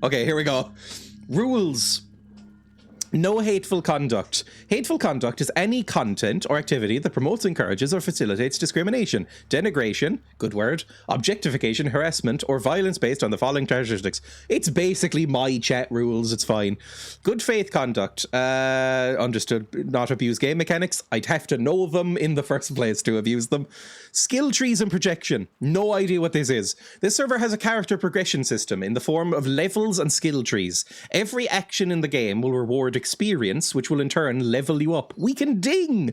Okay, here we go. Rules. No hateful conduct. Hateful conduct is any content or activity that promotes, encourages, or facilitates discrimination, denigration, good word, objectification, harassment, or violence based on the following characteristics. It's basically my chat rules, it's fine. Good faith conduct. Understood, not abuse game mechanics. I'd have to know them in the first place to abuse them. Skill trees and projection. No idea what this is. This server has a character progression system in the form of levels and skill trees. Every action in the game will reward experience, which will in turn level you up. We can ding!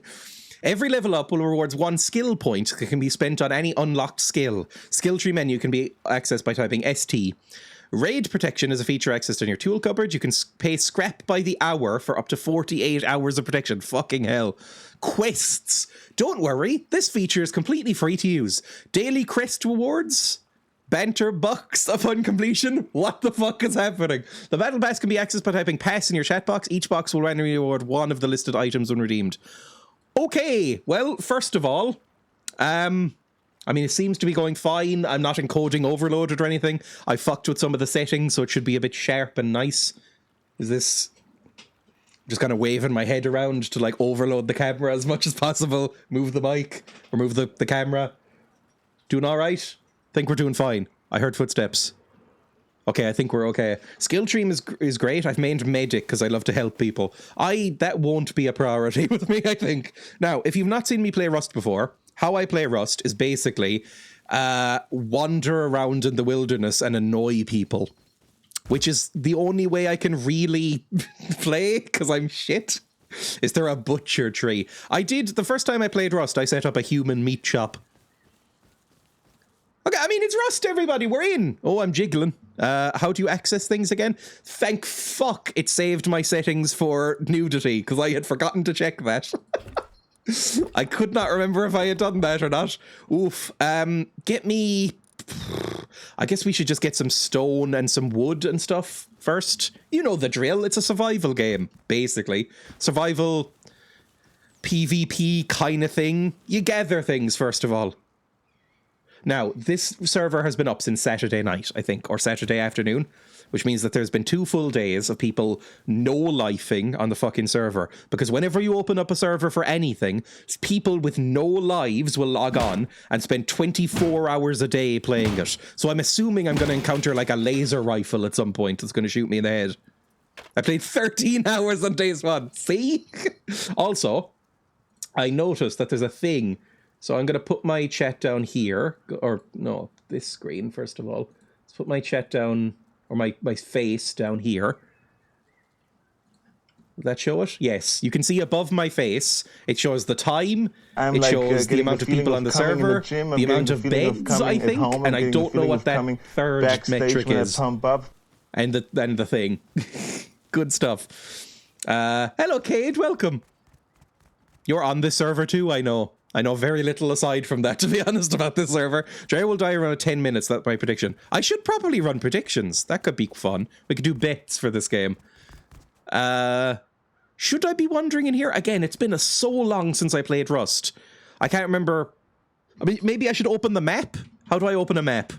Every level up will reward one skill point that can be spent on any unlocked skill. Skill tree menu can be accessed by typing ST. Raid protection is a feature accessed on your tool cupboard. You can pay scrap by the hour for up to 48 hours of protection. Fucking hell. Quests. Don't worry, this feature is completely free to use. Daily quest rewards. Banter bucks upon completion. What the fuck is happening? The battle pass can be accessed by typing pass in your chat box. Each box will randomly reward one of the listed items when redeemed. Okay, well, first of all, I mean, it seems to be going fine. I'm not encoding overloaded or anything. I fucked with some of the settings, so it should be a bit sharp and nice. Is this... just kind of waving my head around to, like, overload the camera as much as possible. Move the mic, or move the camera. Doing all right? Think we're doing fine. I heard footsteps. Okay, I think we're okay. Skill tree is great. I've named medic because I love to help people. That won't be a priority with me, I think. Now, if you've not seen me play Rust before, how I play Rust is basically wander around in the wilderness and annoy people, which is the only way I can really play because I'm shit. Is there a butcher tree? The first time I played Rust, I set up a human meat shop. Okay, I mean, it's Rust, everybody. We're in. Oh, I'm jiggling. How do you access things again? Thank fuck it saved my settings for nudity, because I had forgotten to check that. I could not remember if I had done that or not. Oof. Get me... I guess we should just get some stone and some wood and stuff first. You know the drill. It's a survival game, basically. Survival PvP kind of thing. You gather things, first of all. Now, this server has been up since Saturday night, I think, or Saturday afternoon, which means that there's been 2 full days of people no-lifing on the fucking server. Because whenever you open up a server for anything, people with no lives will log on and spend 24 hours a day playing it. So I'm assuming I'm going to encounter like a laser rifle at some point that's going to shoot me in the head. I played 13 hours on days 1. See? Also, I noticed that there's a thing. So I'm going to put my chat down here, or no, this screen, first of all. Let's put my chat down, or my face down here. Will that show it? Yes. You can see above my face, it shows the time, it shows the amount of people on the server, the amount of beds, I think, and I don't know what that third metric is. And the thing. Good stuff. Hello, Cade, welcome. You're on this server too, I know. I know very little aside from that, to be honest, about this server. Dreya will die around 10 minutes, that's my prediction. I should probably run predictions. That could be fun. We could do bets for this game. Should I be wandering in here? Again, it's been so long since I played Rust. I can't remember. I mean, maybe I should open the map? How do I open a map?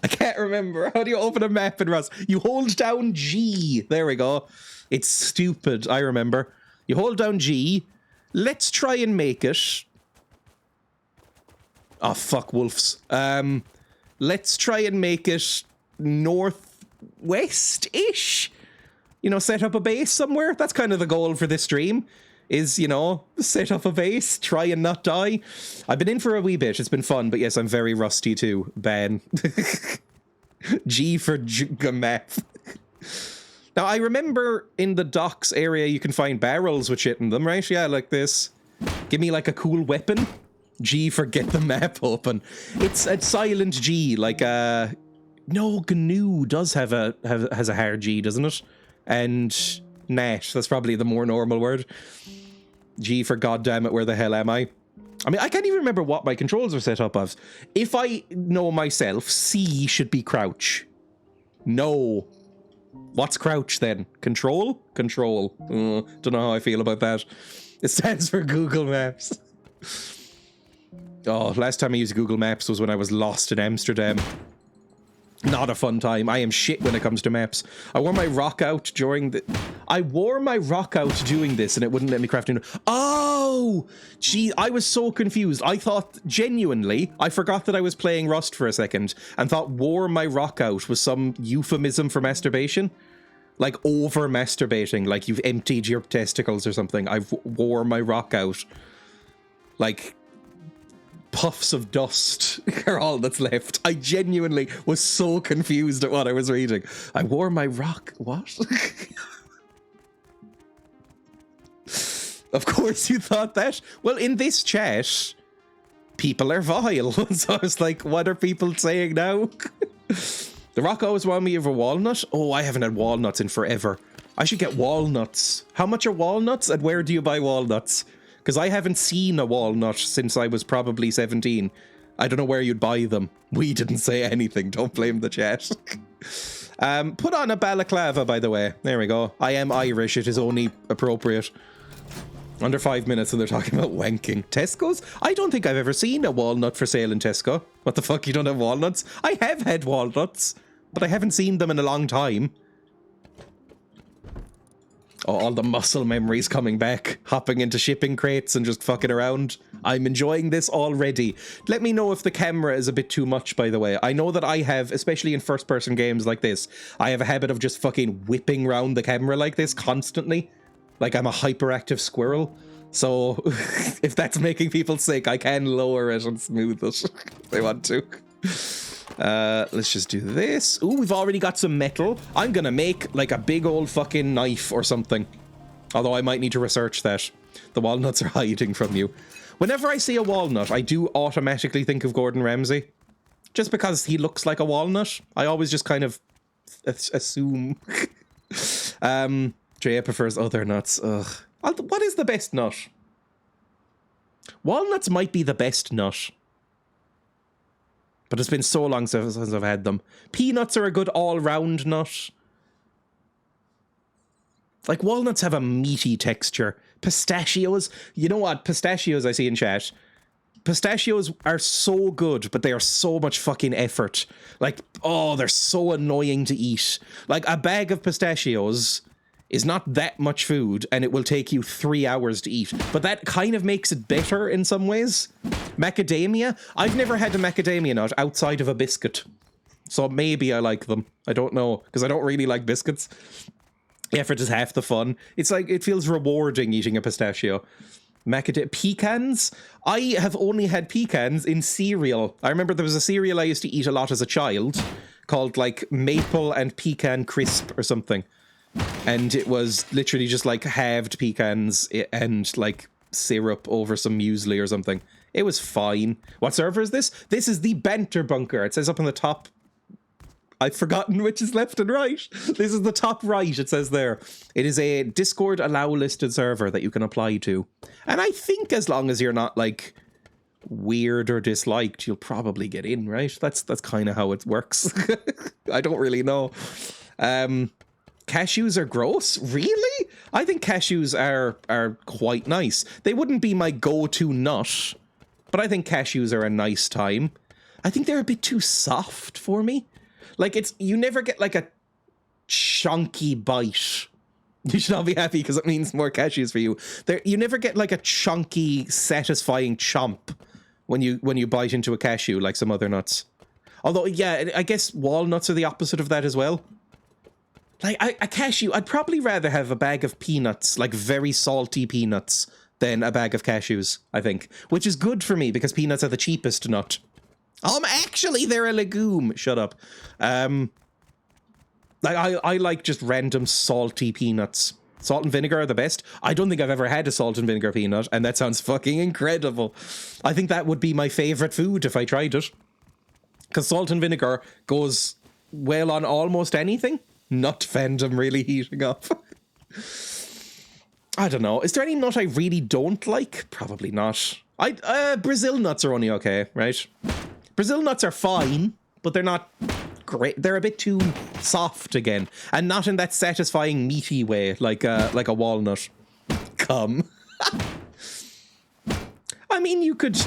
I can't remember. How do you open a map in Rust? You hold down G. There we go. It's stupid, I remember. You hold down G. Let's try and make it... Oh, fuck wolves. Let's try and make it northwest-ish. You know, set up a base somewhere. That's kind of the goal for this stream. Is, you know, set up a base, try and not die. I've been in for a wee bit. It's been fun, but yes, I'm very rusty too. Ban. G for map. Now, I remember in the docks area you can find barrels with shit in them, right? Yeah, like this. Give me like a cool weapon. G for get the map open. It's a silent G, like no, GNU does has a hard G, doesn't it? And net, that's probably the more normal word. G for goddammit, where the hell am I? I mean, I can't even remember what my controls are set up as. If I know myself, C should be crouch. No. What's crouch then? Control? Control. Don't know how I feel about that. It stands for Google Maps. Oh, last time I used Google Maps was when I was lost in Amsterdam. not a fun time. I am shit when it comes to maps. I wore my rock out during the... I wore my rock out doing this and it wouldn't let me craft... Oh! Gee, I was so confused. I thought, genuinely, I forgot that I was playing Rust for a second and thought wore my rock out was some euphemism for masturbation. Like over masturbating, like you've emptied your testicles or something. I've wore my rock out. Like... puffs of dust are all that's left. I genuinely was so confused at what I was reading. I wore my rock... What? Of course you thought that. Well, in this chat, people are vile. So I was like, what are people saying now? The rock always wanted me over walnut? Oh, I haven't had walnuts in forever. I should get walnuts. How much are walnuts and where do you buy walnuts? Because I haven't seen a walnut since I was probably 17. I don't know where you'd buy them. We didn't say anything. Don't blame the chat. Put on a balaclava, by the way. There we go. I am Irish. It is only appropriate. Under 5 minutes and they're talking about wanking. Tesco's? I don't think I've ever seen a walnut for sale in Tesco. What the fuck? You don't have walnuts? I have had walnuts, but I haven't seen them in a long time. Oh, all the muscle memories coming back, hopping into shipping crates and just fucking around. I'm enjoying this already. Let me know if the camera is a bit too much, by the way. I know that I have, especially in first-person games like this, I have a habit of just fucking whipping around the camera like this constantly. Like I'm a hyperactive squirrel. So if that's making people sick, I can lower it and smooth it if they want to. Let's just do this. Ooh, we've already got some metal. I'm gonna make like a big old fucking knife or something. Although I might need to research that. The walnuts are hiding from you. Whenever I see a walnut, I do automatically think of Gordon Ramsay. Just because he looks like a walnut. I always just kind of assume. Dreya prefers other nuts. Ugh. What is the best nut? Walnuts might be the best nut. But it's been so long since I've had them. Peanuts are a good all-round nut. Like, walnuts have a meaty texture. Pistachios, you know what? Pistachios I see in chat. Pistachios are so good, but they are so much fucking effort. Like, oh, they're so annoying to eat. Like, a bag of pistachios is not that much food, and it will take you 3 hours to eat. But that kind of makes it better in some ways. Macadamia? I've never had a macadamia nut outside of a biscuit. So maybe I like them. I don't know, because I don't really like biscuits. The effort is half the fun. It's like, it feels rewarding eating a pistachio. Pecans? I have only had pecans in cereal. I remember there was a cereal I used to eat a lot as a child called like Maple and Pecan Crisp or something. And it was literally just like halved pecans and like syrup over some muesli or something. It was fine. What server is this? This is the Banter bunker. It says up on the top. I've forgotten which is left and right. This is the top right, it says there. It is a Discord allow listed server that you can apply to. And I think as long as you're not like weird or disliked, you'll probably get in, right? That's kind of how it works. I don't really know. Cashews are gross? Really? I think cashews are quite nice. They wouldn't be my go-to nut, but I think cashews are a nice time. I think they're a bit too soft for me. Like, you never get like a chunky bite. You should all be happy because it means more cashews for you. You never get like a chunky, satisfying chomp when you bite into a cashew like some other nuts. Although, yeah, I guess walnuts are the opposite of that as well. Like, a cashew, I'd probably rather have a bag of peanuts, like very salty peanuts, than a bag of cashews, I think. Which is good for me, because peanuts are the cheapest nut. Actually, they're a legume. Shut up. Like, I like just random salty peanuts. Salt and vinegar are the best. I don't think I've ever had a salt and vinegar peanut, and that sounds fucking incredible. I think that would be my favorite food if I tried it. Because salt and vinegar goes well on almost anything. Nut fandom really heating up. I don't know. Is there any nut I really don't like? Probably not. Brazil nuts are only okay, right? Brazil nuts are fine, but they're not great. They're a bit too soft again, and not in that satisfying meaty way, like a walnut. Come. I mean, you could.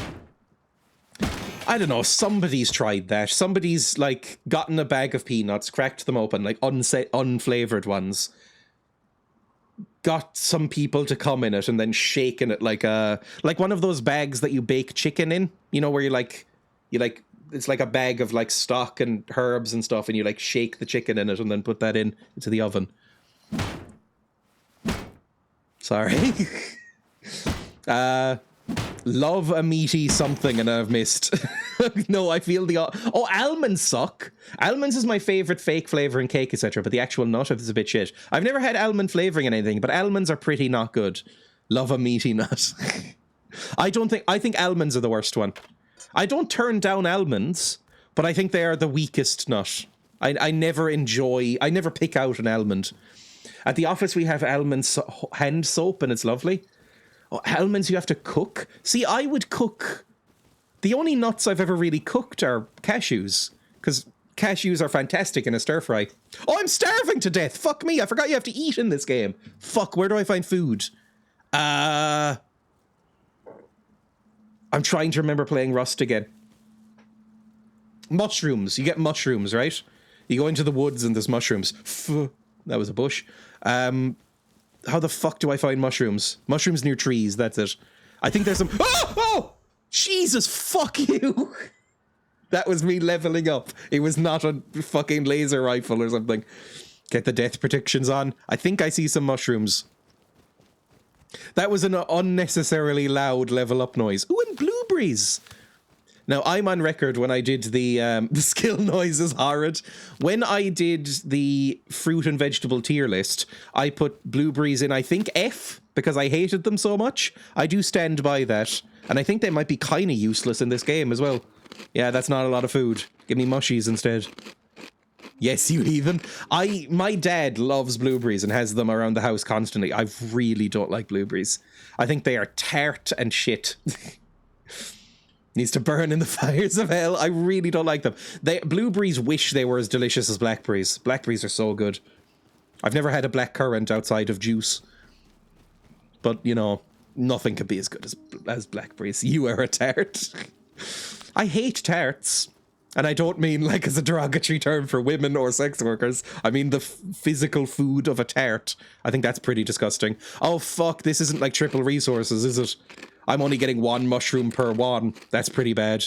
I don't know, somebody's tried that. Somebody's, like, gotten a bag of peanuts, cracked them open, like, unflavored ones, got some people to come in it, and then shaken it like one of those bags that you bake chicken in, you know, where you it's like a bag of, like, stock and herbs and stuff, and you, like, shake the chicken in it and then put that into the oven. Sorry. Love a meaty something, and I've missed. No, I feel almonds suck. Almonds is my favorite fake flavor in cake, etc., but the actual nut is a bit shit. I've never had almond flavoring in anything, but almonds are pretty not good. Love a meaty nut. I think almonds are the worst one. I don't turn down almonds, but I think they are the weakest nut. I never pick out an almond. At the office, we have almond hand soap, and it's lovely. Oh, almonds you have to cook? See, I would cook. The only nuts I've ever really cooked are cashews, because cashews are fantastic in a stir fry. Oh, I'm starving to death. Fuck me. I forgot you have to eat in this game. Fuck, where do I find food? I'm trying to remember playing Rust again. Mushrooms. You get mushrooms, right? You go into the woods and there's mushrooms. That was a bush. How the fuck do I find mushrooms? Mushrooms near trees, that's it. I think there's some... Oh! Jesus, fuck you! That was me leveling up. It was not a fucking laser rifle or something. Get the death predictions on. I think I see some mushrooms. That was an unnecessarily loud level up noise. Ooh, and blueberries! Now, I'm on record when I did the skill noise is horrid. When I did the fruit and vegetable tier list, I put blueberries in, I think, F, because I hated them so much. I do stand by that. And I think they might be kind of useless in this game as well. Yeah, that's not a lot of food. Give me mushies instead. Yes, you heathen. My dad loves blueberries and has them around the house constantly. I really don't like blueberries. I think they are tart and shit. Needs to burn in the fires of hell. I really don't like them. Blueberries wish they were as delicious as blackberries. Blackberries are so good. I've never had a black currant outside of juice. But, you know, nothing can be as good as blackberries. You are a tart. I hate tarts. And I don't mean like as a derogatory term for women or sex workers. I mean the physical food of a tart. I think that's pretty disgusting. Oh, fuck. This isn't like triple resources, is it? I'm only getting one mushroom per one. That's pretty bad.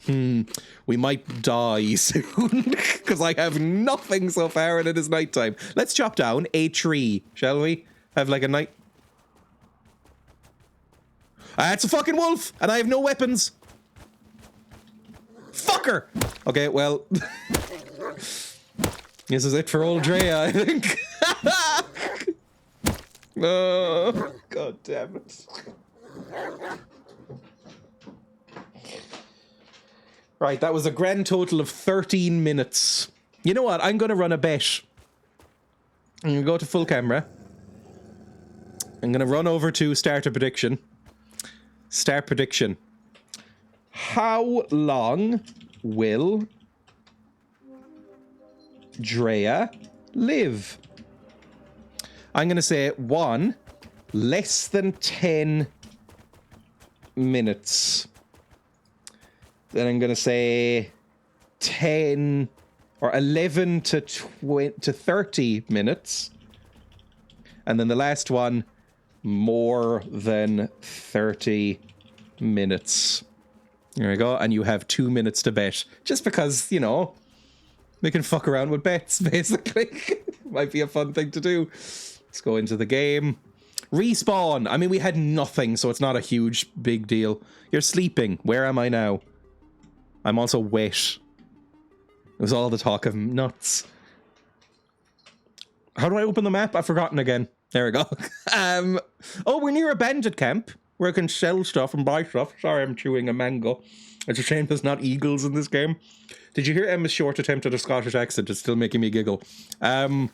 We might die soon, because I have nothing so far and it is nighttime. Let's chop down a tree, shall we? Have like a night... it's a fucking wolf, and I have no weapons. Fucker! Okay, well... This is it for old Dreya, I think. Oh, god damn it. Right, that was a grand total of 13 minutes. You know what? I'm going to run a bet. I'm going to go to full camera. I'm going to run over to start a prediction. Start prediction. How long will Dreya live? I'm going to say less than 10 minutes. Then I'm going to say 10 or 11 to 30 minutes. And then the last one, more than 30 minutes. There we go. And you have 2 minutes to bet. Just because, you know, we can fuck around with bets, basically. Might be a fun thing to do. Let's go into the game. Respawn. I mean, we had nothing, so it's not a huge, big deal. You're sleeping. Where am I now? I'm also wet. It was all the talk of nuts. How do I open the map? I've forgotten again. There we go. Oh, we're near a bandit camp where I can sell stuff and buy stuff. Sorry, I'm chewing a mango. It's a shame there's not eagles in this game. Did you hear Emma's short attempt at a Scottish accent? It's still making me giggle. Emma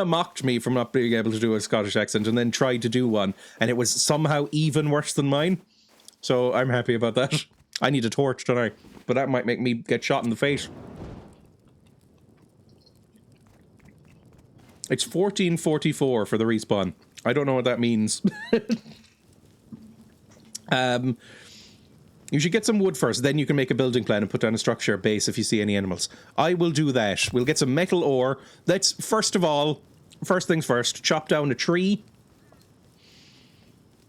mocked me for not being able to do a Scottish accent and then tried to do one, and it was somehow even worse than mine. So I'm happy about that. I need a torch tonight, but that might make me get shot in the face. It's 1444 for the respawn. I don't know what that means. You should get some wood first, then you can make a building plan and put down a structure base if you see any animals. I will do that. We'll get some metal ore. Let's, first things first, chop down a tree.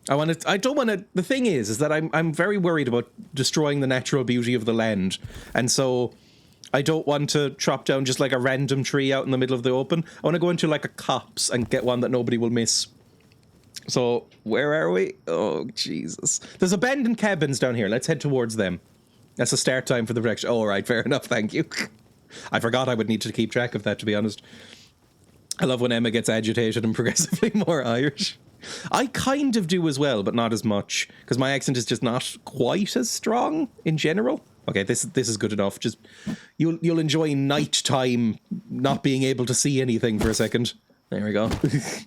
I don't want to, the thing is that I'm very worried about destroying the natural beauty of the land. And so I don't want to chop down just like a random tree out in the middle of the open. I want to go into like a copse and get one that nobody will miss. So, where are we? Oh, Jesus. There's abandoned cabins down here. Let's head towards them. That's the start time for the direction. Oh, right, fair enough, thank you. I forgot I would need to keep track of that, to be honest. I love when Emma gets agitated and progressively more Irish. I kind of do as well, but not as much, because my accent is just not quite as strong in general. Okay, this is good enough. Just, you'll enjoy nighttime not being able to see anything for a second. There we go.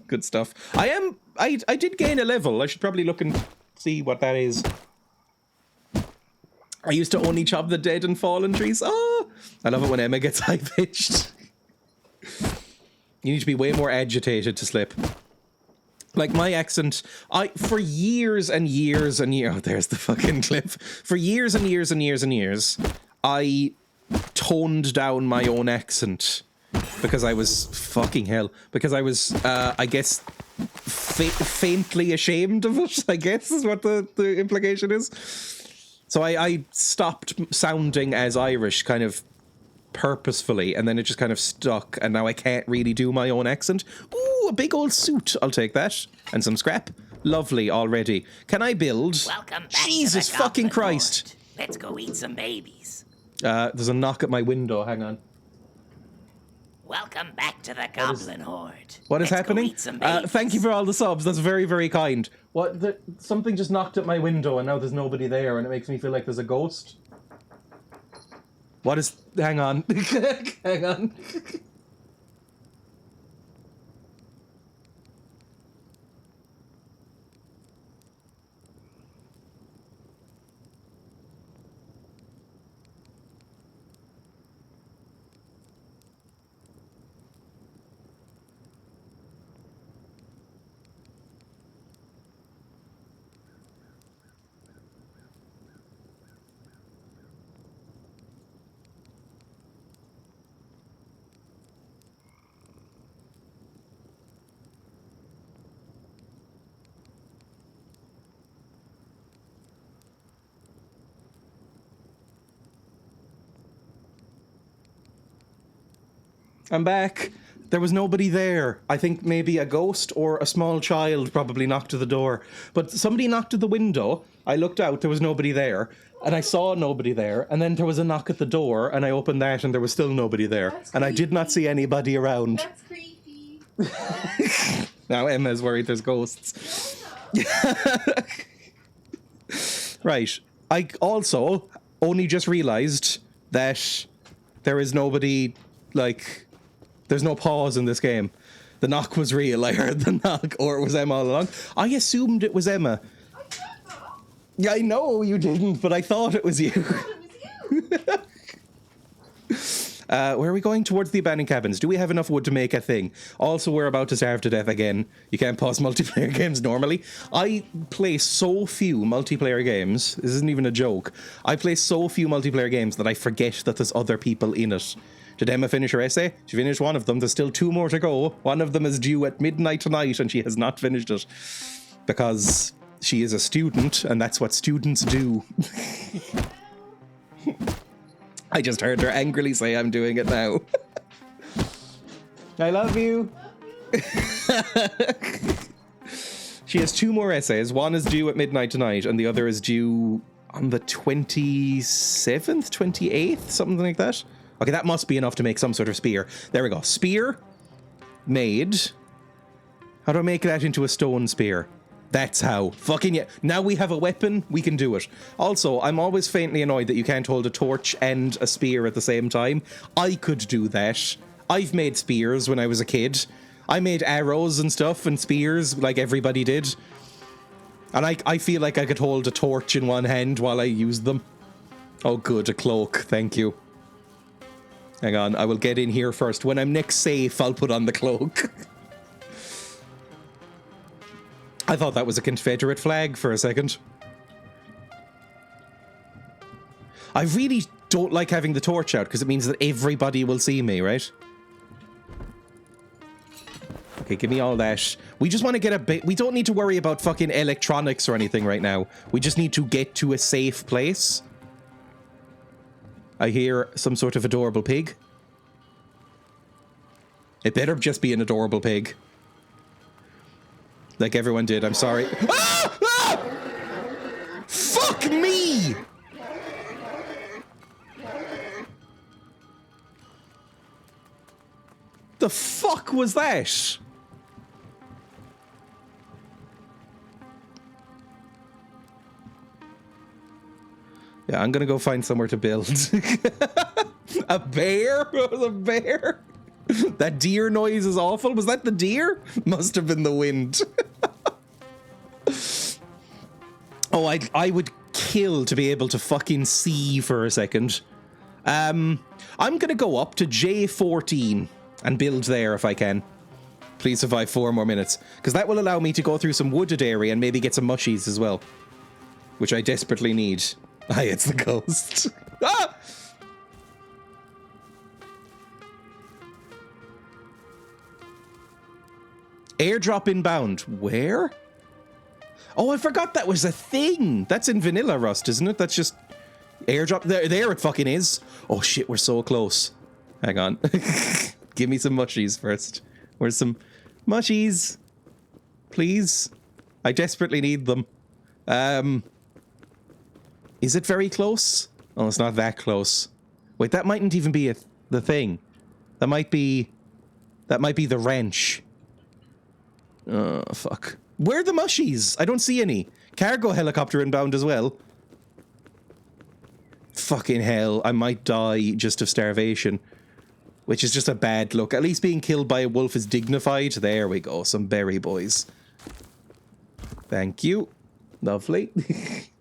Good stuff. I did gain a level. I should probably look and see what that is. I used to only chop the dead and fallen trees. Oh, I love it when Emma gets high-pitched. You need to be way more agitated to slip. Like my accent, for years and years and years, oh, there's the fucking clip. For years and years and years and years, I toned down my own accent. Because I was, fucking hell, because I was, I guess, faintly ashamed of it, I guess, is what the implication is. So I stopped sounding as Irish, kind of purposefully, and then it just kind of stuck, and now I can't really do my own accent. Ooh, a big old suit, I'll take that. And some scrap. Lovely already. Can I build? Welcome back Jesus to the fucking Goblin Christ. Horde. Let's go eat some babies. There's a knock at my window, hang on. Welcome back to the Goblin Horde. What is Let's happening? Go eat some babies. Thank you for all the subs. That's very, very kind. What? Something just knocked at my window and now there's nobody there and it makes me feel like there's a ghost. What is... Hang on. Hang on. I'm back. There was nobody there. I think maybe a ghost or a small child probably knocked at the door. But somebody knocked at the window. I looked out, there was nobody there. And I saw nobody there. And then there was a knock at the door, and I opened that, and there was still nobody there. And I did not see anybody around. That's creepy. Now Emma's worried there's ghosts. Right. I also only just realised that there is nobody, like... There's no pause in this game. The knock was real. I heard the knock, or it was Emma all along. I assumed it was Emma. I did not. Yeah, I know you didn't, but I thought it was you. I thought it was you. Where are we going? Towards the abandoned cabins. Do we have enough wood to make a thing? Also, we're about to starve to death again. You can't pause multiplayer games normally. I play so few multiplayer games. This isn't even a joke. I play so few multiplayer games that I forget that there's other people in it. Did Emma finish her essay? She finished one of them. There's still 2 more to go. One of them is due at midnight tonight, and she has not finished it. Because she is a student, and that's what students do. I just heard her angrily say, I'm doing it now. I love you. She has 2 more essays. One is due at midnight tonight, and the other is due on the 27th, 28th, something like that. Okay, that must be enough to make some sort of spear. There we go. Spear made. How do I make that into a stone spear? That's how. Fucking yeah. Now we have a weapon, we can do it. Also, I'm always faintly annoyed that you can't hold a torch and a spear at the same time. I could do that. I've made spears when I was a kid. I made arrows and stuff and spears like everybody did. And I feel like I could hold a torch in one hand while I used them. Oh good, a cloak. Thank you. Hang on, I will get in here first. When I'm next safe, I'll put on the cloak. I thought that was a Confederate flag for a second. I really don't like having the torch out because it means that everybody will see me, right? Okay, give me all that. We just want to get a bit... We don't need to worry about fucking electronics or anything right now. We just need to get to a safe place. I hear some sort of adorable pig. It better just be an adorable pig. Like everyone did, I'm sorry. Ah! Ah! Fuck me! The fuck was that? Yeah, I'm gonna go find somewhere to build. A bear? A bear? That deer noise is awful. Was that the deer? Must have been the wind. Oh, I would kill to be able to fucking see for a second. I'm gonna go up to J14 and build there if I can. Please survive 4 more minutes. Because that will allow me to go through some wooded area and maybe get some mushies as well. Which I desperately need. Ah, it's the ghost. Ah! Airdrop inbound. Where? Oh, I forgot that was a thing. That's in Vanilla Rust, isn't it? That's just airdrop. There it fucking is. Oh shit, we're so close. Hang on. Give me some mushies first. Where's some mushies? Please. I desperately need them. Is it very close? Oh, it's not that close. Wait, that mightn't even be the thing. That might be the wrench. Oh, fuck. Where are the mushies? I don't see any. Cargo helicopter inbound as well. Fucking hell, I might die just of starvation. Which is just a bad look. At least being killed by a wolf is dignified. There we go, some berry boys. Thank you. Lovely.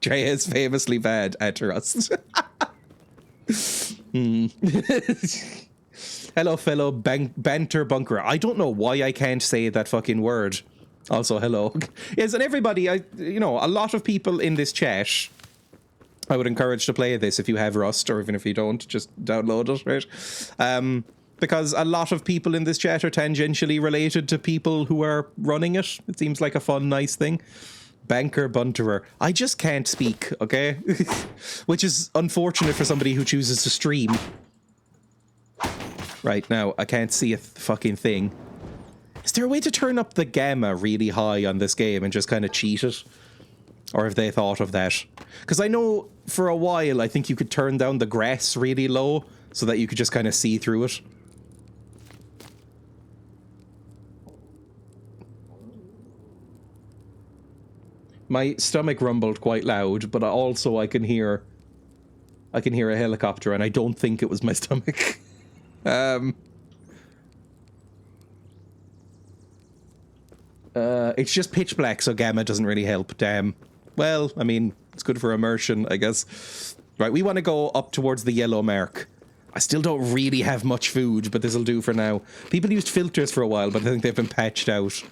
Dreya is famously bad at rust. Hello, fellow Banter bunker. I don't know why I can't say that fucking word. Also, hello. Yes, and everybody, you know, a lot of people in this chat, I would encourage to play this if you have Rust, or even if you don't, just download it, right? Because a lot of people in this chat are tangentially related to people who are running it. It seems like a fun, nice thing. Banker Bunterer. I just can't speak, okay? Which is unfortunate for somebody who chooses to stream. Right, now, I can't see a fucking thing. Is there a way to turn up the gamma really high on this game and just kind of cheat it? Or have they thought of that? Because I know for a while, I think you could turn down the grass really low so that you could just kind of see through it. My stomach rumbled quite loud, but also I can hear a helicopter, and I don't think it was my stomach. It's just pitch black, so gamma doesn't really help. Damn. Well, I mean, it's good for immersion, I guess. Right, we want to go up towards the yellow mark. I still don't really have much food, but this'll do for now. People used filters for a while, but I think they've been patched out.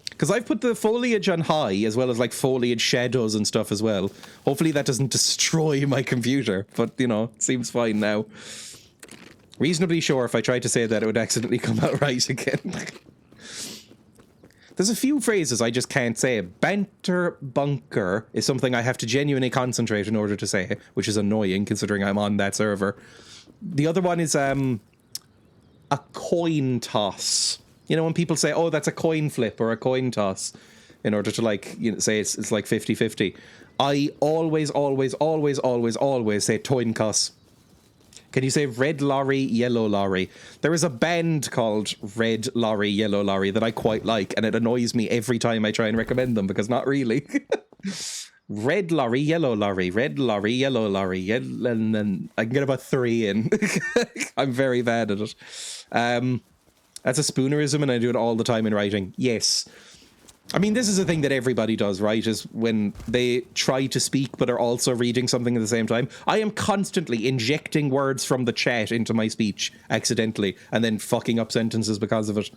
Because I've put the foliage on high, as well as, like, foliage shadows and stuff as well. Hopefully that doesn't destroy my computer, but, you know, it seems fine now. Reasonably sure if I tried to say that, it would accidentally come out right again. There's a few phrases I just can't say. Banter bunker is something I have to genuinely concentrate in order to say, which is annoying considering I'm on that server. The other one is a coin toss. You know, when people say, oh, that's a coin flip or a coin toss, in order to, like, you know, say it's like 50-50. I always say toin toss. Can you say red lorry, yellow lorry? There is a band called Red Lorry, Yellow Lorry that I quite like, and it annoys me every time I try and recommend them, because not really. Red lorry, yellow lorry, red lorry, yellow lorry, and then I can get about 3 in. I'm very bad at it. That's a spoonerism, and I do it all the time in writing. Yes. I mean, this is a thing that everybody does, right? Is when they try to speak but are also reading something at the same time. I am constantly injecting words from the chat into my speech accidentally and then fucking up sentences because of it.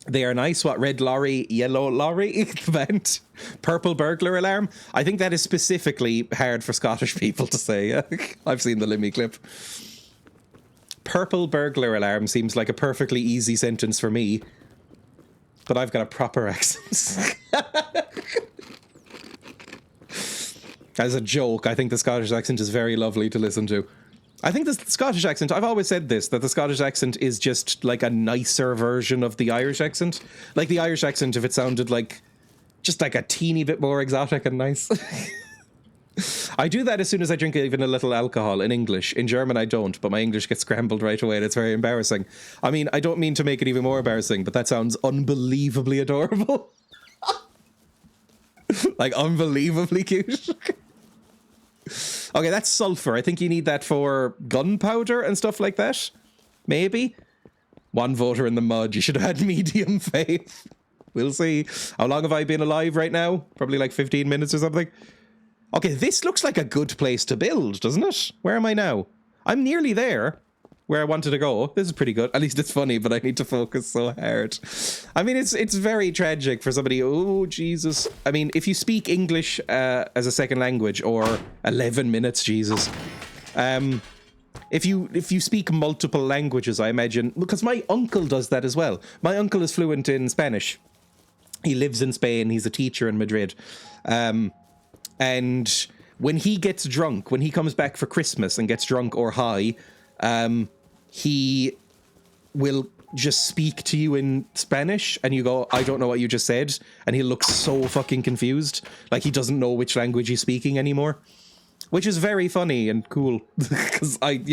They are nice. What, red lorry, yellow lorry event? Purple burglar alarm? I think that is specifically hard for Scottish people to say. I've seen the Limmy clip. Purple burglar alarm seems like a perfectly easy sentence for me. But I've got a proper accent. As a joke, I think the Scottish accent is very lovely to listen to. I think the Scottish accent, I've always said this, that the Scottish accent is just like a nicer version of the Irish accent. Like the Irish accent, if it sounded like, just like a teeny bit more exotic and nice. I do that as soon as I drink even a little alcohol in English. In German, I don't, but my English gets scrambled right away and it's very embarrassing. I mean, I don't mean to make it even more embarrassing, but that sounds unbelievably adorable. Like, unbelievably cute. Okay, that's sulfur. I think you need that for gunpowder and stuff like that. Maybe. One voter in the mud. You should have had medium faith. We'll see. How long have I been alive right now? Probably like 15 minutes or something. Okay, this looks like a good place to build, doesn't it? Where am I now? I'm nearly there. Where I wanted to go. This is pretty good. At least it's funny, but I need to focus so hard. I mean, it's very tragic for somebody. Oh, Jesus. I mean, if you speak English as a second language, or 11 minutes, Jesus. If you speak multiple languages, I imagine, because my uncle does that as well. My uncle is fluent in Spanish. He lives in Spain. He's a teacher in Madrid. And when he gets drunk, when he comes back for Christmas and gets drunk or high, he will just speak to you in Spanish and you go, I don't know what you just said. And he'll look so fucking confused. Like he doesn't know which language he's speaking anymore, which is very funny and cool because I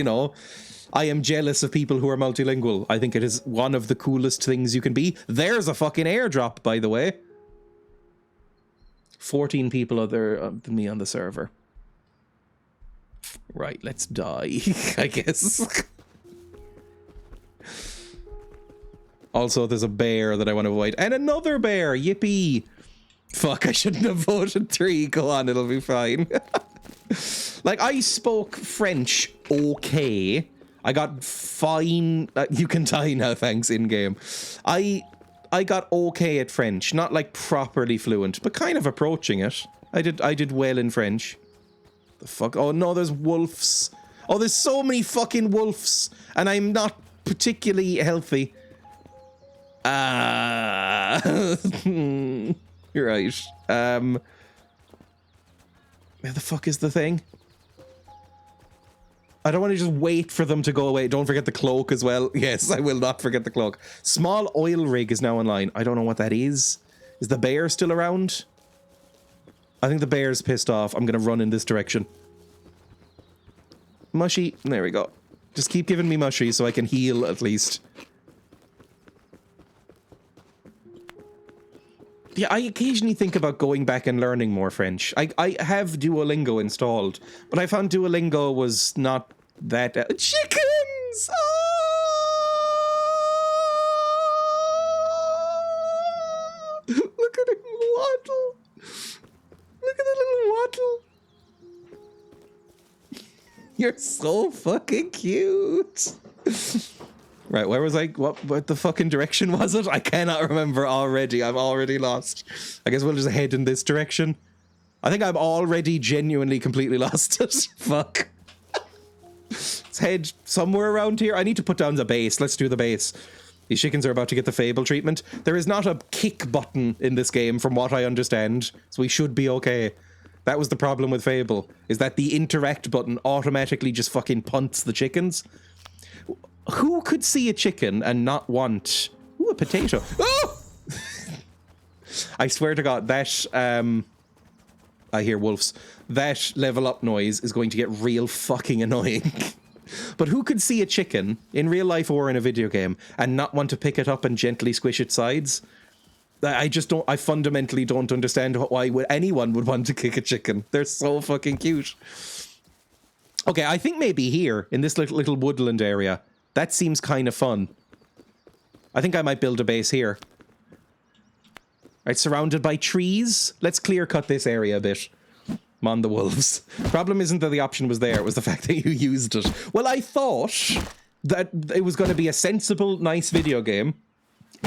am jealous of people who are multilingual. I think it is one of the coolest things you can be. There's a fucking airdrop, by the way. 14 people other than me on the server. Right, let's die, I guess. Also, there's a bear that I want to avoid. And another bear! Yippee! Fuck, I shouldn't have voted 3. Go on, it'll be fine. Like, I spoke French okay. I got fine... you can die now, thanks, in-game. I got okay at French. Not, like, properly fluent, but kind of approaching it. I did well in French. The fuck? Oh no, there's wolves. Oh, there's so many fucking wolves, and I'm not particularly healthy. You're right. Where the fuck is the thing? I don't want to just wait for them to go away. Don't forget the cloak as well. Yes, I will not forget the cloak. Small oil rig is now online. I don't know what that is. Is the bear still around? I think the bear's pissed off. I'm going to run in this direction. Mushy. There we go. Just keep giving me mushy so I can heal at least. Yeah, I occasionally think about going back and learning more French. I have Duolingo installed, but I found Duolingo was not that... chickens! Oh! Look at him waddle! Look at the little waddle! You're so fucking cute! Right, where was I? What the fucking direction was it? I cannot remember already. I'm already lost. I guess we'll just head in this direction. I think I'm already genuinely completely lost it. Fuck. Let's head somewhere around here. I need to put down the base. Let's do the base. These chickens are about to get the Fable treatment. There is not a kick button in this game from what I understand, so we should be okay. That was the problem with Fable, is that the interact button automatically just fucking punts the chickens. Who could see a chicken and not want... Ooh, a potato. Oh! I swear to God, that... I hear wolves. That level up noise is going to get real fucking annoying. But who could see a chicken, in real life or in a video game, and not want to pick it up and gently squish its sides? I just don't... I fundamentally don't understand why anyone would want to kick a chicken. They're so fucking cute. Okay, I think maybe here, in this little woodland area... That seems kind of fun. I think I might build a base here. Right, surrounded by trees. Let's clear cut this area a bit. I'm on the wolves. Problem isn't that the option was there, it was the fact that you used it. Well, I thought that it was going to be a sensible, nice video game.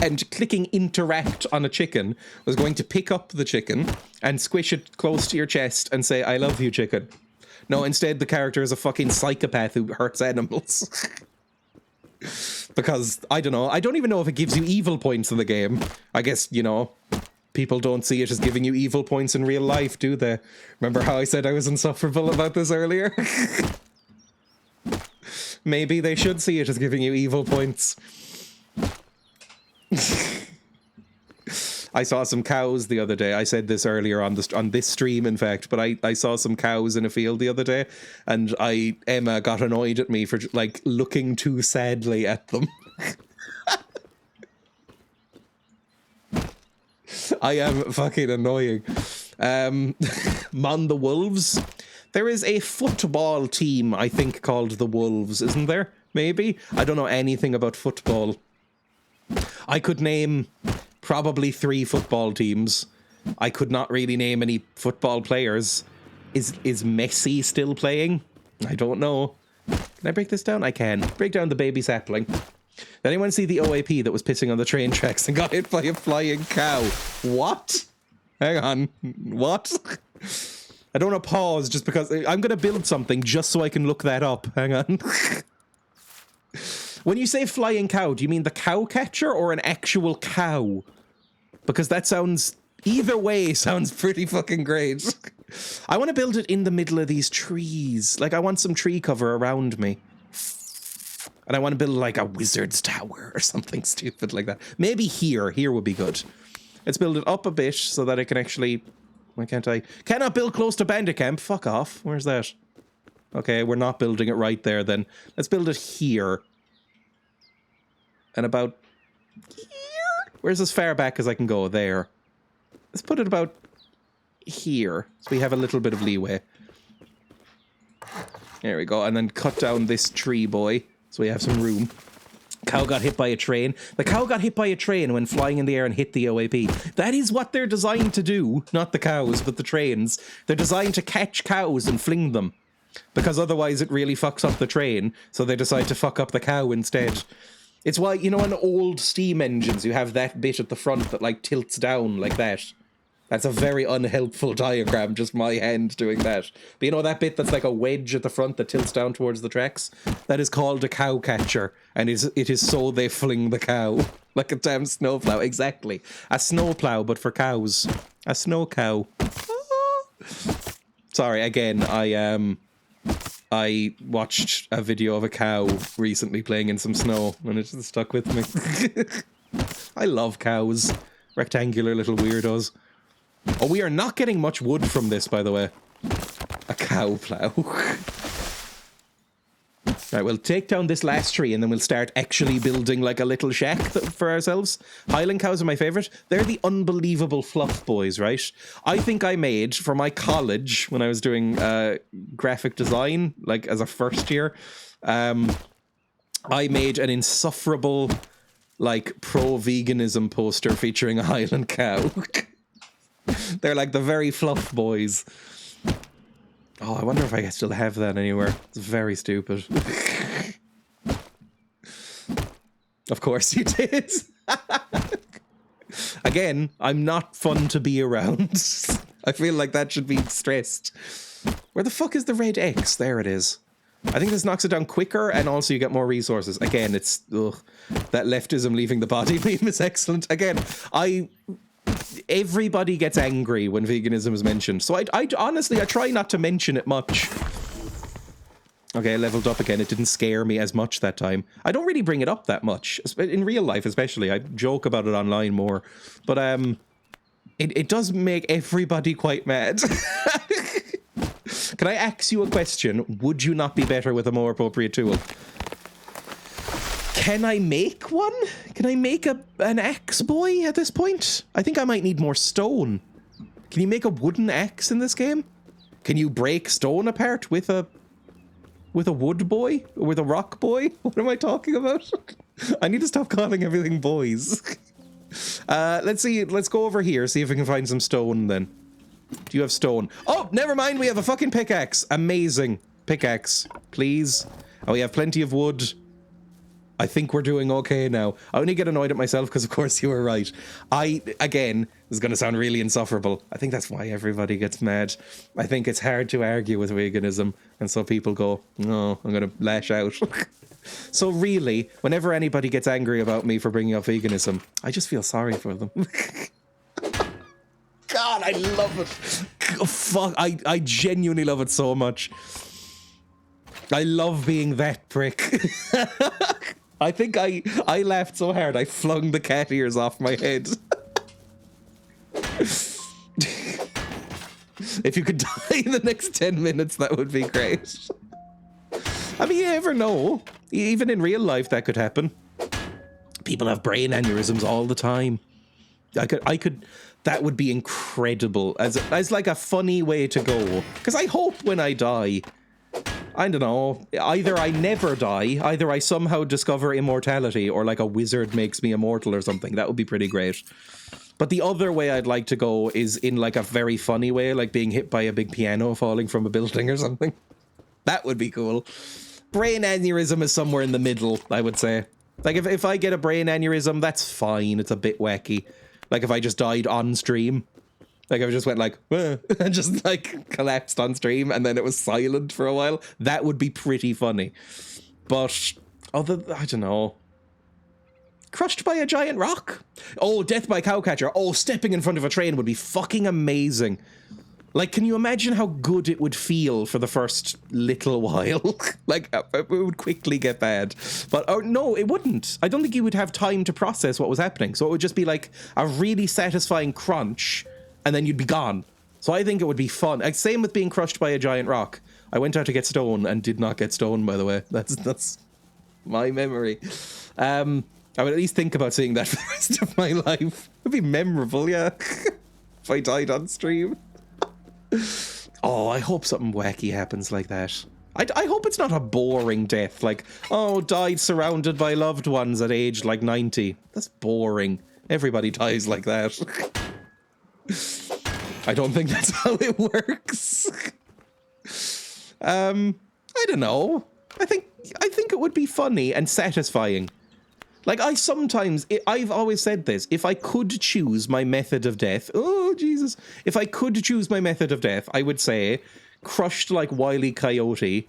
and clicking interact on a chicken was going to pick up the chicken and squish it close to your chest and say, I love you, chicken. No, instead the character is a fucking psychopath who hurts animals. Because, I don't know, I don't even know if it gives you evil points in the game. I guess, you know, people don't see it as giving you evil points in real life, do they? Remember how I said I was insufferable about this earlier? Maybe they should see it as giving you evil points. I saw some cows the other day. I said this earlier on this stream, in fact, but I saw some cows in a field the other day, and Emma got annoyed at me for, like, looking too sadly at them. I am fucking annoying. Mon the Wolves. There is a football team, I think, called the Wolves, isn't there? Maybe? I don't know anything about football. I could name probably 3 football teams. I could not really name any football players. Is Messi still playing? I don't know. Can I break this down? I can. Break down the baby sapling. Did anyone see the OAP that was pissing on the train tracks and got hit by a flying cow? What? Hang on. What? I don't want to pause just because I'm going to build something just so I can look that up. Hang on. When you say flying cow, do you mean the cow catcher or an actual cow? Because that sounds, either way, sounds pretty fucking great. I want to build it in the middle of these trees. Like, I want some tree cover around me. And I want to build, like, a wizard's tower or something stupid like that. Maybe here. Here would be good. Let's build it up a bit so that I can actually... Why can't I? Cannot build close to bandit camp. Fuck off. Where's that? Okay, we're not building it right there then. Let's build it here. And about here? Where's as far back as I can go? There. Let's put it about here. So we have a little bit of leeway. There we go. And then cut down this tree boy. So we have some room. Cow got hit by a train. The cow got hit by a train when flying in the air and hit the OAP. That is what they're designed to do. Not the cows, but the trains. They're designed to catch cows and fling them. Because otherwise it really fucks up the train. So they decide to fuck up the cow instead. It's why, you know, in old steam engines, you have that bit at the front that, like, tilts down like that. That's a very unhelpful diagram, just my hand doing that. But you know that bit that's like a wedge at the front that tilts down towards the tracks? That is called a cow catcher, and it is so they fling the cow. Like a damn snowplow, exactly. A snowplow, but for cows. A snow cow. Sorry, again, I watched a video of a cow recently playing in some snow, and it just stuck with me. I love cows. Rectangular little weirdos. Oh, we are not getting much wood from this, by the way. A cow plow. Right, we'll take down this last tree and then we'll start actually building like a little shack for ourselves. Highland cows are my favourite. They're the unbelievable fluff boys, right? I think I made, for my college, when I was doing graphic design, like as a first year, I made an insufferable, like, pro-veganism poster featuring a Highland cow. They're like the very fluff boys. Oh, I wonder if I still have that anywhere. It's very stupid. Of course you did. Again, I'm not fun to be around. I feel like that should be stressed. Where the fuck is the red X? There it is. I think this knocks it down quicker, and also you get more resources. Again, it's... Ugh, that leftism leaving the body meme is excellent. Again, everybody gets angry when veganism is mentioned, so I honestly, I try not to mention it much. Okay, I leveled up again. It didn't scare me as much that time. I don't really bring it up that much, in real life especially. I joke about it online more, but it does make everybody quite mad. Can I ask you a question? Would you not be better with a more appropriate tool? Can I make one? Can I make an axe boy at this point? I think I might need more stone. Can you make a wooden axe in this game? Can you break stone apart with a wood boy? Or with a rock boy? What am I talking about? I need to stop calling everything boys. Let's see. Let's go over here, see if we can find some stone then. Do you have stone? Oh, never mind. We have a fucking pickaxe. Amazing. Pickaxe, please. Oh, we have plenty of wood. I think we're doing okay now. I only get annoyed at myself because, of course, you were right. Again, this is going to sound really insufferable. I think that's why everybody gets mad. I think it's hard to argue with veganism. And so people go, no, I'm going to lash out. So really, whenever anybody gets angry about me for bringing up veganism, I just feel sorry for them. God, I love it. Oh, fuck, I genuinely love it so much. I love being that prick. I think I laughed so hard I flung the cat ears off my head. If you could die in the next 10 minutes, that would be great. I mean, you never know. Even in real life, that could happen. People have brain aneurysms all the time. I could. That would be incredible as like a funny way to go. Because I hope when I die, I don't know, either I never die, either I somehow discover immortality, or like a wizard makes me immortal or something. That would be pretty great. But the other way I'd like to go is in like a very funny way, like being hit by a big piano falling from a building or something. That would be cool. Brain aneurysm is somewhere in the middle, I would say. Like if I get a brain aneurysm, that's fine. It's a bit wacky. Like if I just died on stream. Like if I just went like, and just like collapsed on stream and then it was silent for a while. That would be pretty funny. But I don't know. Crushed by a giant rock? Oh, death by cowcatcher. Oh, stepping in front of a train would be fucking amazing. Like, can you imagine how good it would feel for the first little while? Like, it would quickly get bad. But no, it wouldn't. I don't think you would have time to process what was happening. So it would just be like a really satisfying crunch, and then you'd be gone. So I think it would be fun. Like, same with being crushed by a giant rock. I went out to get stone and did not get stone, by the way. That's my memory. I would at least think about seeing that for the rest of my life. It'd be memorable, yeah. If I died on stream. Oh, I hope something wacky happens like that. I hope it's not a boring death, like, oh, died surrounded by loved ones at age, like, 90. That's boring. Everybody dies like that. I don't think that's how it works. I don't know. I think it would be funny and satisfying. Like, I've always said this, if I could choose my method of death, oh, Jesus. If I could choose my method of death, I would say crushed like Wile E. Coyote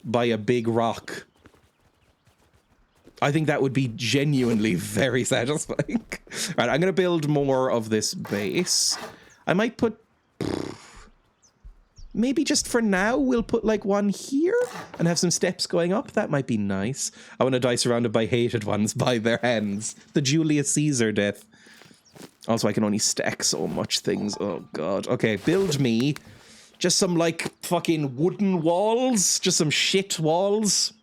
by a big rock. I think that would be genuinely very satisfying. Right, I'm going to build more of this base. I might put... Maybe just for now, we'll put like one here and have some steps going up. That might be nice. I want to die surrounded by hated ones by their hands. The Julius Caesar death. Also, I can only stack so much things. Oh, God. Okay, build me just some like fucking wooden walls. Just some shit walls.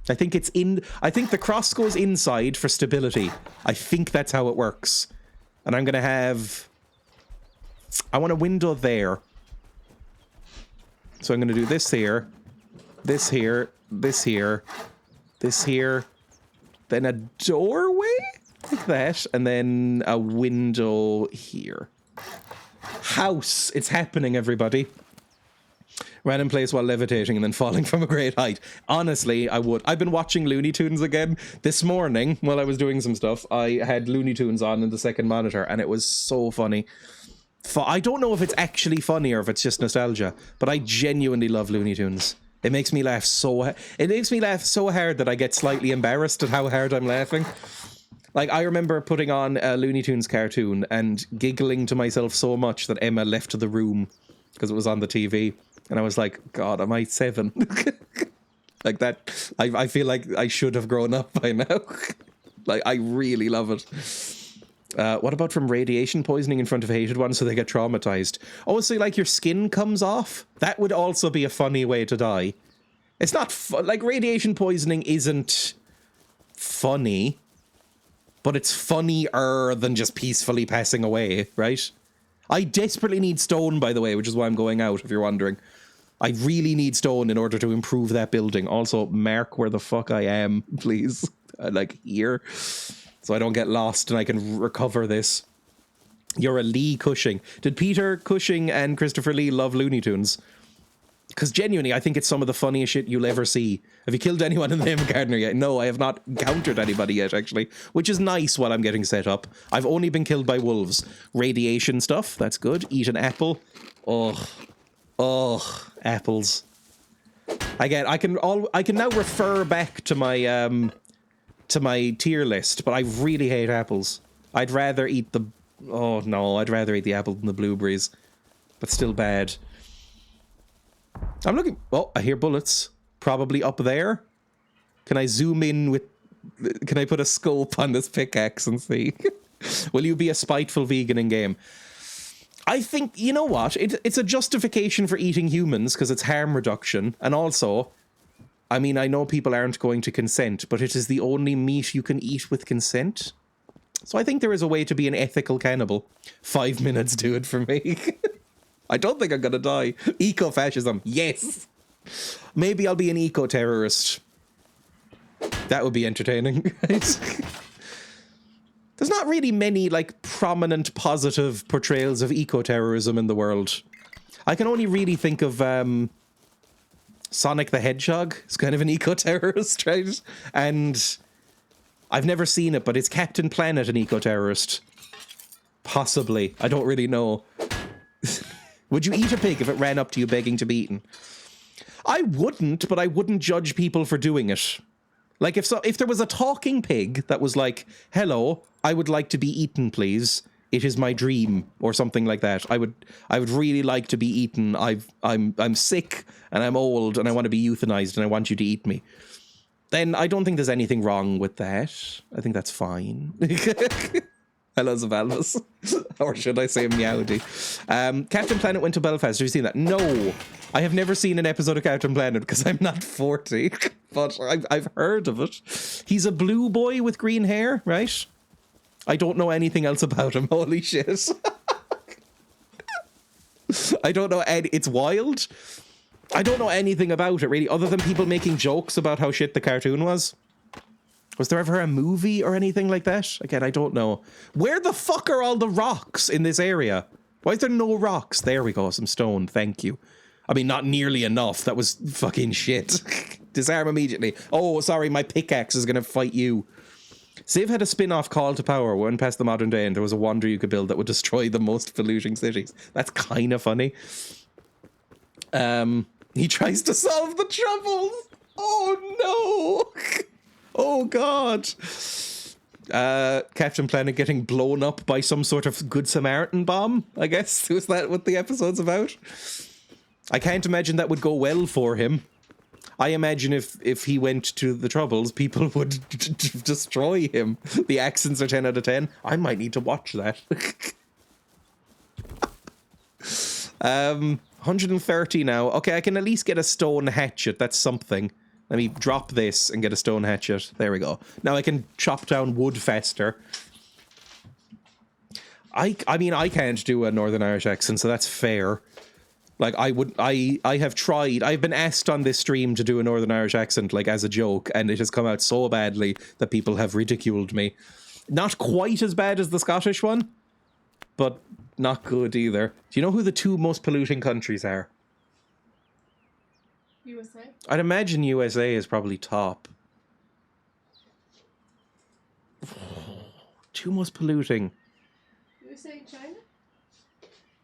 I think the cross goes inside for stability. I think that's how it works. And I'm going to have... I want a window there. So I'm going to do this here, this here, this here, this here, then a doorway like that, and then a window here. House. It's happening, everybody. Random place while levitating and then falling from a great height. Honestly, I would. I've been watching Looney Tunes again. This morning, while I was doing some stuff, I had Looney Tunes on in the second monitor, and it was so funny. I don't know if it's actually funny or if it's just nostalgia, but I genuinely love Looney Tunes. It makes me laugh so hard that I get slightly embarrassed at how hard I'm laughing. Like, I remember putting on a Looney Tunes cartoon and giggling to myself so much that Emma left the room because it was on the TV. And I was like, God, am I 7? Like that. I feel like I should have grown up by now. Like, I really love it. What about from radiation poisoning in front of hated ones so they get traumatized? Oh, so like your skin comes off? That would also be a funny way to die. It's not like radiation poisoning isn't funny, but it's funnier than just peacefully passing away, right? I desperately need stone, by the way, which is why I'm going out, if you're wondering. I really need stone in order to improve that building. Also, mark where the fuck I am, please. Like here. So I don't get lost and I can recover this. You're a Lee Cushing. Did Peter Cushing and Christopher Lee love Looney Tunes? Because genuinely, I think it's some of the funniest shit you'll ever see. Have you killed anyone in the name of Gardener yet? No, I have not encountered anybody yet, actually. Which is nice while I'm getting set up. I've only been killed by wolves. Radiation stuff, that's good. Eat an apple. Oh, apples. Again, I can now refer back to my tier list, but I really hate apples. I'd rather eat the... Oh, no, I'd rather eat the apple than the blueberries. But still bad. I'm looking... Oh, I hear bullets. Probably up there. Can I zoom in with... Can I put a scope on this pickaxe and see? Will you be a spiteful vegan in game? I think, you know what? It's a justification for eating humans because it's harm reduction. And also, I mean, I know people aren't going to consent, but it is the only meat you can eat with consent. So I think there is a way to be an ethical cannibal. 5 minutes do it for me. I don't think I'm going to die. Eco-fascism, yes. Maybe I'll be an eco-terrorist. That would be entertaining. There's not really many, like, prominent positive portrayals of eco-terrorism in the world. I can only really think of Sonic the Hedgehog. It's kind of an eco-terrorist, right? And I've never seen it, but is Captain Planet an eco-terrorist? Possibly. I don't really know. Would you eat a pig if it ran up to you begging to be eaten? I wouldn't, but I wouldn't judge people for doing it. Like, if there was a talking pig that was like, hello, I would like to be eaten, please. It is my dream, or something like that. I would really like to be eaten. I'm sick, and I'm old, and I want to be euthanized, and I want you to eat me. Then I don't think there's anything wrong with that. I think that's fine. Hello, Zavalvas. Or should I say Meowdy? Captain Planet went to Belfast. Have you seen that? No. I have never seen an episode of Captain Planet because I'm not 40. But I've heard of it. He's a blue boy with green hair, right? I don't know anything else about him. Holy shit. I don't know any... It's wild. I don't know anything about it, really, other than people making jokes about how shit the cartoon was. Was there ever a movie or anything like that? Again, I don't know. Where the fuck are all the rocks in this area? Why is there no rocks? There we go, some stone, thank you. I mean, not nearly enough. That was fucking shit. Disarm immediately. Oh, sorry, my pickaxe is going to fight you. Civ had a spin-off Call to Power, went past the modern day, and there was a wonder you could build that would destroy the most polluting cities. That's kind of funny. He tries to solve the troubles. Oh, no. Oh, God. Captain Planet getting blown up by some sort of Good Samaritan bomb, I guess. Was that what the episode's about? I can't imagine that would go well for him. I imagine if he went to the troubles, people would destroy him. The accents are 10 out of 10. I might need to watch that. 130 now. Okay, I can at least get a stone hatchet. That's something. Let me drop this and get a stone hatchet. There we go. Now I can chop down wood faster. I mean, I can't do a Northern Irish accent, so that's fair. Like, I have tried. I've been asked on this stream to do a Northern Irish accent, like, as a joke, and it has come out so badly that people have ridiculed me. Not quite as bad as the Scottish one, but not good either. Do you know who the two most polluting countries are? USA? I'd imagine USA is probably top. Two most polluting. USA and China?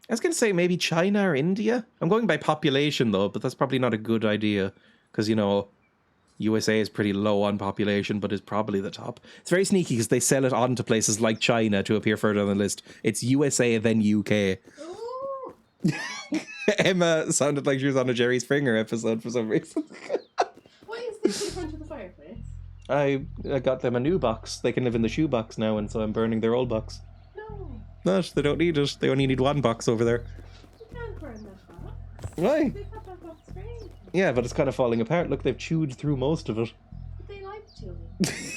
I was going to say maybe China or India. I'm going by population, though, but that's probably not a good idea. Because, you know, USA is pretty low on population, but is probably the top. It's very sneaky because they sell it on to places like China to appear further on the list. It's USA, then UK. Ooh. Emma sounded like she was on a Jerry Springer episode for some reason. What is this in front of the fireplace? I got them a new box. They can live in the shoe box now, and so I'm burning their old box. No. No, they don't need it. They only need one box over there. You can't burn that box. Why? They got that box free. Yeah, but it's kind of falling apart. Look, they've chewed through most of it. But they like chewing.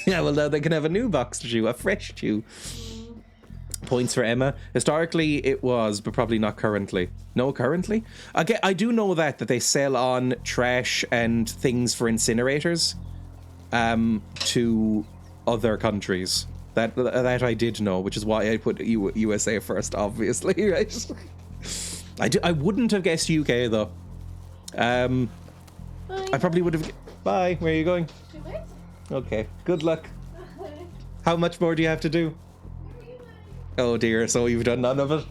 Yeah, well, now they can have a new box to chew, a fresh chew. Points for Emma. Historically, it was, but probably not currently. No, currently? Okay, I do know that they sell on trash and things for incinerators to other countries. That I did know, which is why I put USA first, obviously, right? I wouldn't have guessed UK, though. I probably would have... Bye, where are you going? Do it. Okay, good luck. How much more do you have to do? Oh dear, so you've done none of it?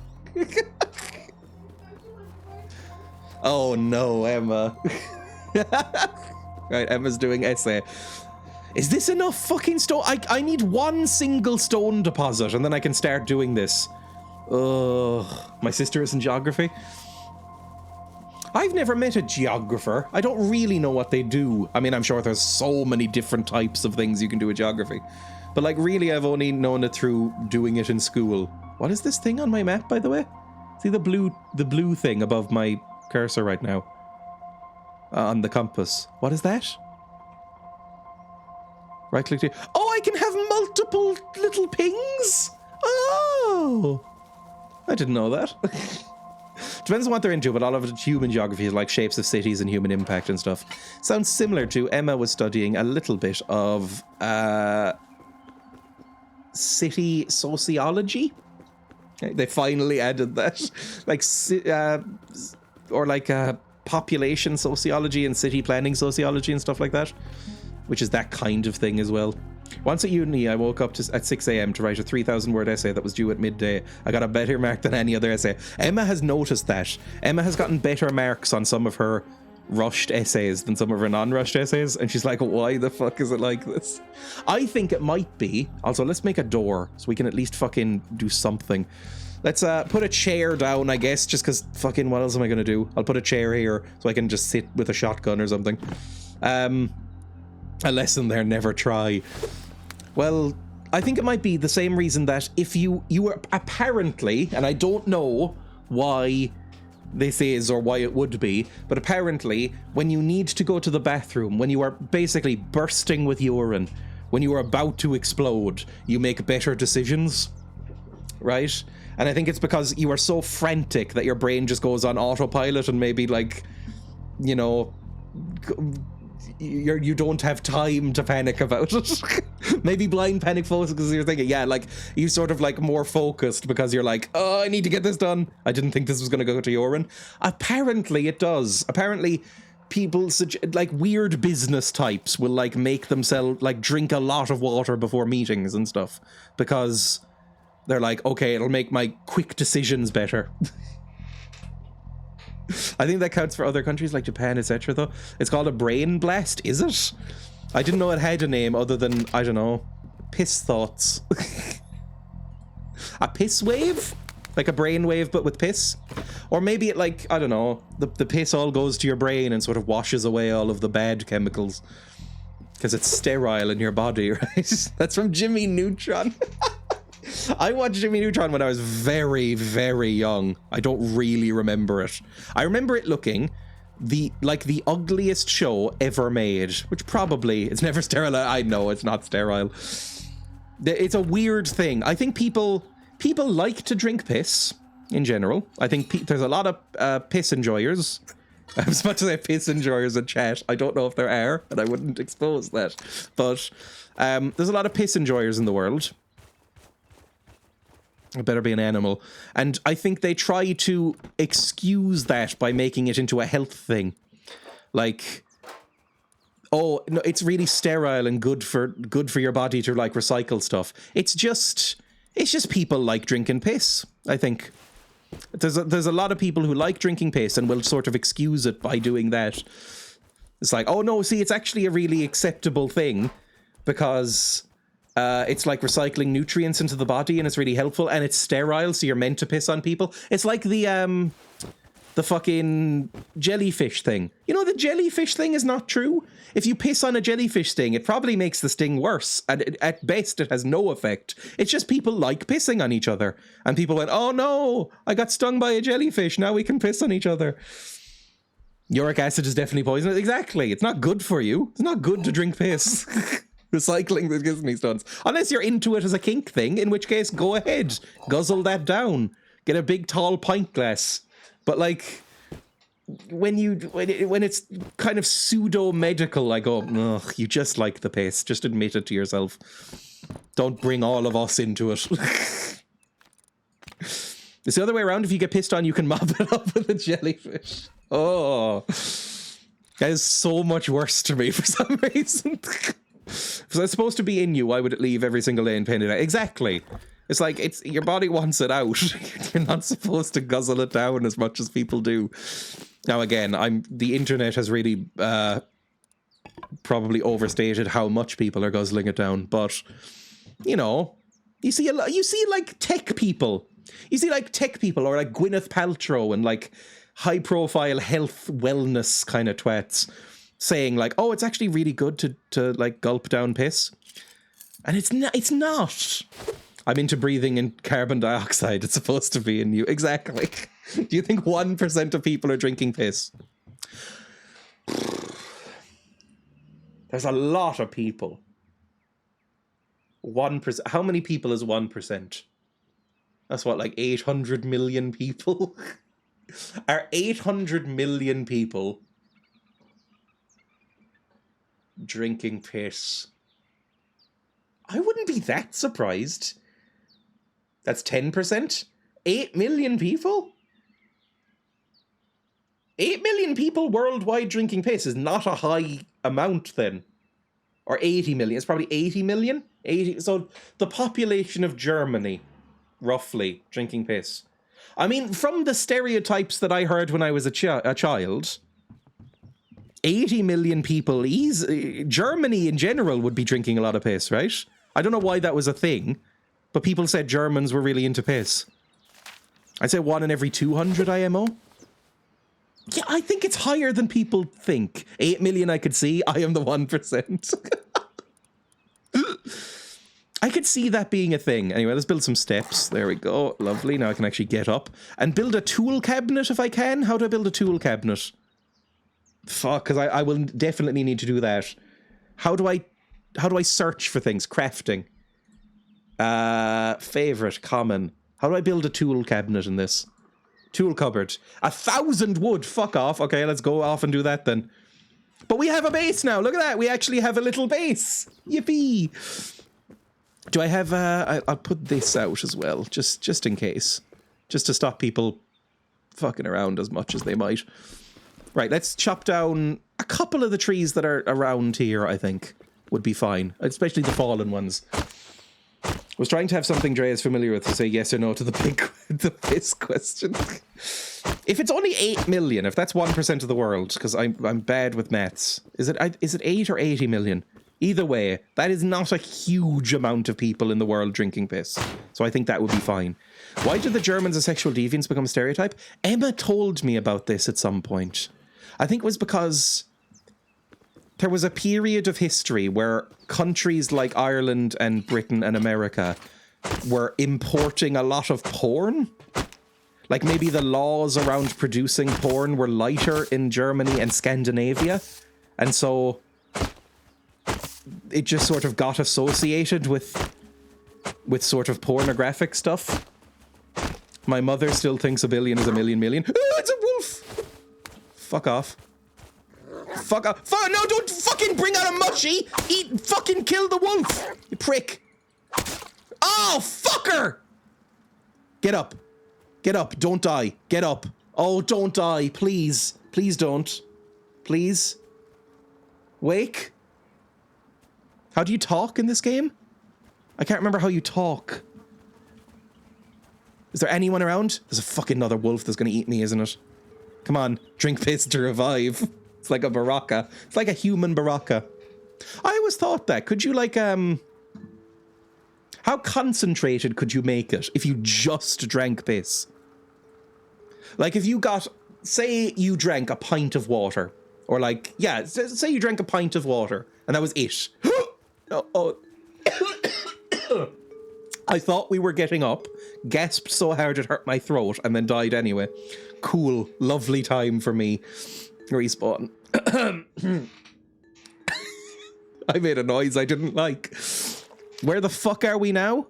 Oh no, Emma. Right, Emma's doing essay. Is this enough fucking stone? I need one single stone deposit and then I can start doing this. Ugh. My sister is in geography. I've never met a geographer. I don't really know what they do. I mean, I'm sure there's so many different types of things you can do with geography. But like really, I've only known it through doing it in school. What is this thing on my map, by the way? See the blue thing above my cursor right now? On the compass. What is that? Right click to... Oh, I can have multiple little pings? Oh! I didn't know that. Depends on what they're into, but all of it human geography is like shapes of cities and human impact and stuff. Sounds similar to Emma was studying a little bit of city sociology. They finally added that. Like, or like population sociology and city planning sociology and stuff like that, which is that kind of thing as well. Once at uni, I woke up at 6 a.m. to write a 3,000-word essay that was due at midday. I got a better mark than any other essay. Emma has noticed that. Emma has gotten better marks on some of her rushed essays than some of her non-rushed essays, and she's like, why the fuck is it like this? I think it might be... Also, let's make a door so we can at least fucking do something. Let's put a chair down, I guess, just because fucking what else am I going to do? I'll put a chair here so I can just sit with a shotgun or something. A lesson there, never try. Well, I think it might be the same reason that if you were apparently, and I don't know why this is or why it would be, but apparently when you need to go to the bathroom, when you are basically bursting with urine, when you are about to explode, you make better decisions, right? And I think it's because you are so frantic that your brain just goes on autopilot and maybe like, you know... You don't have time to panic about it. Maybe blind panic focus because you're thinking, yeah, like you sort of like more focused because you're like, oh, I need to get this done. I didn't think this was going to go to urine. Apparently it does. Apparently people like weird business types will like make themselves like drink a lot of water before meetings and stuff because they're like, okay, it'll make my quick decisions better. I think that counts for other countries like Japan, etc. though. It's called a brain blast, is it? I didn't know it had a name other than, I don't know, piss thoughts. A piss wave? Like a brain wave but with piss? Or maybe it like, I don't know, the piss all goes to your brain and sort of washes away all of the bad chemicals. Because it's sterile in your body, right? That's from Jimmy Neutron. I watched Jimmy Neutron when I was very, very young. I don't really remember it. I remember it looking the ugliest show ever made, which probably, it's never sterile. I know it's not sterile. It's a weird thing. I think people like to drink piss in general. I think there's a lot of piss enjoyers. I was about to say piss enjoyers in chat. I don't know if there are, and I wouldn't expose that. But there's a lot of piss enjoyers in the world. I better be an animal. And I think they try to excuse that by making it into a health thing. Like, oh, no, it's really sterile and good for your body to like recycle stuff. It's just people like drinking piss, I think. There's a lot of people who like drinking piss and will sort of excuse it by doing that. It's like, oh no, see, it's actually a really acceptable thing because it's like recycling nutrients into the body and it's really helpful and it's sterile, so you're meant to piss on people. It's like the fucking jellyfish thing. You know, the jellyfish thing is not true. If you piss on a jellyfish sting, it probably makes the sting worse, and at best it has no effect. It's just people like pissing on each other, and people went, oh no, I got stung by a jellyfish, now we can piss on each other. Uric acid is definitely poisonous. Exactly, it's not good for you. It's not good to drink piss. Recycling the kidney stones. Unless you're into it as a kink thing, in which case, go ahead. Guzzle that down. Get a big, tall pint glass. But, like, when it's kind of pseudo-medical, I go, ugh, you just like the piss. Just admit it to yourself. Don't bring all of us into it. It's the other way around. If you get pissed on, you can mop it up with a jellyfish. Oh. That is so much worse to me for some reason. If it's supposed to be in you, why would it leave every single day and pain it out? Exactly. It's like your body wants it out. You're not supposed to guzzle it down as much as people do. Now again, the internet has really probably overstated how much people are guzzling it down, but you know, you see like tech people. You see like tech people or like Gwyneth Paltrow and like high profile health wellness kind of twats saying like, oh, it's actually really good to like gulp down piss. And it's not. I'm into breathing in carbon dioxide. It's supposed to be in you. Exactly. Do you think 1% of people are drinking piss? There's a lot of people. 1%. How many people is 1%? That's what, like 800 million people? Are 800 million people drinking piss? I wouldn't be that surprised. That's 10%? 8 million people? 8 million people worldwide drinking piss is not a high amount then. Or 80 million. It's probably 80 million? 80. So the population of Germany, roughly, drinking piss. I mean, from the stereotypes that I heard when I was a child, 80 million people, Germany in general would be drinking a lot of piss, right? I don't know why that was a thing, but people said Germans were really into piss. I'd say 1 in every 200 IMO. Yeah, I think it's higher than people think. 8 million I could see. I am the 1%. I could see that being a thing. Anyway, let's build some steps. There we go. Lovely. Now I can actually get up and build a tool cabinet if I can. How do I build a tool cabinet? Fuck, because I will definitely need to do that. How do I search for things? Crafting. Favorite, common. How do I build a tool cabinet in this? Tool cupboard. 1,000 wood. Fuck off. Okay, let's go off and do that then. But we have a base now. Look at that. We actually have a little base. Yippee. Do I have... I'll put this out as well, just in case. Just to stop people fucking around as much as they might. Right, let's chop down a couple of the trees that are around here, I think, would be fine. Especially the fallen ones. I was trying to have something Dreya is familiar with to say yes or no to the piss question. If it's only 8 million, if that's 1% of the world, because I'm bad with maths, is it 8 or 80 million? Either way, that is not a huge amount of people in the world drinking piss. So I think that would be fine. Why did the Germans as sexual deviants become a stereotype? Emma told me about this at some point. I think it was because there was a period of history where countries like Ireland and Britain and America were importing a lot of porn. Like maybe the laws around producing porn were lighter in Germany and Scandinavia. And so it just sort of got associated with sort of pornographic stuff. My mother still thinks a billion is a million million. Oh, it's a wolf! Fuck off. Fuck off. No, don't fucking bring out a mushy! Fucking kill the wolf! You prick. Oh, fucker! Get up. Get up. Don't die. Get up. Oh, don't die. Please. Please don't. Please. Wake. How do you talk in this game? I can't remember how you talk. Is there anyone around? There's a fucking another wolf that's gonna eat me, isn't it? Come on, drink piss to revive. It's like a baraka. It's like a human baraka. I always thought that. Could you like, how concentrated could you make it if you just drank piss? Like if you got, say you drank a pint of water. Or like, yeah, say you drank a pint of water and that was it. Oh. I thought we were getting up, gasped so hard it hurt my throat, and then died anyway. Cool, lovely time for me. Respawn. I made a noise I didn't like. Where the fuck are we now?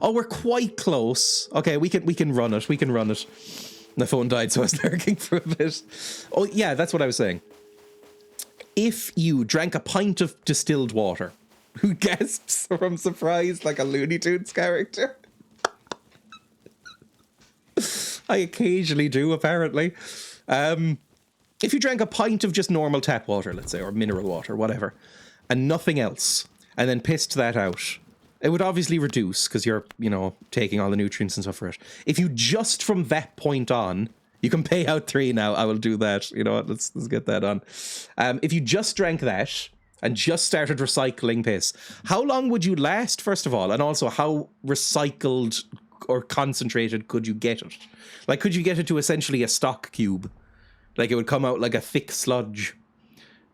Oh, we're quite close. Okay, we can run it. We can run it. My phone died, so I was lurking for a bit. Oh, yeah, that's what I was saying. If you drank a pint of distilled water, who gasps from surprise like a Looney Tunes character? I occasionally do, apparently. if you drank a pint of just normal tap water, let's say, or mineral water, whatever, and nothing else, and then pissed that out, it would obviously reduce because you're, taking all the nutrients and stuff for it. If you just from that point on, you can pay out 3 now. I will do that. You know what? Let's get that on. If you just drank that and just started recycling piss, how long would you last, first of all? And also, how recycled or concentrated could you get it? Like, could you get it to essentially a stock cube? Like, it would come out like a thick sludge.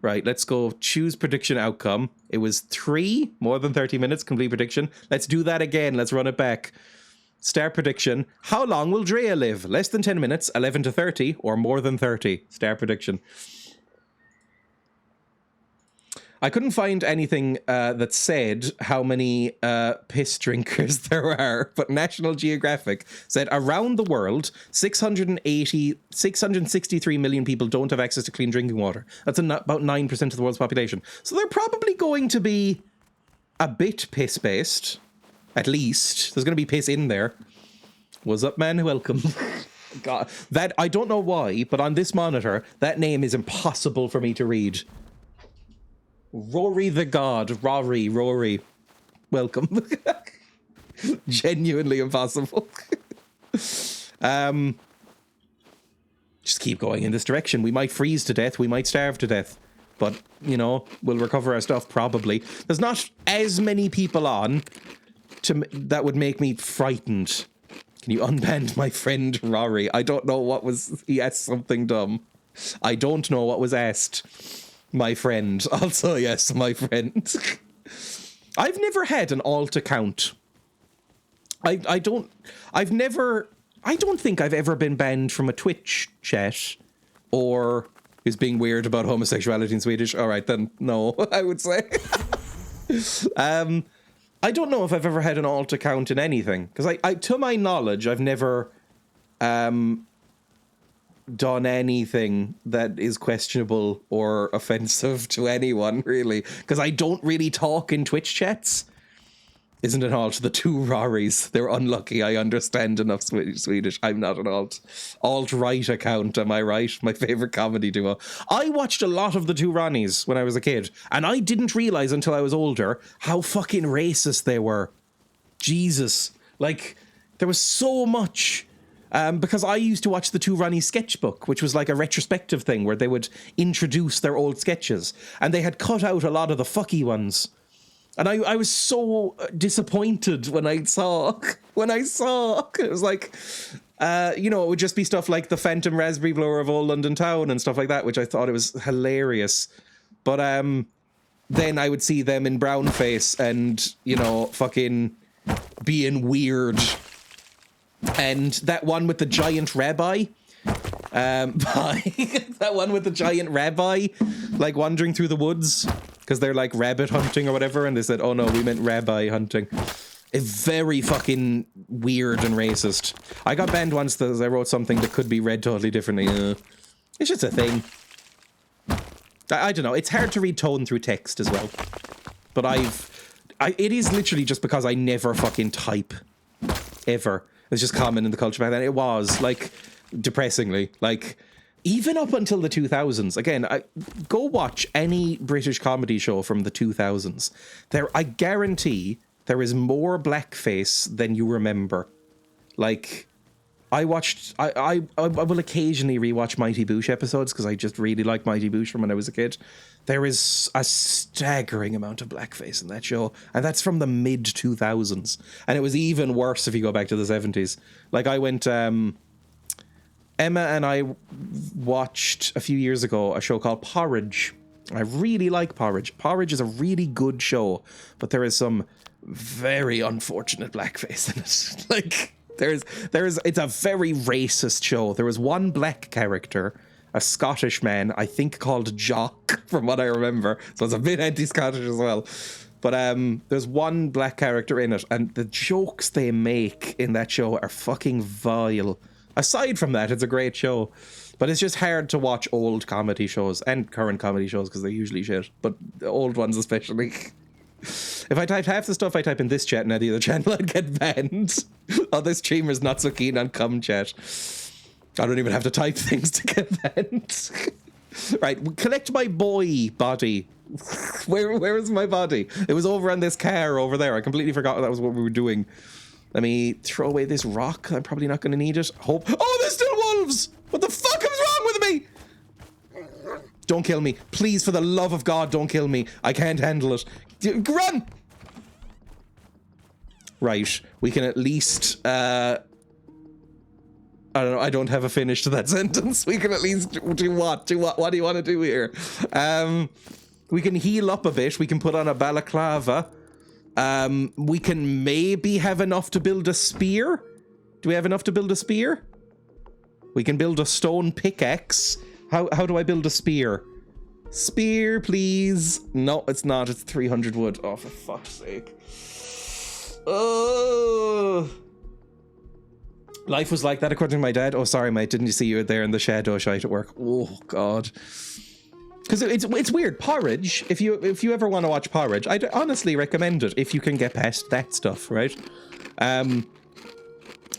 Right, let's go choose prediction outcome. It was 3, more than 30 minutes, complete prediction. Let's do that again. Let's run it back. Start prediction. How long will Dreya live? Less than 10 minutes, 11 to 30, or more than 30. Start prediction. I couldn't find anything that said how many piss drinkers there are, but National Geographic said around the world, 663 million people don't have access to clean drinking water. That's about 9% of the world's population. So they're probably going to be a bit piss-based, at least. There's going to be piss in there. What's up, man? Welcome. God, that I don't know why, but on this monitor, that name is impossible for me to read. Rory the God. Rory. Welcome. Genuinely impossible. Just keep going in this direction. We might freeze to death. We might starve to death. But, we'll recover our stuff probably. There's not as many people on that would make me frightened. Can you unban my friend Rory? I don't know what was... He asked something dumb. I don't know what was asked. My friend. Also, yes, my friend. I've never had an alt account. I don't think I've ever been banned from a Twitch chat or is being weird about homosexuality in Swedish. All right, then no, I would say. I don't know if I've ever had an alt account in anything because I to my knowledge, I've never done anything that is questionable or offensive to anyone, really, because I don't really talk in Twitch chats. Isn't it alt? The 2 Rorys. They're unlucky. I understand enough Swedish. I'm not an alt-right account, am I right? My favorite comedy duo. I watched a lot of the 2 Ronnies when I was a kid, and I didn't realize until I was older how fucking racist they were. Jesus. Like, there was so much... because I used to watch the 2 Ronnie sketchbook, which was like a retrospective thing where they would introduce their old sketches, and they had cut out a lot of the fucky ones. And I was so disappointed when I saw it was like, it would just be stuff like the Phantom Raspberry Blower of Old London Town and stuff like that, which I thought it was hilarious. But then I would see them in brownface and, fucking being weird. And that one with the giant rabbi, that one with the giant rabbi, like wandering through the woods because they're like rabbit hunting or whatever, and they said, "Oh no, we meant rabbi hunting." It's very fucking weird and racist. I got banned once because I wrote something that could be read totally differently. It's just a thing. I don't know. It's hard to read tone through text as well, but it is literally just because I never fucking type ever. It's just common in the culture back then. It was, like, depressingly. Like, even up until the 2000s. Again, go watch any British comedy show from the 2000s. I guarantee there is more blackface than you remember. Like, I will occasionally rewatch Mighty Boosh episodes because I just really like Mighty Boosh from when I was a kid. There is a staggering amount of blackface in that show, and that's from the mid-2000s. And it was even worse if you go back to the 70s. Like, I went... Emma and I watched a few years ago a show called Porridge. I really like Porridge. Porridge is a really good show, but there is some very unfortunate blackface in it. Like... it's a very racist show. There was one black character, a Scottish man, I think called Jock, from what I remember. So it's a bit anti-Scottish as well. But there's one black character in it, and the jokes they make in that show are fucking vile. Aside from that, it's a great show. But it's just hard to watch old comedy shows and current comedy shows because they're usually shit. But the old ones especially. If I typed half the stuff I type in this chat and any other channel, I'd get banned. Other streamers not so keen on cum chat. I don't even have to type things to get banned. Right, collect my boy body. Where is my body? It was over on this car over there. I completely forgot that was what we were doing. Let me throw away this rock. I'm probably not going to need it. Hope. Oh, there's still wolves! What the fuck is wrong with me? Don't kill me. Please, for the love of God, don't kill me. I can't handle it. Run! Right, we can at least, I don't know, I don't have a finish to that sentence. We can at least do what? Do what? What do you want to do here? We can heal up a bit. We can put on a balaclava. We can maybe have enough to build a spear. Do we have enough to build a spear? We can build a stone pickaxe. How do I build a spear? Spear, please. No, it's not. It's 300 wood. Oh, for fuck's sake. Oh. Life was like that according to my dad. Oh, sorry, mate. Didn't you see you were there in the shadow shite at work? Oh, God. Because it's weird. Porridge, if you ever want to watch Porridge, I'd honestly recommend it if you can get past that stuff, right?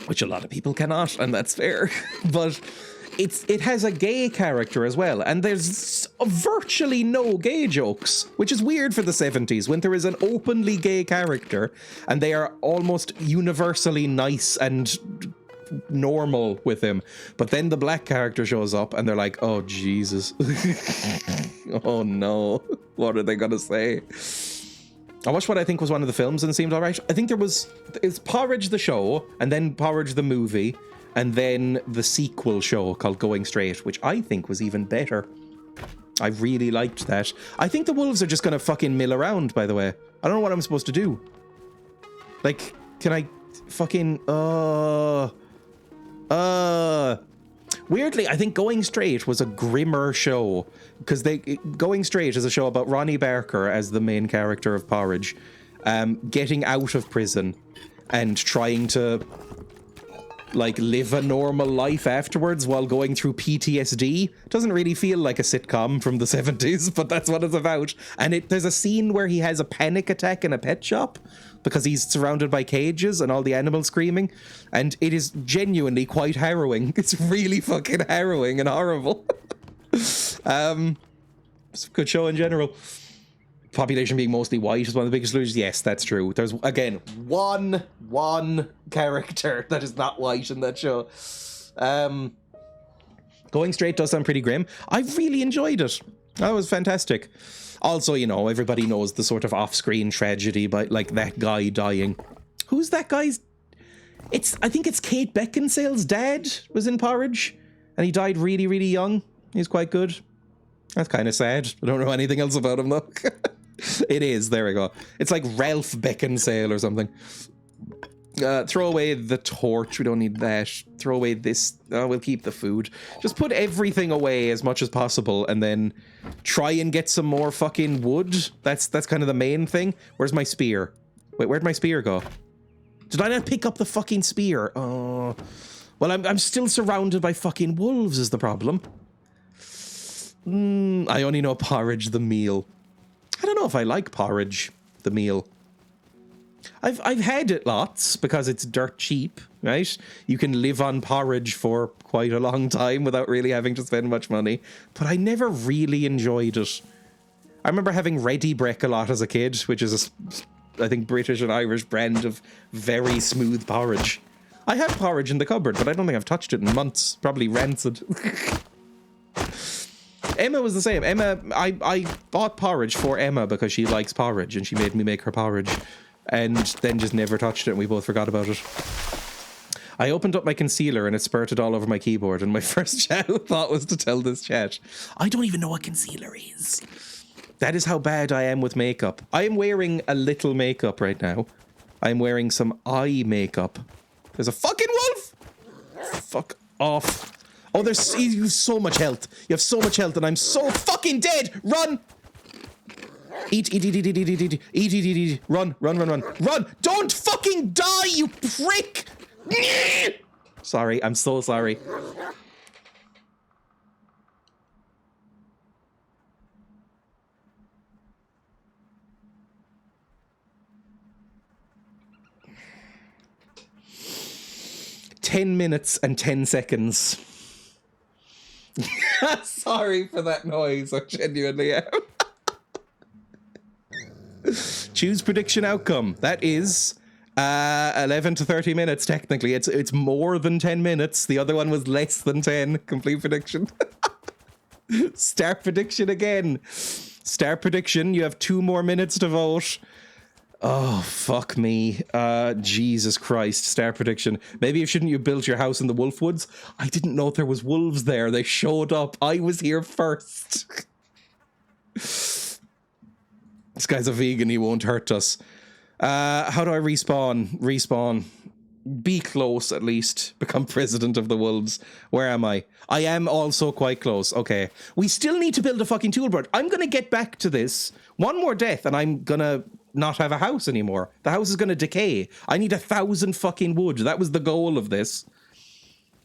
Which a lot of people cannot, and that's fair. But it has a gay character as well, and there's virtually no gay jokes, which is weird for the 70s, when there is an openly gay character, and they are almost universally nice and normal with him. But then the black character shows up, and they're like, oh, Jesus. Oh, no. What are they gonna say? I watched what I think was one of the films, and it seemed alright. I think it's Porridge the show, and then Porridge the movie, and then the sequel show called Going Straight, which I think was even better. I really liked that. I think the wolves are just gonna fucking mill around, by the way. I don't know what I'm supposed to do. Like, can I fucking... Weirdly, I think Going Straight was a grimmer show, because Going Straight is a show about Ronnie Barker as the main character of Porridge, getting out of prison and trying to like live a normal life afterwards while going through PTSD. Doesn't really feel like a sitcom from the 70s, but that's what it's about. And there's a scene where he has a panic attack in a pet shop because he's surrounded by cages and all the animals screaming, and it is genuinely quite harrowing. It's really fucking harrowing and horrible. It's a good show in general. Population being mostly white is one of the biggest losers. Yes, that's true. There's, again, one character that is not white in that show. Going Straight does sound pretty grim. I really enjoyed it. That was fantastic. Also, you know, everybody knows the sort of off-screen tragedy by, like, that guy dying. Who's that guy's... I think it's Kate Beckinsale's dad was in Porridge, and he died really, really young. He's quite good. That's kind of sad. I don't know anything else about him, though. It is. There we go. It's like Ralph Beckinsale or something. Throw away the torch. We don't need that. Throw away this. We'll keep the food. Just put everything away as much as possible, and then try and get some more fucking wood. That's kind of the main thing. Where's my spear? Wait, where'd my spear go? Did I not pick up the fucking spear? Oh. Well, I'm still surrounded by fucking wolves is the problem. I only know Porridge the meal. I don't know if I like Porridge the meal. I've had it lots because it's dirt cheap, right? You can live on porridge for quite a long time without really having to spend much money. But I never really enjoyed it. I remember having Ready Break a lot as a kid, which is I think British and Irish brand of very smooth porridge. I have porridge in the cupboard, but I don't think I've touched it in months. Probably rancid. Emma was the same. Emma, I bought porridge for Emma because she likes porridge and she made me make her porridge, and then just never touched it and we both forgot about it. I opened up my concealer and it spurted all over my keyboard, and my first thought was to tell this chat, I don't even know what concealer is. That is how bad I am with makeup. I am wearing a little makeup right now. I'm wearing some eye makeup. There's a fucking wolf! Fuck off. Oh, you have so much health. You have so much health, and I'm so fucking dead. Run! Eat. Run. Run! Don't fucking die, you prick! Sorry, I'm so sorry. "10 minutes and 10 seconds. Sorry for that noise. I genuinely am. Choose prediction outcome. That is 11 to 30 minutes, technically. It's more than 10 minutes. The other one was less than 10. Complete prediction. Start prediction again. Start prediction. You have 2 more minutes to vote. Oh, fuck me. Jesus Christ. Start prediction. Maybe shouldn't you build your house in the wolf woods? I didn't know there was wolves there. They showed up. I was here first. This guy's a vegan. He won't hurt us. How do I respawn? Respawn. Be close, at least. Become president of the wolves. Where am I? I am also quite close. Okay. We still need to build a fucking toolboard. I'm going to get back to this. One more death, and I'm going to not have a house anymore. The house is going to decay. I need 1,000 fucking wood. That was the goal of this.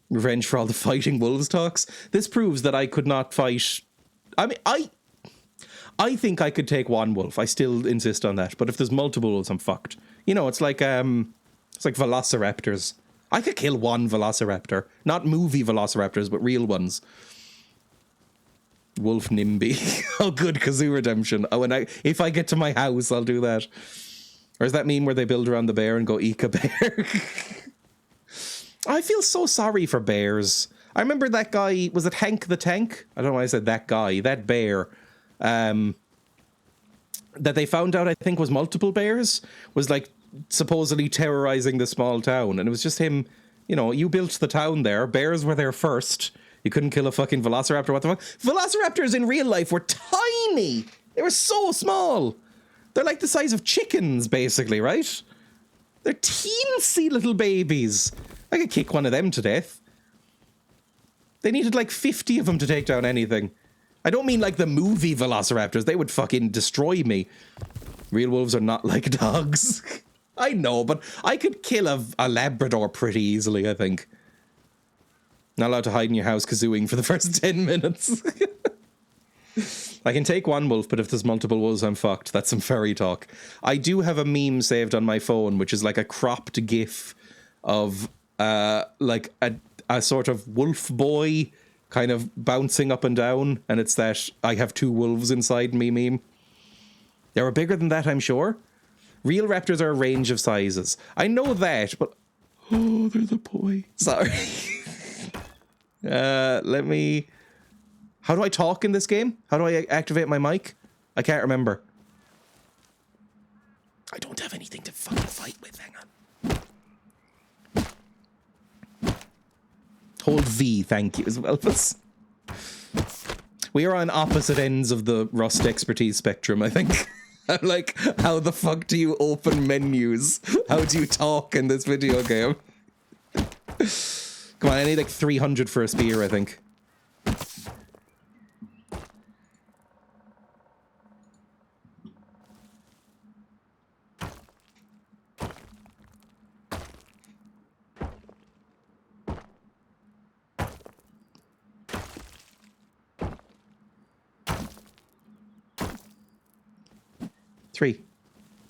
Revenge for all the fighting wolves talks. This proves that I could not fight. I mean, I think I could take one wolf. I still insist on that. But if there's multiple wolves, I'm fucked. You know, it's like velociraptors. I could kill one velociraptor. Not movie velociraptors, but real ones. Wolf NIMBY. Oh, good, Kazoo Redemption. Oh, and if I get to my house, I'll do that. Or does that mean where they build around the bear and go eek a bear? I feel so sorry for bears. I remember that guy, was it Hank the Tank? I don't know why I said that guy, that bear. That they found out, I think, was multiple bears, was like supposedly terrorizing the small town. And it was just him, you know, you built the town there. Bears were there first. You couldn't kill a fucking velociraptor. What the fuck? Velociraptors in real life were tiny. They were so small. They're like the size of chickens, basically, right? They're teensy little babies. I could kick one of them to death. They needed like 50 of them to take down anything. I don't mean like the movie velociraptors. They would fucking destroy me. Real wolves are not like dogs. I know, but I could kill a Labrador pretty easily, I think. Not allowed to hide in your house kazooing for the first 10 minutes. I can take one wolf, but if there's multiple wolves, I'm fucked. That's some furry talk. I do have a meme saved on my phone, which is like a cropped gif of like a sort of wolf boy kind of bouncing up and down, and it's that I have 2 wolves inside me meme. They were bigger than that, I'm sure. Real raptors are a range of sizes. I know that, but... Oh, there's a boy. Sorry. Let me... How do I talk in this game? How do I activate my mic? I can't remember. I don't have anything to fucking fight with. Hang on. Hold V, thank you, as well. We are on opposite ends of the Rust expertise spectrum, I think. I'm like, how the fuck do you open menus? How do you talk in this video game? Come on, I need like 300 for a spear, I think.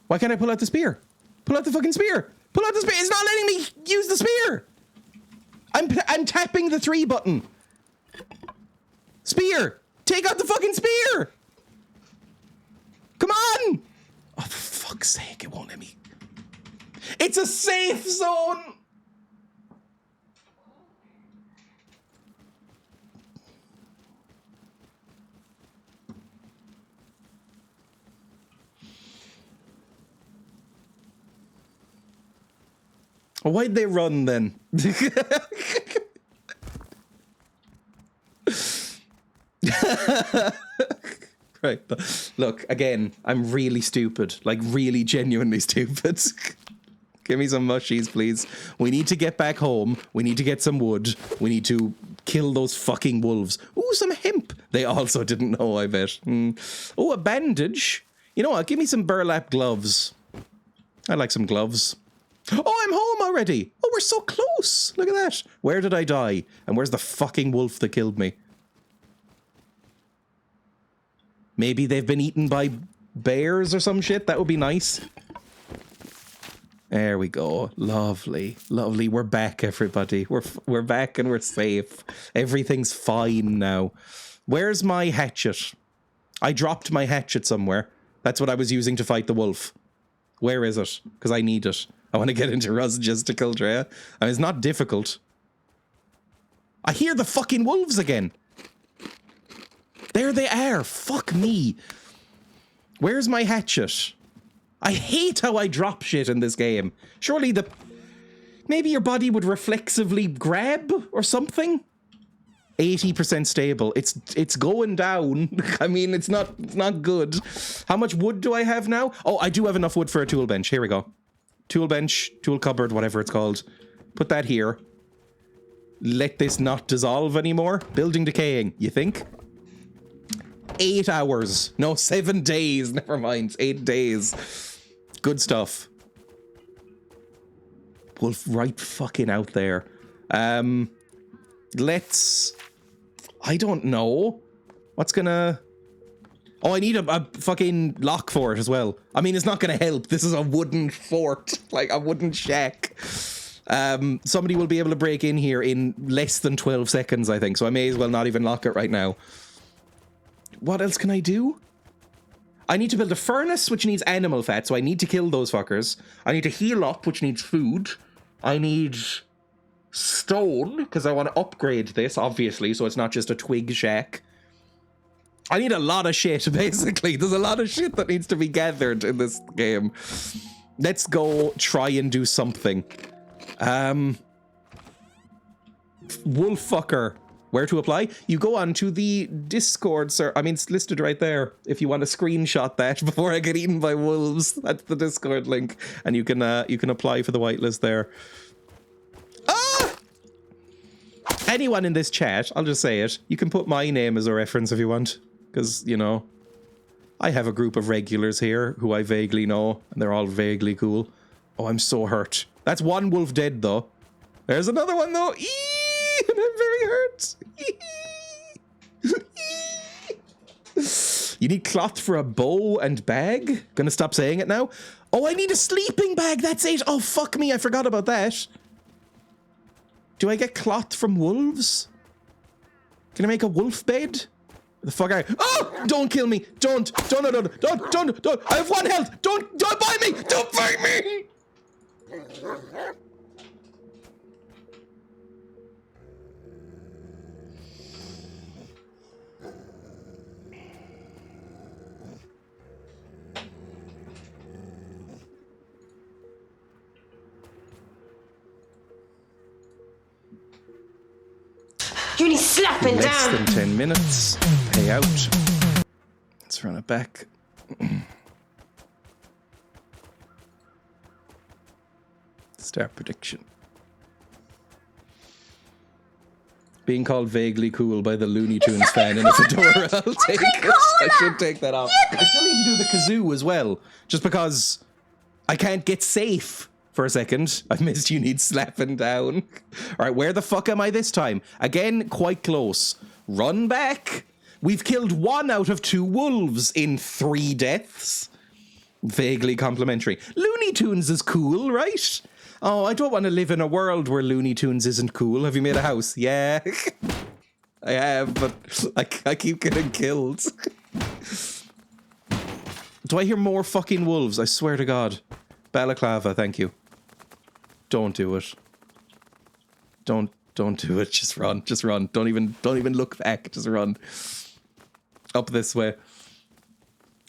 Why can't I pull out the spear? Pull out the fucking spear. Pull out the spear. It's not letting me use the spear. I'm tapping the 3 button. Spear. Take out the fucking spear. Come on. Oh, for fuck's sake, it won't let me. It's a safe zone. Why'd they run then? Right. Look, again, I'm really stupid. Like, really genuinely stupid. Give me some mushies, please. We need to get back home. We need to get some wood. We need to kill those fucking wolves. Ooh, some hemp. They also didn't know, I bet. Oh, a bandage. You know what? Give me some burlap gloves. I like some gloves. Oh, I'm home already. Oh, we're so close. Look at that. Where did I die? And where's the fucking wolf that killed me? Maybe they've been eaten by bears or some shit. That would be nice. There we go. Lovely, lovely. We're back, everybody. We're back and we're safe. Everything's fine now. Where's my hatchet? I dropped my hatchet somewhere. That's what I was using to fight the wolf. Where is it? Because I need it. I want to get into Rust just to kill Dreya. And it's not difficult. I hear the fucking wolves again. There they are. Fuck me. Where's my hatchet? I hate how I drop shit in this game. Surely maybe your body would reflexively grab or something? 80% stable. It's going down. I mean, it's not good. How much wood do I have now? Oh, I do have enough wood for a tool bench. Here we go. Tool bench, tool cupboard, whatever it's called. Put that here. Let this not dissolve anymore. Building decaying, you think? 8 hours. No, 7 days. Never mind. 8 days. Good stuff. Wolf right fucking out there. Let's... I don't know. What's gonna... Oh, I need a fucking lock for it as well. I mean, it's not gonna help. This is a wooden fort. Like, a wooden shack. Somebody will be able to break in here in less than 12 seconds, I think. So I may as well not even lock it right now. What else can I do? I need to build a furnace, which needs animal fat, so I need to kill those fuckers. I need to heal up, which needs food. I need stone, because I want to upgrade this, obviously, so it's not just a twig shack. I need a lot of shit, basically. There's a lot of shit that needs to be gathered in this game. Let's go try and do something. Wolf fucker. Where to apply? You go on to the Discord, sir. I mean, it's listed right there. If you want to screenshot that before I get eaten by wolves, that's the Discord link, and you can apply for the whitelist there. Ah! Anyone in this chat, I'll just say it. You can put my name as a reference if you want, because you know, I have a group of regulars here who I vaguely know, and they're all vaguely cool. Oh, I'm so hurt. That's one wolf dead though. There's another one though. And I'm very hurt. You need cloth for a bow and bag? Gonna stop saying it now? Oh, I need a sleeping bag. That's it. Oh, fuck me. I forgot about that. Do I get cloth from wolves? Can I make a wolf bed? The fuck are you? Oh! Don't kill me. Don't. Don't. I have 1 health. Don't bite me. Don't bite me. You need slapping down. Less than 10 minutes. Pay out. Let's run it back. Start prediction. Being called vaguely cool by the Looney Tunes fan in a fedora. I'll take it. I should take that off. I still need to do the kazoo as well. Just because I can't get safe. For a second, I missed you need slapping down. All right, where the fuck am I this time? Again, quite close. Run back. We've killed 1 out of 2 wolves in 3 deaths. Vaguely complimentary. Looney Tunes is cool, right? Oh, I don't want to live in a world where Looney Tunes isn't cool. Have you made a house? Yeah. I have, but I keep getting killed. Do I hear more fucking wolves? I swear to God. Balaclava, thank you. Don't do it. Don't do it. Just run. Just run. Don't even look back. Just run. Up this way.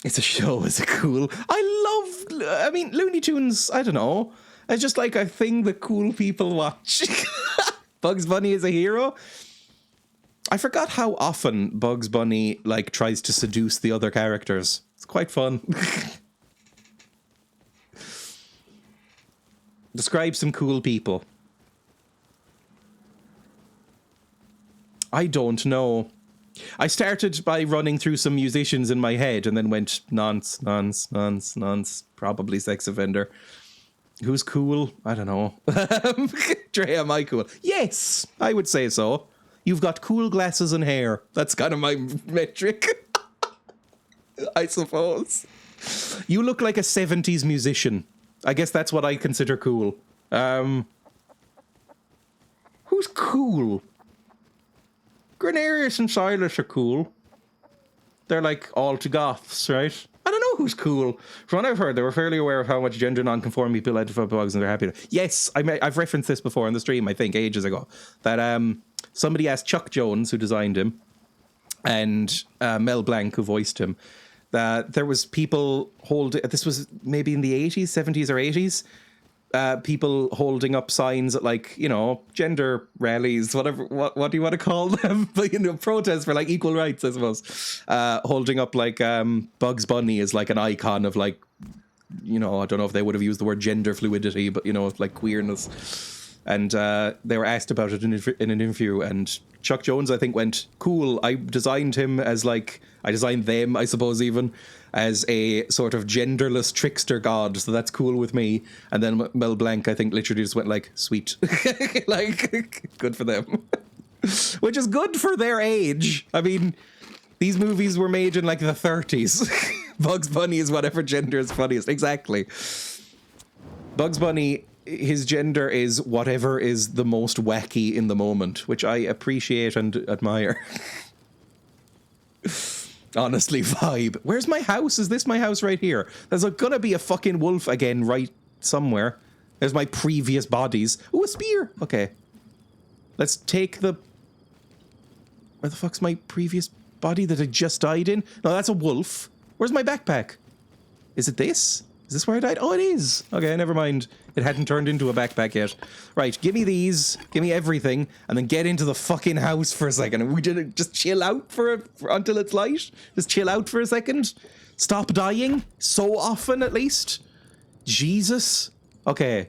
It's a show. Is it cool? I mean, Looney Tunes, I don't know. It's just like a thing that cool people watch. Bugs Bunny is a hero. I forgot how often Bugs Bunny like tries to seduce the other characters. It's quite fun. Describe some cool people. I don't know. I started by running through some musicians in my head and then went nonce. Probably sex offender. Who's cool? I don't know. Dreya, am I cool? Yes, I would say so. You've got cool glasses and hair. That's kind of my metric. I suppose. You look like a 70s musician. I guess that's what I consider cool. Who's cool? Grenarius and Silas are cool. They're like all to goths, right? I don't know who's cool. From what I've heard, they were fairly aware of how much gender non-conforming people identify bugs, and they're happy to. Yes, I've referenced this before on the stream, I think, ages ago. That somebody asked Chuck Jones, who designed him, and Mel Blanc, who voiced him, that there was people holding. This was maybe in the 80s, 70s, or 80s. People holding up signs at, like, you know, gender rallies, whatever, what do you want to call them? But, you know, protests for, like, equal rights, I suppose. Holding up, like, Bugs Bunny as, like, an icon of, like, you know, I don't know if they would have used the word gender fluidity, but, you know, like queerness. And they were asked about it in an interview, and Chuck Jones, I think, went, cool, I designed him as, like, I designed them, I suppose, even, as a sort of genderless trickster god, so that's cool with me. And then Mel Blanc, I think, literally just went like, sweet. Like, good for them. Which is good for their age. I mean, these movies were made in like the 30s. Bugs Bunny is whatever gender is funniest. Exactly. Bugs Bunny, his gender is whatever is the most wacky in the moment, which I appreciate and admire. Honestly, vibe. Where's my house? Is this my house right here? There's gonna be a fucking wolf again right somewhere. There's my previous bodies. Ooh, a spear. Okay. Let's take the... Where the fuck's my previous body that I just died in? No, that's a wolf. Where's my backpack? Is it this? Is this where I died? Oh, it is. Okay, never mind. It hadn't turned into a backpack yet. Right, give me these. Give me everything. And then get into the fucking house for a second. And we did just chill out for until it's light. Just chill out for a second. Stop dying. So often, at least. Jesus. Okay.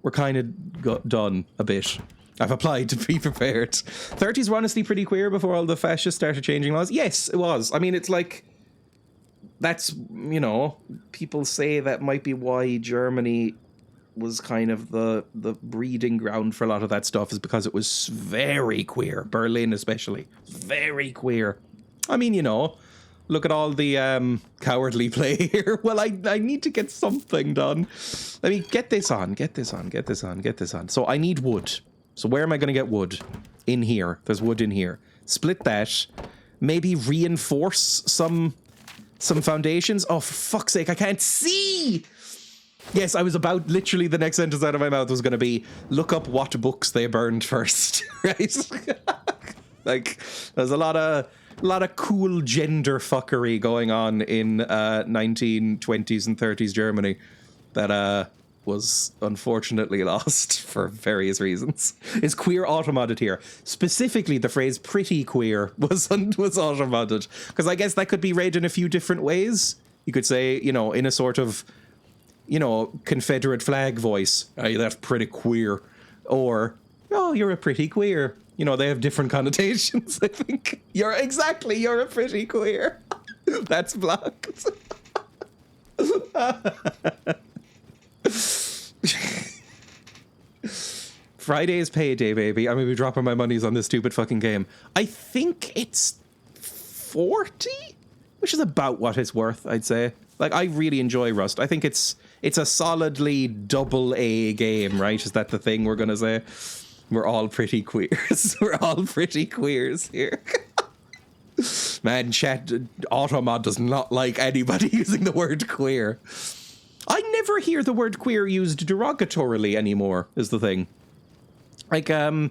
We're kind of done a bit. I've applied to be prepared. 30s were honestly pretty queer before all the fascists started changing laws. Yes, it was. I mean, it's like... That's, you know, people say that might be why Germany was kind of the breeding ground for a lot of that stuff, is because it was very queer. Berlin especially. Very queer. I mean, you know, look at all the cowardly play here. Well, I need to get something done. Let me get this on, get this on, get this on, get this on. So I need wood. So where am I going to get wood? In here. There's wood in here. Split that. Maybe reinforce some foundations. Oh, for fuck's sake, I can't see! Yes, I was about, literally the next sentence out of my mouth was going to be, look up what books they burned first, right? Like, there's a lot of cool gender fuckery going on in 1920s and 30s Germany that was unfortunately lost for various reasons. Is queer automodded here? Specifically, the phrase "pretty queer" was automodded, because I guess that could be read in a few different ways. You could say, you know, in a sort of, you know, Confederate flag voice, "Hey, that's pretty queer," or "Oh, you're a pretty queer." You know, they have different connotations. I think you're a pretty queer. That's blocked. Friday is payday, baby. I'm gonna be dropping my monies on this stupid fucking game. I think it's 40, which is about what it's worth, I'd say. Like, I really enjoy Rust. I think it's a solidly AA game, right? Is that the thing we're gonna say? We're all pretty queers. We're all pretty queers here. Man, chat, Automod does not like anybody using the word queer. I never hear the word queer used derogatorily anymore, is the thing. Like, I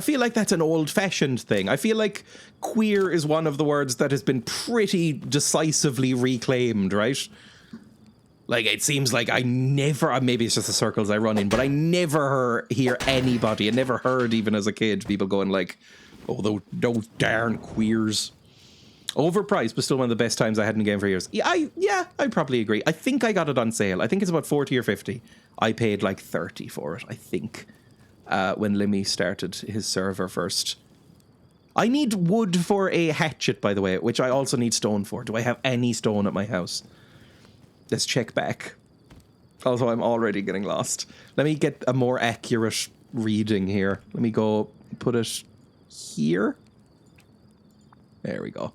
feel like that's an old-fashioned thing. I feel like queer is one of the words that has been pretty decisively reclaimed, right? Like, it seems like I never, maybe it's just the circles I run in, but I never hear anybody, I never heard, even as a kid, people going like, oh, those darn queers. Overpriced, but still one of the best times I had in a game for years. Yeah, I probably agree. I think I got it on sale. I think it's about 40 or 50. I paid like 30 for it, I think, when Limmy started his server first. I need wood for a hatchet, by the way, which I also need stone for. Do I have any stone at my house? Let's check back. Also, I'm already getting lost. Let me get a more accurate reading here. Let me go put it here. There we go.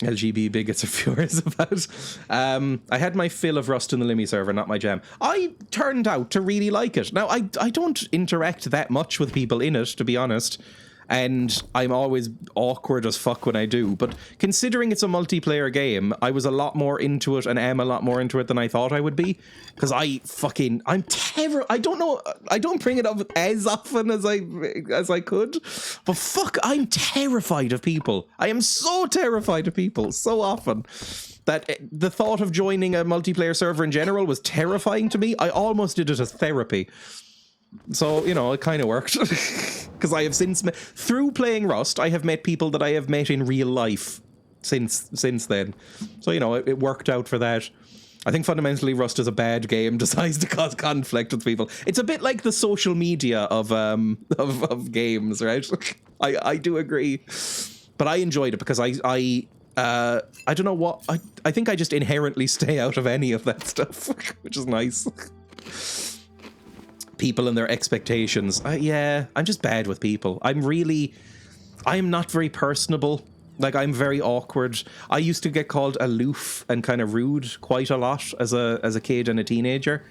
LGB bigots are furious about. I had my fill of Rust in the Limmy server, not my jam. I turned out to really like it. Now, I don't interact that much with people in it, to be honest. And I'm always awkward as fuck when I do. But considering it's a multiplayer game, I was a lot more into it and am a lot more into it than I thought I would be. Because I'm terrible. I don't know. I don't bring it up as often as I could. But fuck, I'm terrified of people. I am so terrified of people so often that the thought of joining a multiplayer server in general was terrifying to me. I almost did it as therapy. So, you know, it kind of worked. Because I have since through playing Rust, I have met people that I have met in real life since then. So, you know, it worked out for that. I think fundamentally Rust is a bad game designed to cause conflict with people. It's a bit like the social media of games, right? I do agree. But I enjoyed it because I don't know what I think I just inherently stay out of any of that stuff, which is nice. People and their expectations. Yeah, I'm just bad with people. I am not very personable. Like, I'm very awkward. I used to get called aloof and kind of rude quite a lot as a kid and a teenager.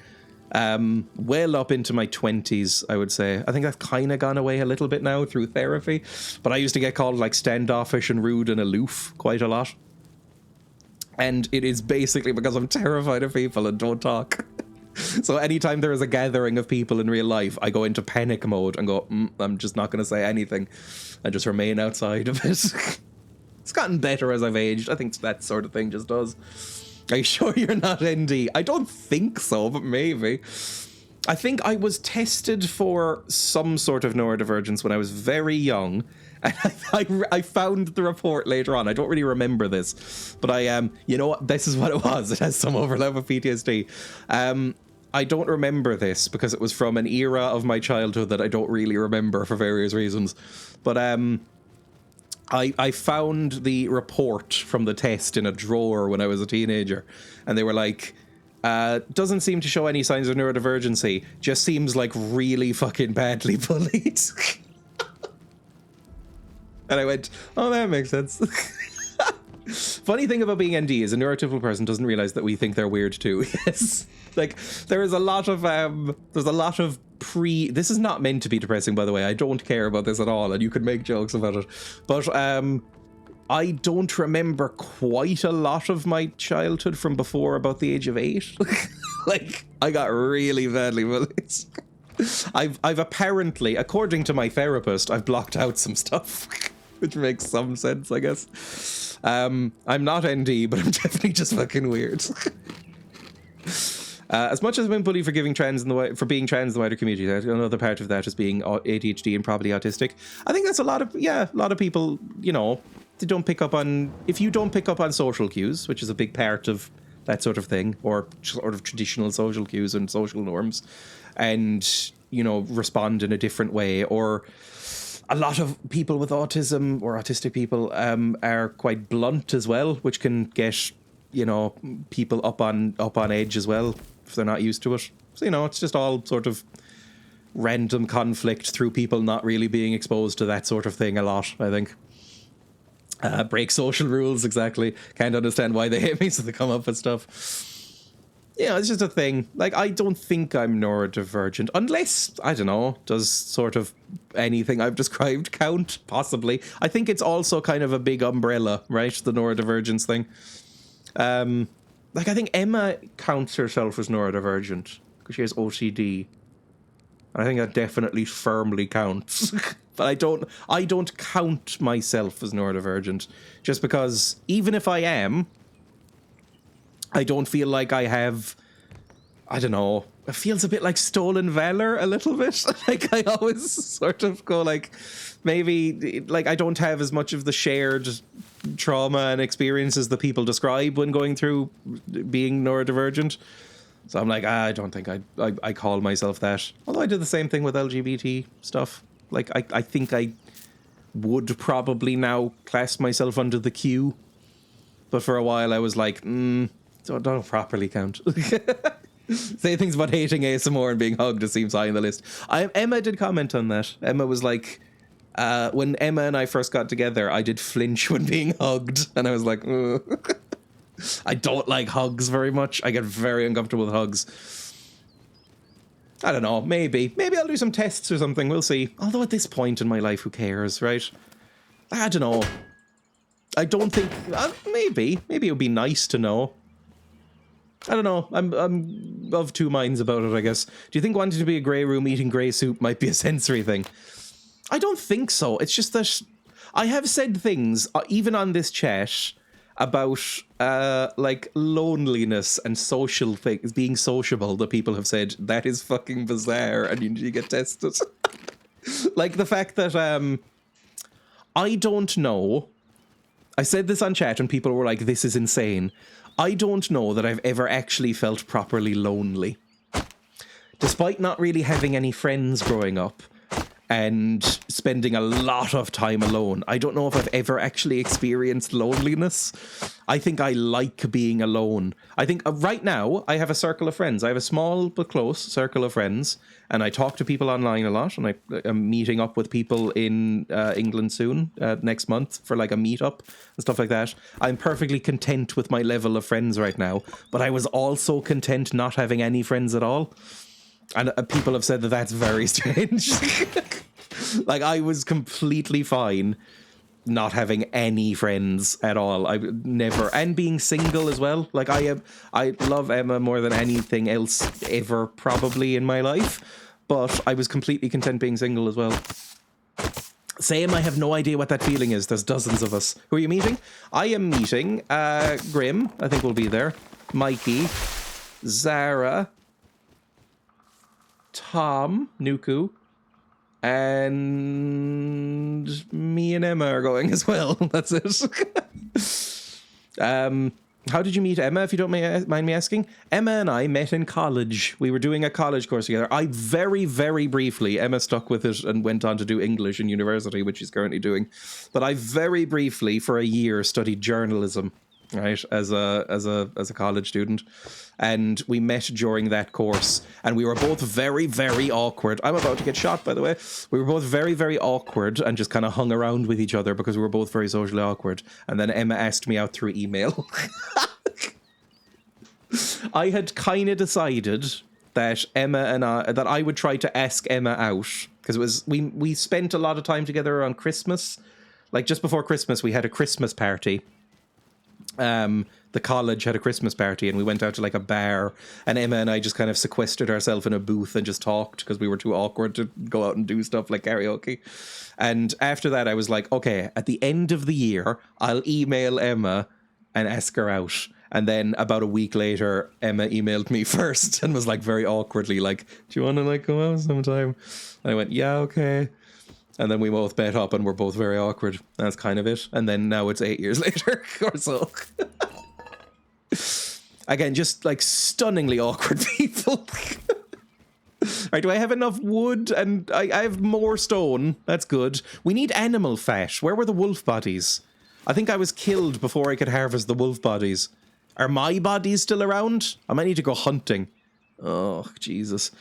Well up into my 20s, I would say. I think that's kind of gone away a little bit now through therapy. But I used to get called like standoffish and rude and aloof quite a lot. And it is basically because I'm terrified of people and don't talk. So anytime there is a gathering of people in real life, I go into panic mode and go, I'm just not going to say anything and just remain outside of it. It's gotten better as I've aged. I think that sort of thing just does. Are you sure you're not ND? I don't think so, but maybe. I think I was tested for some sort of neurodivergence when I was very young. And I found the report later on. I don't really remember this. But you know what? This is what it was. It has some overlap with PTSD. I don't remember this because it was from an era of my childhood that I don't really remember for various reasons. But I found the report from the test in a drawer when I was a teenager. And they were like, doesn't seem to show any signs of neurodivergency. Just seems like really fucking badly bullied. And I went, oh, that makes sense. Funny thing about being ND is a neurotypical person doesn't realize that we think they're weird too. Yes. Like, there is a lot of, this is not meant to be depressing, by the way. I don't care about this at all, and you could make jokes about it. But, I don't remember quite a lot of my childhood from before about the age of 8. Like, I got really badly bullied. I've apparently, according to my therapist, I've blocked out some stuff, which makes some sense, I guess. I'm not ND, but I'm definitely just fucking weird. As much as I've been bullied for being trans in the wider community, another part of that is being ADHD and probably autistic. I think that's a lot of people, you know, they don't pick up on, if you don't pick up on social cues, which is a big part of that sort of thing, or sort of traditional social cues and social norms, and, you know, respond in a different way, or a lot of people with autism or autistic people are quite blunt as well, which can get, you know, people up on edge as well if they're not used to it. So, you know, it's just all sort of random conflict through people not really being exposed to that sort of thing a lot, I think. Break social rules, exactly. Can't understand why they hate me, so they come up with stuff. Yeah, it's just a thing. Like, I don't think I'm neurodivergent, unless, I don't know, does sort of anything I've described count? Possibly. I think it's also kind of a big umbrella, right? The neurodivergence thing. Like, I think Emma counts herself as neurodivergent because she has OCD. I think that definitely firmly counts. But I don't count myself as neurodivergent, just because even if I am, I don't feel like I have, I don't know, it feels a bit like stolen valor a little bit. Like, I always sort of go like, maybe, like, I don't have as much of the shared trauma and experiences that people describe when going through being neurodivergent. So I'm like, I don't think I call myself that. Although I did the same thing with LGBT stuff. Like, I think I would probably now class myself under the Q. But for a while I was like, don't properly count. Say things about hating ASMR and being hugged, it seems high on the list. Emma did comment on that. Emma was like, When Emma and I first got together, I did flinch when being hugged, and I was like, ugh. I don't like hugs very much. I get very uncomfortable with hugs. I don't know, maybe I'll do some tests or something, we'll see. Although at this point in my life, who cares, right? I don't know. I don't think, maybe it would be nice to know. I don't know, I'm of two minds about it, I guess. Do you think wanting to be a grey room eating grey soup might be a sensory thing? I don't think so. It's just that I have said things, even on this chat, about like loneliness and social things, being sociable, that people have said that is fucking bizarre and you need to get tested. Like the fact that I don't know. I said this on chat and people were like, this is insane. I don't know that I've ever actually felt properly lonely. Despite not really having any friends growing up and spending a lot of time alone, I don't know if I've ever actually experienced loneliness. I think I like being alone. I think right now I have a circle of friends. I have a small but close circle of friends, and I talk to people online a lot, and I'm meeting up with people in England soon, next month, for like a meetup and stuff like that. I'm perfectly content with my level of friends right now, but I was also content not having any friends at all. And people have said that that's very strange. Like, I was completely fine not having any friends at all. I never, and being single as well. Like, I love Emma more than anything else ever probably in my life, but I was completely content being single as well. Same, I have no idea what that feeling is. There's dozens of us. Who are you meeting? I am meeting Grim, I think we'll be there, Mikey, Zara, Tom, Nuku, and me and Emma are going as well. That's it. How did you meet Emma, if you don't mind me asking? Emma and I met in college. We were doing a college course together. I very, very briefly, Emma stuck with it and went on to do English in university, which she's currently doing. But I very briefly, for a year, studied journalism, right, as a college student. And we met during that course, and we were both very, very awkward. I'm about to get shot, by the way. We were both very, very awkward and just kind of hung around with each other because we were both very socially awkward. And then Emma asked me out through email. I had kind of decided that that I would try to ask Emma out, because it was we spent a lot of time together around Christmas. Like, just before Christmas, we had a Christmas party. The college had a Christmas party, and we went out to like a bar, and Emma and I just kind of sequestered ourselves in a booth and just talked because we were too awkward to go out and do stuff like karaoke. And after that, I was like, okay, at the end of the year, I'll email Emma and ask her out. And then about a week later, Emma emailed me first and was like very awkwardly like, do you want to like go out sometime? And I went, yeah, okay. And then we both met up and we're both very awkward. That's kind of it. And then now it's 8 years later or so. Again, just like stunningly awkward people. Right, do I have enough wood? And I have more stone. That's good. We need animal fat. Where were the wolf bodies? I think I was killed before I could harvest the wolf bodies. Are my bodies still around? I might need to go hunting. Oh, Jesus.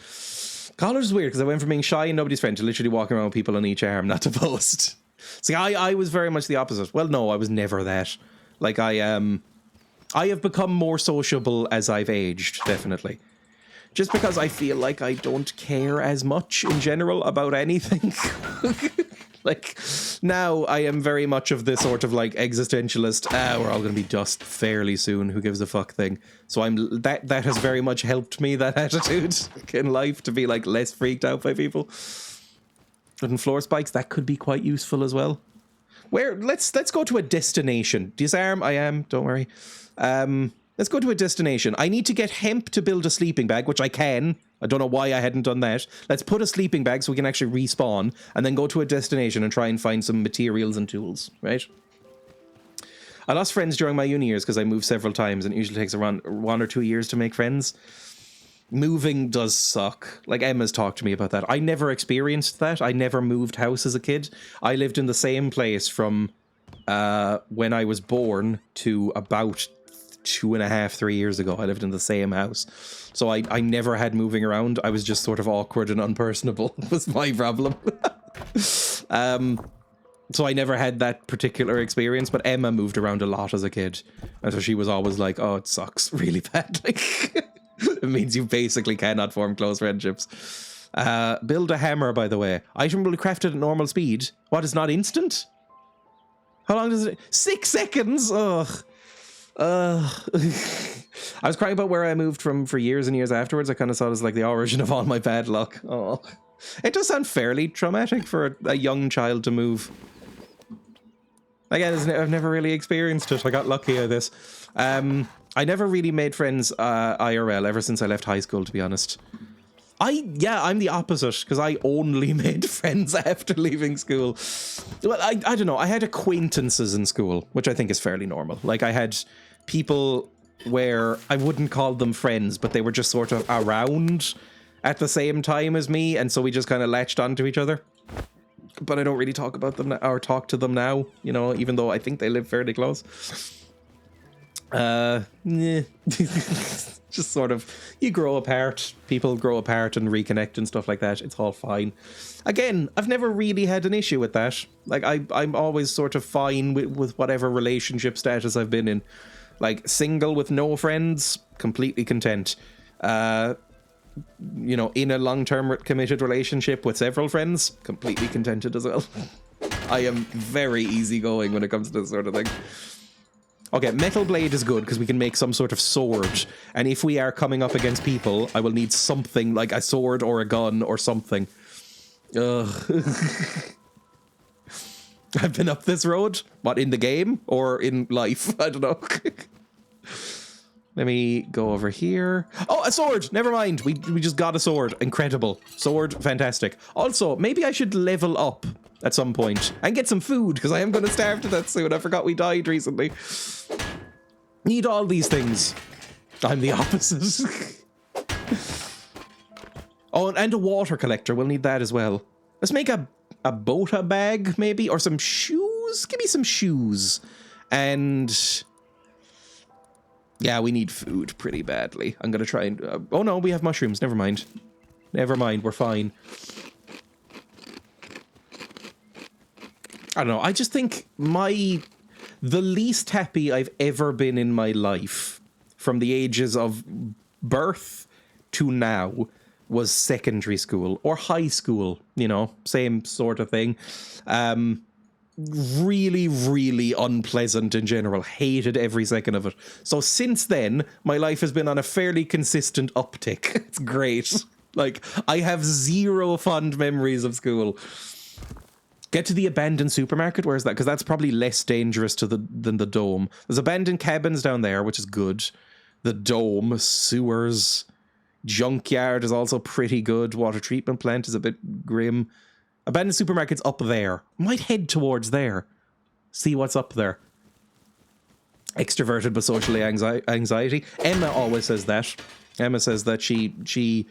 Collar's weird because I went from being shy and nobody's friend to literally walking around with people on each arm, not to boast. See, I was very much the opposite. Well, no, I was never that. Like, I have become more sociable as I've aged, definitely. Just because I feel like I don't care as much in general about anything. Like, now I am very much of this sort of like existentialist, we're all going to be dust fairly soon, who gives a fuck thing. So that has very much helped me, that attitude in life, to be like less freaked out by people. And floor spikes, that could be quite useful as well. Let's go to a destination. Disarm, I am, don't worry. Let's go to a destination. I need to get hemp to build a sleeping bag, which I can. I don't know why I hadn't done that. Let's put a sleeping bag so we can actually respawn, and then go to a destination and try and find some materials and tools, right? I lost friends during my uni years because I moved several times, and it usually takes around 1 or 2 years to make friends. Moving does suck. Like, Emma's talked to me about that. I never experienced that. I never moved house as a kid. I lived in the same place from when I was born to about 2.5, 3 years ago. I lived in the same house. So I never had moving around. I was just sort of awkward and unpersonable was my problem. So I never had that particular experience, but Emma moved around a lot as a kid. And so she was always like, oh, it sucks really badly. It means you basically cannot form close friendships. Build a hammer, by the way. Item will be crafted at normal speed. What, is not instant? How long does it... 6 seconds? Ugh. I was crying about where I moved from for years and years afterwards. I kind of saw it as like the origin of all my bad luck. Oh. It does sound fairly traumatic for a young child to move. Again, I've never really experienced it. I got lucky at this. I never really made friends IRL ever since I left high school, to be honest. I'm the opposite, because I only made friends after leaving school. Well, I don't know. I had acquaintances in school, which I think is fairly normal. Like, I had people where I wouldn't call them friends, but they were just sort of around at the same time as me, and so we just kind of latched onto each other. But I don't really talk about them or talk to them now, you know, even though I think they live fairly close. Just sort of, you grow apart, people grow apart and reconnect and stuff like that. It's all fine. Again, I've never really had an issue with that. Like, I'm always sort of fine with whatever relationship status I've been in. Like, single with no friends, completely content. You know, in a long-term committed relationship with several friends, completely contented as well. I am very easygoing when it comes to this sort of thing. Okay, metal blade is good because we can make some sort of sword. And if we are coming up against people, I will need something like a sword or a gun or something. Ugh. I've been up this road. What, in the game or in life? I don't know. Let me go over here. Oh, a sword! Never mind. We just got a sword. Incredible. Sword, fantastic. Also, maybe I should level up at some point and get some food, because I am going to starve to death soon. I forgot we died recently. Need all these things. I'm the opposite. Oh, and a water collector. We'll need that as well. Let's make a bota bag, maybe, or some shoes. Give me some shoes. And... yeah, we need food pretty badly. I'm going to try and... oh, no, we have mushrooms. Never mind. Never mind. We're fine. I don't know. I just think the least happy I've ever been in my life from the ages of birth to now was secondary school or high school, you know, same sort of thing. Really, really unpleasant in general. Hated every second of it. So since then, my life has been on a fairly consistent uptick. It's great. Like, I have zero fond memories of school. Get to the abandoned supermarket. Where's that? Because that's probably less dangerous than the dome. There's abandoned cabins down there, which is good. The dome, sewers, junkyard is also pretty good. Water treatment plant is a bit grim. Abandoned supermarket's up there. Might head towards there. See what's up there. Extroverted but socially anxiety. Emma always says that. Emma says that she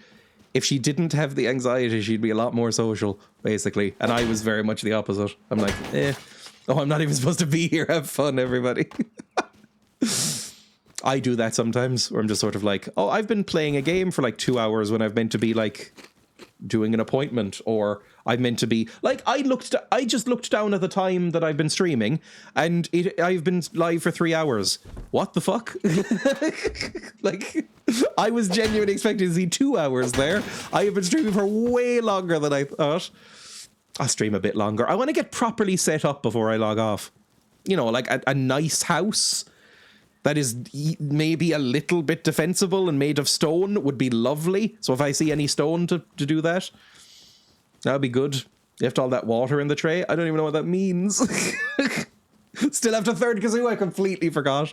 if she didn't have the anxiety, she'd be a lot more social, basically. And I was very much the opposite. I'm like, oh, I'm not even supposed to be here. Have fun, everybody. I do that sometimes, where I'm just sort of like, oh, I've been playing a game for like 2 hours when I've meant to be like doing an appointment, or I'm meant to be like, I just looked down at the time that I've been streaming, and I've been live for 3 hours. What the fuck? Like, I was genuinely expecting to see 2 hours there. I have been streaming for way longer than I thought. I'll stream a bit longer. I want to get properly set up before I log off. You know, like a nice house that is maybe a little bit defensible and made of stone would be lovely. So if I see any stone to do that, that would be good. Left all that water in the tray. I don't even know what that means. Still after third kazoo, I completely forgot.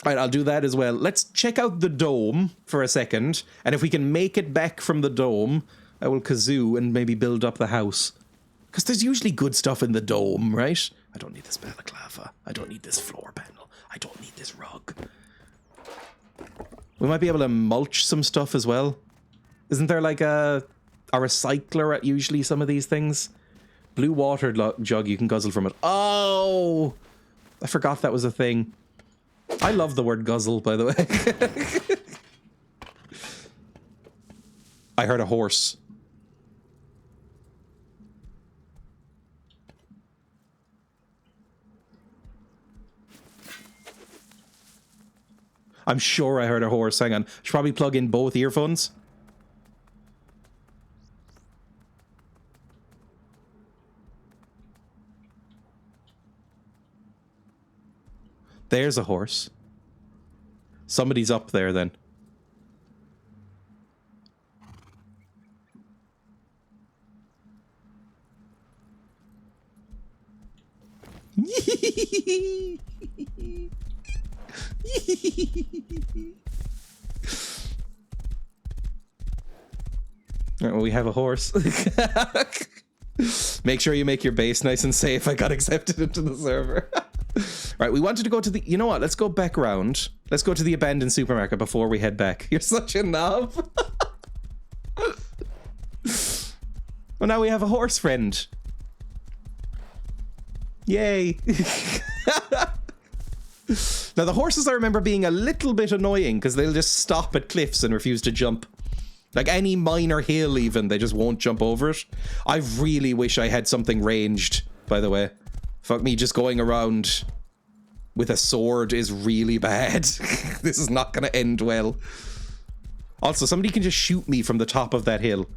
All right, I'll do that as well. Let's check out the dome for a second. And if we can make it back from the dome, I will kazoo and maybe build up the house. Because there's usually good stuff in the dome, right? I don't need this balaclava. I don't need this floor panel. I don't need this rug. We might be able to mulch some stuff as well. Isn't there like a recycler at usually some of these things? Blue water jug, you can guzzle from it. Oh! I forgot that was a thing. I love the word guzzle, by the way. I heard a horse. I'm sure I heard a horse. Hang on. Should probably plug in both earphones. There's a horse. Somebody's up there then. All right, well, we have a horse. Make sure you make your base nice and safe. I got accepted into the server. Right, we wanted to go to the... You know what? Let's go back round. Let's go to the abandoned supermarket before we head back. You're such a knob. Well, now we have a horse friend. Yay. Now, the horses I remember being a little bit annoying because they'll just stop at cliffs and refuse to jump. Like any minor hill even, they just won't jump over it. I really wish I had something ranged, by the way. Fuck me, just going around with a sword is really bad. This is not going to end well. Also, somebody can just shoot me from the top of that hill.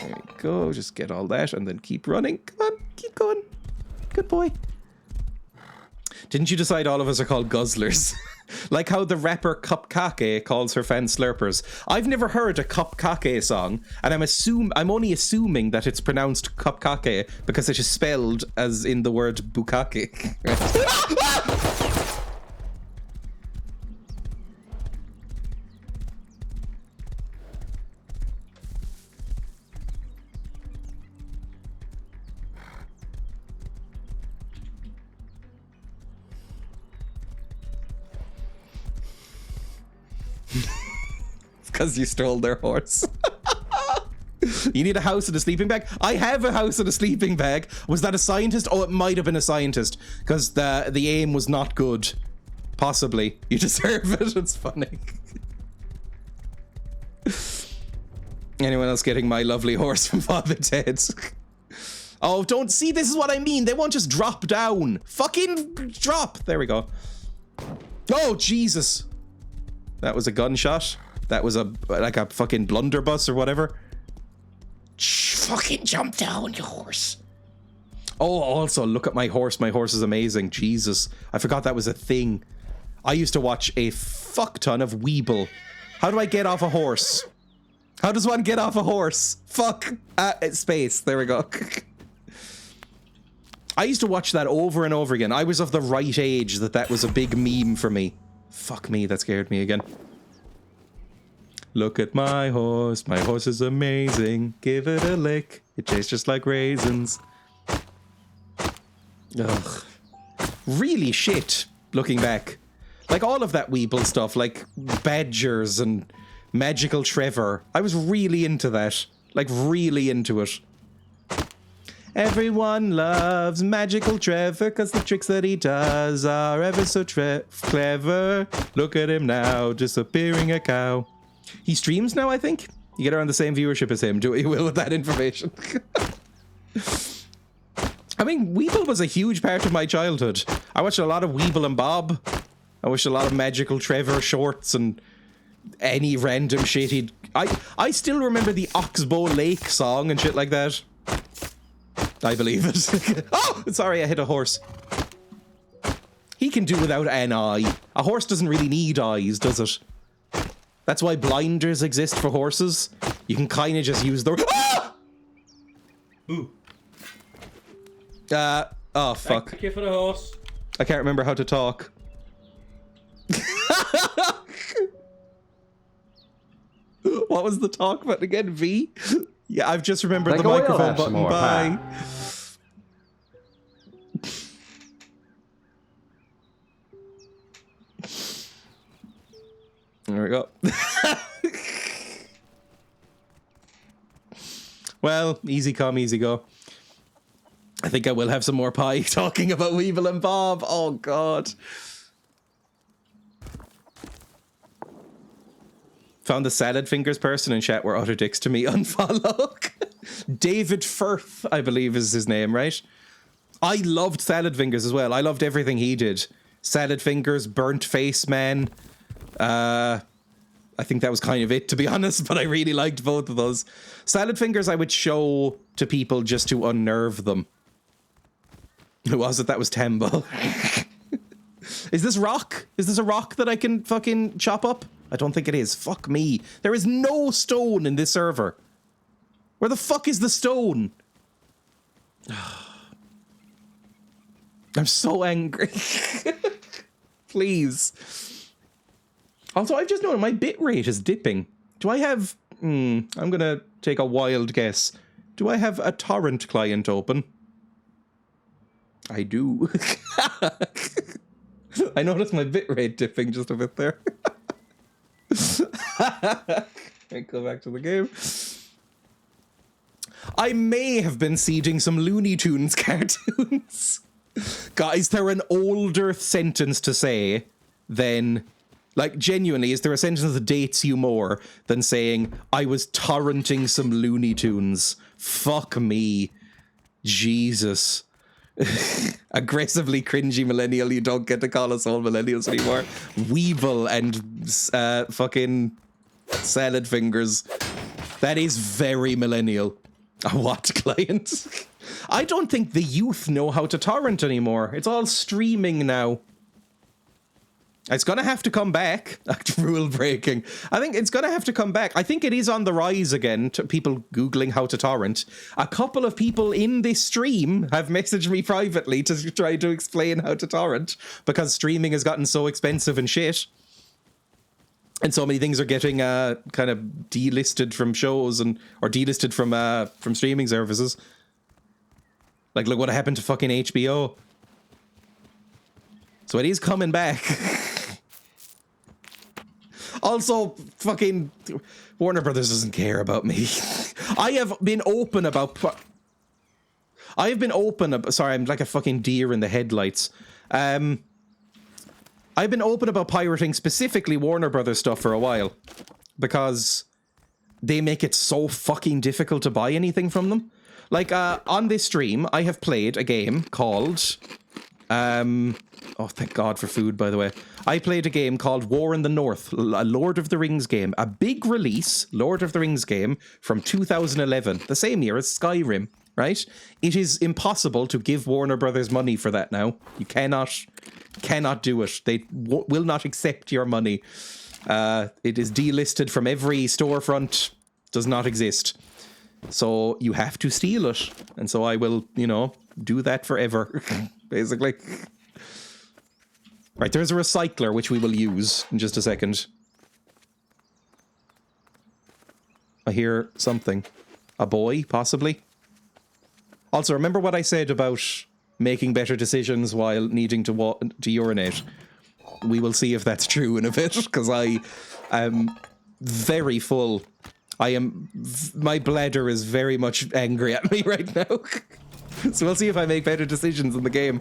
There we go, just get all that and then keep running. Come on, keep going. Good boy. Didn't you decide all of us are called guzzlers? Like how the rapper Cupcake calls her fans slurpers. I've never heard a Cupcake song, and I'm only assuming that it's pronounced Cupcake because it is spelled as in the word bukake. Because you stole their horse. You need a house and a sleeping bag? I have a house and a sleeping bag. Was that a scientist? Oh, it might have been a scientist. Because the aim was not good. Possibly. You deserve it. It's funny. Anyone else getting my lovely horse from Father Ted? Oh, don't see, this is what I mean. They won't just drop down. Fucking drop. There we go. Oh, Jesus. That was a gunshot. That was like a fucking blunderbuss or whatever. Fucking jump down, you horse. Oh, also, look at my horse. My horse is amazing. Jesus. I forgot that was a thing. I used to watch a fuck ton of Weeble. How do I get off a horse? How does one get off a horse? Fuck. Space. There we go. I used to watch that over and over again. I was of the right age that was a big meme for me. Fuck me, that scared me again. Look at my horse. My horse is amazing. Give it a lick. It tastes just like raisins. Ugh. Really shit, looking back. Like all of that Weeble stuff, like Badgers and Magical Trevor. I was really into that. Like, really into it. Everyone loves Magical Trevor because the tricks that he does are ever so clever. Look at him now, disappearing a cow. He streams now, I think. You get around the same viewership as him. Do what you will with that information. I mean, Weeble was a huge part of my childhood. I watched a lot of Weeble and Bob. I watched a lot of Magical Trevor shorts and any random shit he'd... I still remember the Oxbow Lake song and shit like that. I believe it. Oh! Sorry, I hit a horse. He can do without an eye. A horse doesn't really need eyes, does it? That's why blinders exist for horses. You can kind of just use the... Ah! Ooh. Oh, fuck. Thank you for the horse. I can't remember how to talk. What was the talk button again? V? Yeah, I've just remembered the microphone button. Bye. There we go. Well, easy come, easy go. I think I will have some more pie talking about Weevil and Bob. Oh, God. Found the salad fingers person in chat were utter dicks to me. Unfollow. David Firth, I believe is his name, right? I loved salad fingers as well. I loved everything he did. Salad Fingers, Burnt Face Man. I think that was kind of it, to be honest, but I really liked both of those. Salad Fingers I would show to people just to unnerve them. Who was it? That was Tembo. Is this rock? Is this a rock that I can fucking chop up? I don't think it is. Fuck me. There is no stone in this server. Where the fuck is the stone? I'm so angry. Please. Also, I've just noticed my bitrate is dipping. Do I have... I'm gonna take a wild guess. Do I have a torrent client open? I do. I noticed my bitrate dipping just a bit there. I go back to the game. I may have been seeding some Looney Tunes cartoons. Guys, they're an older sentence to say than... Like, genuinely, is there a sentence that dates you more than saying, I was torrenting some Looney Tunes? Fuck me. Jesus. Aggressively cringy millennial, you don't get to call us all millennials anymore. Weevil and fucking Salad Fingers. That is very millennial. A what client? I don't think the youth know how to torrent anymore. It's all streaming now. It's gonna have to come back. Rule breaking. I think it's gonna have to come back. I think it is on the rise again, to people Googling how to torrent. A couple of people in this stream have messaged me privately to try to explain how to torrent, because streaming has gotten so expensive and shit. And so many things are getting kind of delisted from shows or delisted from streaming services. Like, look what happened to fucking HBO. So it is coming back. Also, fucking Warner Brothers doesn't care about me. I have been open about... Sorry, I'm like a fucking deer in the headlights. I've been open about pirating specifically Warner Brothers stuff for a while. Because they make it so fucking difficult to buy anything from them. Like, on this stream, I have played a game called... oh, thank God for food, by the way. I played a game called War in the North, a Lord of the Rings game. A big release Lord of the Rings game from 2011, the same year as Skyrim, right? It is impossible to give Warner Brothers money for that now. You cannot do it. They will not accept your money. It is delisted from every storefront, does not exist. So you have to steal it. And so I will, do that forever, basically. Right, there's a recycler, which we will use in just a second. I hear something. A boy, possibly. Also, remember what I said about making better decisions while needing to urinate? We will see if that's true in a bit, because I am very full. My bladder is very much angry at me right now. So we'll see if I make better decisions in the game.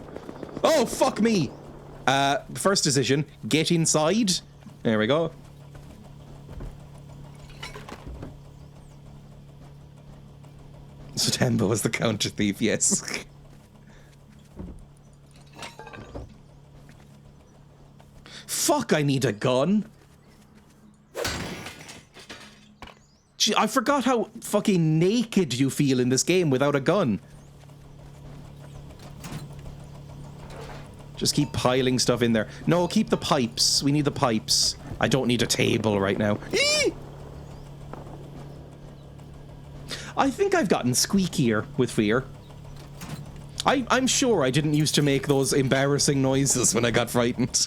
Oh, fuck me! First decision, get inside. There we go. So Tembo was the counter thief, yes. Fuck, I need a gun. Gee, I forgot how fucking naked you feel in this game without a gun. Just keep piling stuff in there. No, keep the pipes. We need the pipes. I don't need a table right now. Eee! I think I've gotten squeakier with fear. I'm sure I didn't used to make those embarrassing noises when I got frightened.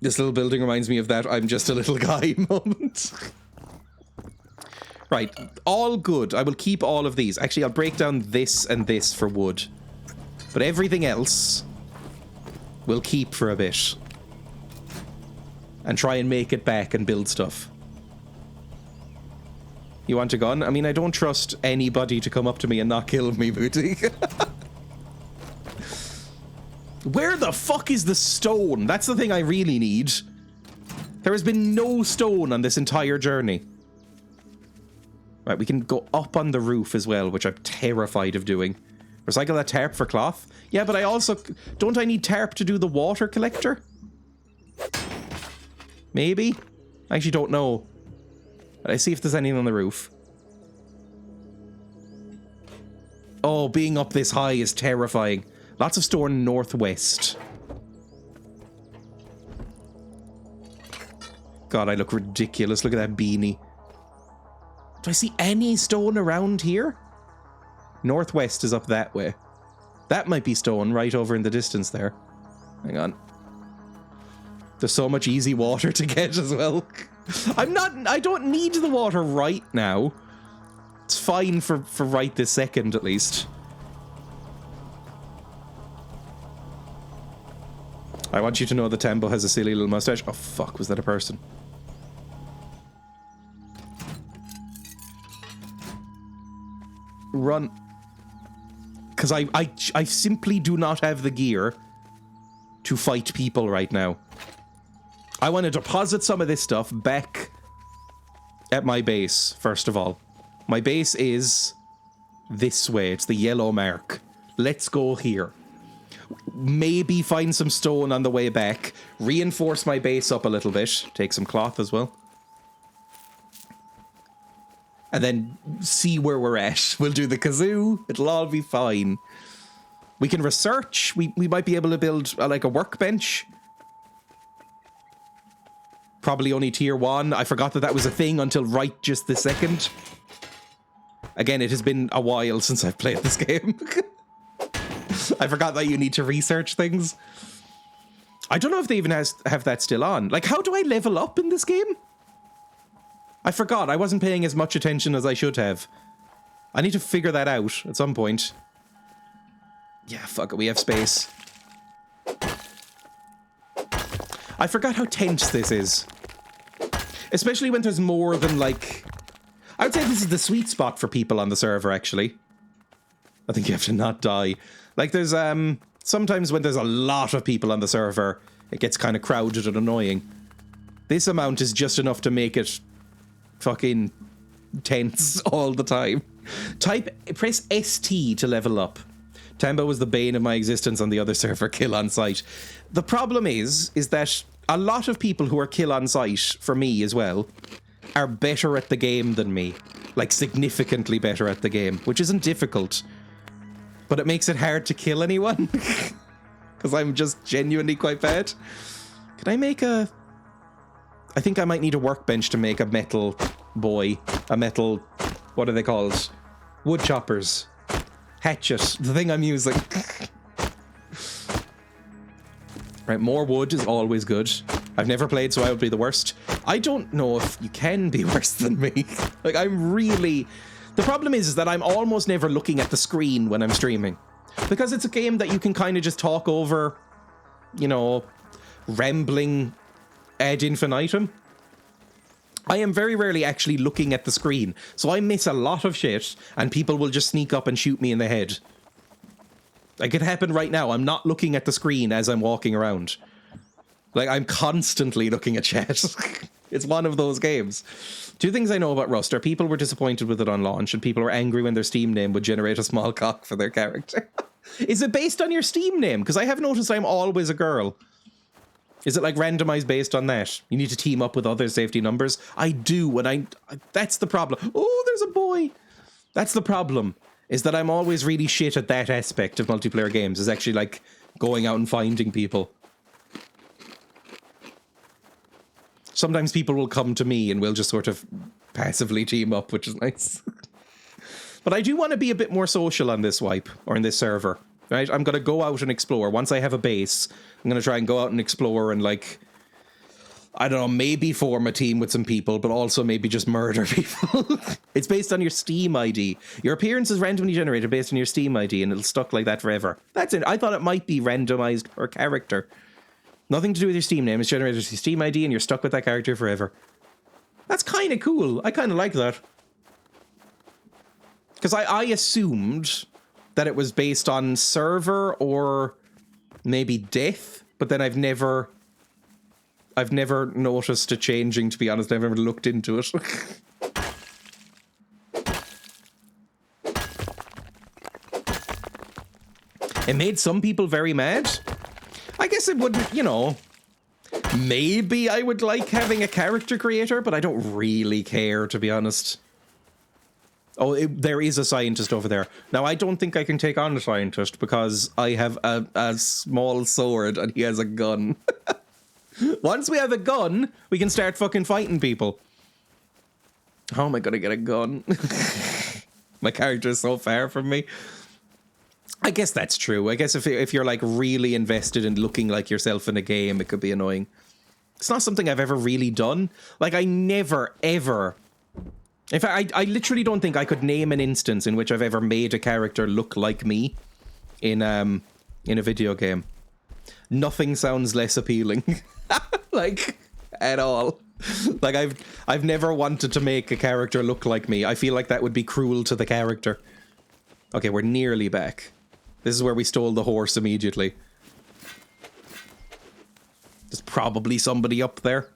This little building reminds me of that I'm just a little guy moment. Right, all good. I will keep all of these. Actually, I'll break down this and this for wood. But everything else we'll keep for a bit. And try and make it back and build stuff. You want a gun? I mean, I don't trust anybody to come up to me and not kill me, Booty. Where the fuck is the stone? That's the thing I really need. There has been no stone on this entire journey. Right, we can go up on the roof as well, which I'm terrified of doing. Recycle that tarp for cloth. Yeah, but I also... Don't I need tarp to do the water collector? Maybe? I actually don't know. Let's see if there's anything on the roof. Oh, being up this high is terrifying. Lots of stone northwest. God, I look ridiculous. Look at that beanie. Do I see any stone around here? Northwest is up that way. That might be stone right over in the distance there. Hang on. There's so much easy water to get as well. I don't need the water right now. It's fine for right this second at least. I want you to know that Tambo has a silly little mustache. Oh fuck, was that a person? Run. Because I simply do not have the gear to fight people right now. I want to deposit some of this stuff back at my base, first of all. My base is this way. It's the yellow mark. Let's go here. Maybe find some stone on the way back. Reinforce my base up a little bit. Take some cloth as well. And then see where we're at. We'll do the kazoo. It'll all be fine. We can research. We might be able to build like a workbench. Probably only tier 1. I forgot that that was a thing until right just this second. Again, it has been a while since I've played this game. I forgot that you need to research things. I don't know if they even have that still on. Like, how do I level up in this game? I forgot. I wasn't paying as much attention as I should have. I need to figure that out at some point. Yeah, fuck it. We have space. I forgot how tense this is. Especially when there's more than, like... I would say this is the sweet spot for people on the server, actually. I think you have to not die. Like, there's, sometimes when there's a lot of people on the server, it gets kind of crowded and annoying. This amount is just enough to make it fucking tense all the time. Press ST to level up. Tambo was the bane of my existence on the other server, kill on sight. The problem is that a lot of people who are kill on sight, for me as well, are better at the game than me. Like, significantly better at the game, which isn't difficult. But it makes it hard to kill anyone. Because I'm just genuinely quite bad. Can I make a... I think I might need a workbench to make a metal boy. A metal... What are they called? Wood choppers. Hatchet. The thing I'm using. Right, more wood is always good. I've never played, so I would be the worst. I don't know if you can be worse than me. Like, I'm really... The problem is that I'm almost never looking at the screen when I'm streaming. Because it's a game that you can kind of just talk over, you know, rambling ad infinitum. I am very rarely actually looking at the screen, so I miss a lot of shit, and people will just sneak up and shoot me in the head. Like, it could happen right now. I'm not looking at the screen as I'm walking around. Like, I'm constantly looking at chat. It's one of those games. 2 things I know about Rust are people were disappointed with it on launch, and people were angry when their Steam name would generate a small cock for their character. Is it based on your Steam name? Because I have noticed I'm always a girl. Is it like randomized based on that? You need to team up with other safety numbers? I do, and that's the problem. Oh, there's a boy! That's the problem, is that I'm always really shit at that aspect of multiplayer games, is actually like going out and finding people. Sometimes people will come to me and we'll just sort of passively team up, which is nice. But I do want to be a bit more social on this wipe, or in this server, right? I'm going to go out and explore. Once I have a base, I'm going to try and go out and explore and, like, I don't know, maybe form a team with some people, but also maybe just murder people. It's based on your Steam ID. Your appearance is randomly generated based on your Steam ID, and it'll stuck like that forever. That's it. I thought it might be randomized per character. Nothing to do with your Steam name. It's generated with your Steam ID and you're stuck with that character forever. That's kind of cool. I kind of like that. Because I assumed that it was based on server or maybe death, but then I've never noticed a changing, to be honest. I've never looked into it. It made some people very mad. I guess it would, you know, maybe I would like having a character creator, but I don't really care, to be honest. Oh, there is a scientist over there. Now, I don't think I can take on the scientist because I have a small sword and he has a gun. Once we have a gun, we can start fucking fighting people. How am I gonna get a gun? My character is so far from me. I guess that's true. I guess if you're like really invested in looking like yourself in a game, it could be annoying. It's not something I've ever really done. Like, I never, ever... In fact, I literally don't think I could name an instance in which I've ever made a character look like me in a video game. Nothing sounds less appealing. Like, at all. Like, I've never wanted to make a character look like me. I feel like that would be cruel to the character. Okay, we're nearly back. This is where we stole the horse immediately. There's probably somebody up there.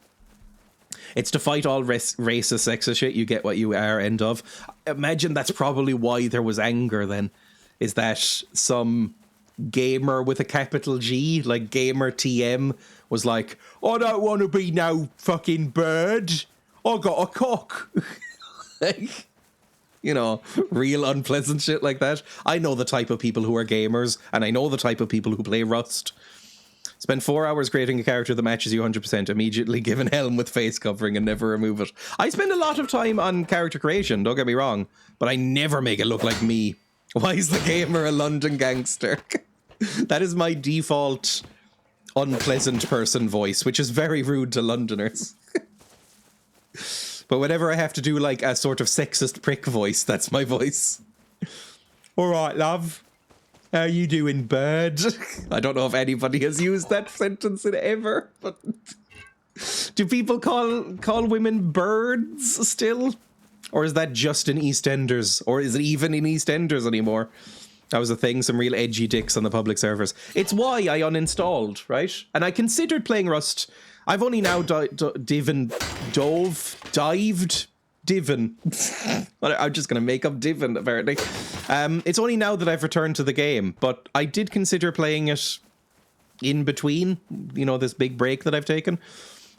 It's to fight all racist, sexist shit. You get what you are, end of. Imagine that's probably why there was anger then. Is that some gamer with a capital G, like Gamer TM, was like, I don't want to be no fucking bird. I got a cock. Like, you know, real unpleasant shit like that. I know the type of people who are gamers, and I know the type of people who play Rust. Spend 4 hours creating a character that matches you 100%, immediately give an helm with face covering and never remove it. I spend a lot of time on character creation, don't get me wrong, but I never make it look like me. Why is the gamer a London gangster? That is my default unpleasant person voice, which is very rude to Londoners. But whenever I have to do like a sort of sexist prick voice, that's my voice. All right, love. How you doing, bird? I don't know if anybody has used that sentence in ever, but do people call women birds still? Or is that just in EastEnders? Or is it even in EastEnders anymore? That was a thing, some real edgy dicks on the public servers. It's why I uninstalled, right? And I considered playing Rust. I've only now dived. I'm just going to make up Divin, apparently. It's only now that I've returned to the game, but I did consider playing it in between, you know, this big break that I've taken.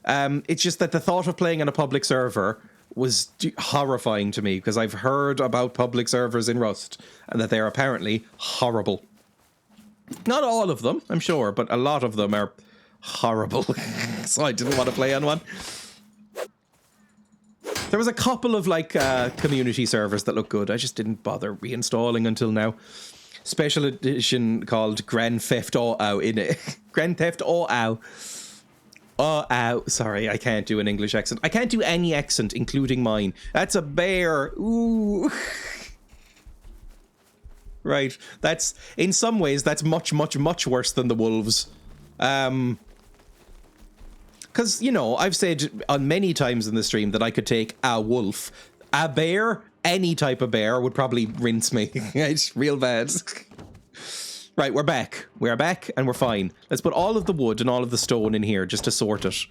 It's just that the thought of playing on a public server was horrifying to me, because I've heard about public servers in Rust, and that they're apparently horrible. Not all of them, I'm sure, but a lot of them are horrible. So I didn't want to play on one. There was a couple of like community servers that look good. I just didn't bother reinstalling until now. Special edition called Grand Theft Auto in it. Grand Theft Auto. Oh, sorry, I can't do an English accent. I can't do any accent, including mine. That's a bear. Ooh. Right. That's, in some ways, that's much, much, much worse than the wolves. Because, you know, I've said on many times in the stream that I could take a wolf. A bear, any type of bear, would probably rinse me. It's real bad. Right, we're back. We're back and we're fine. Let's put all of the wood and all of the stone in here just to sort it.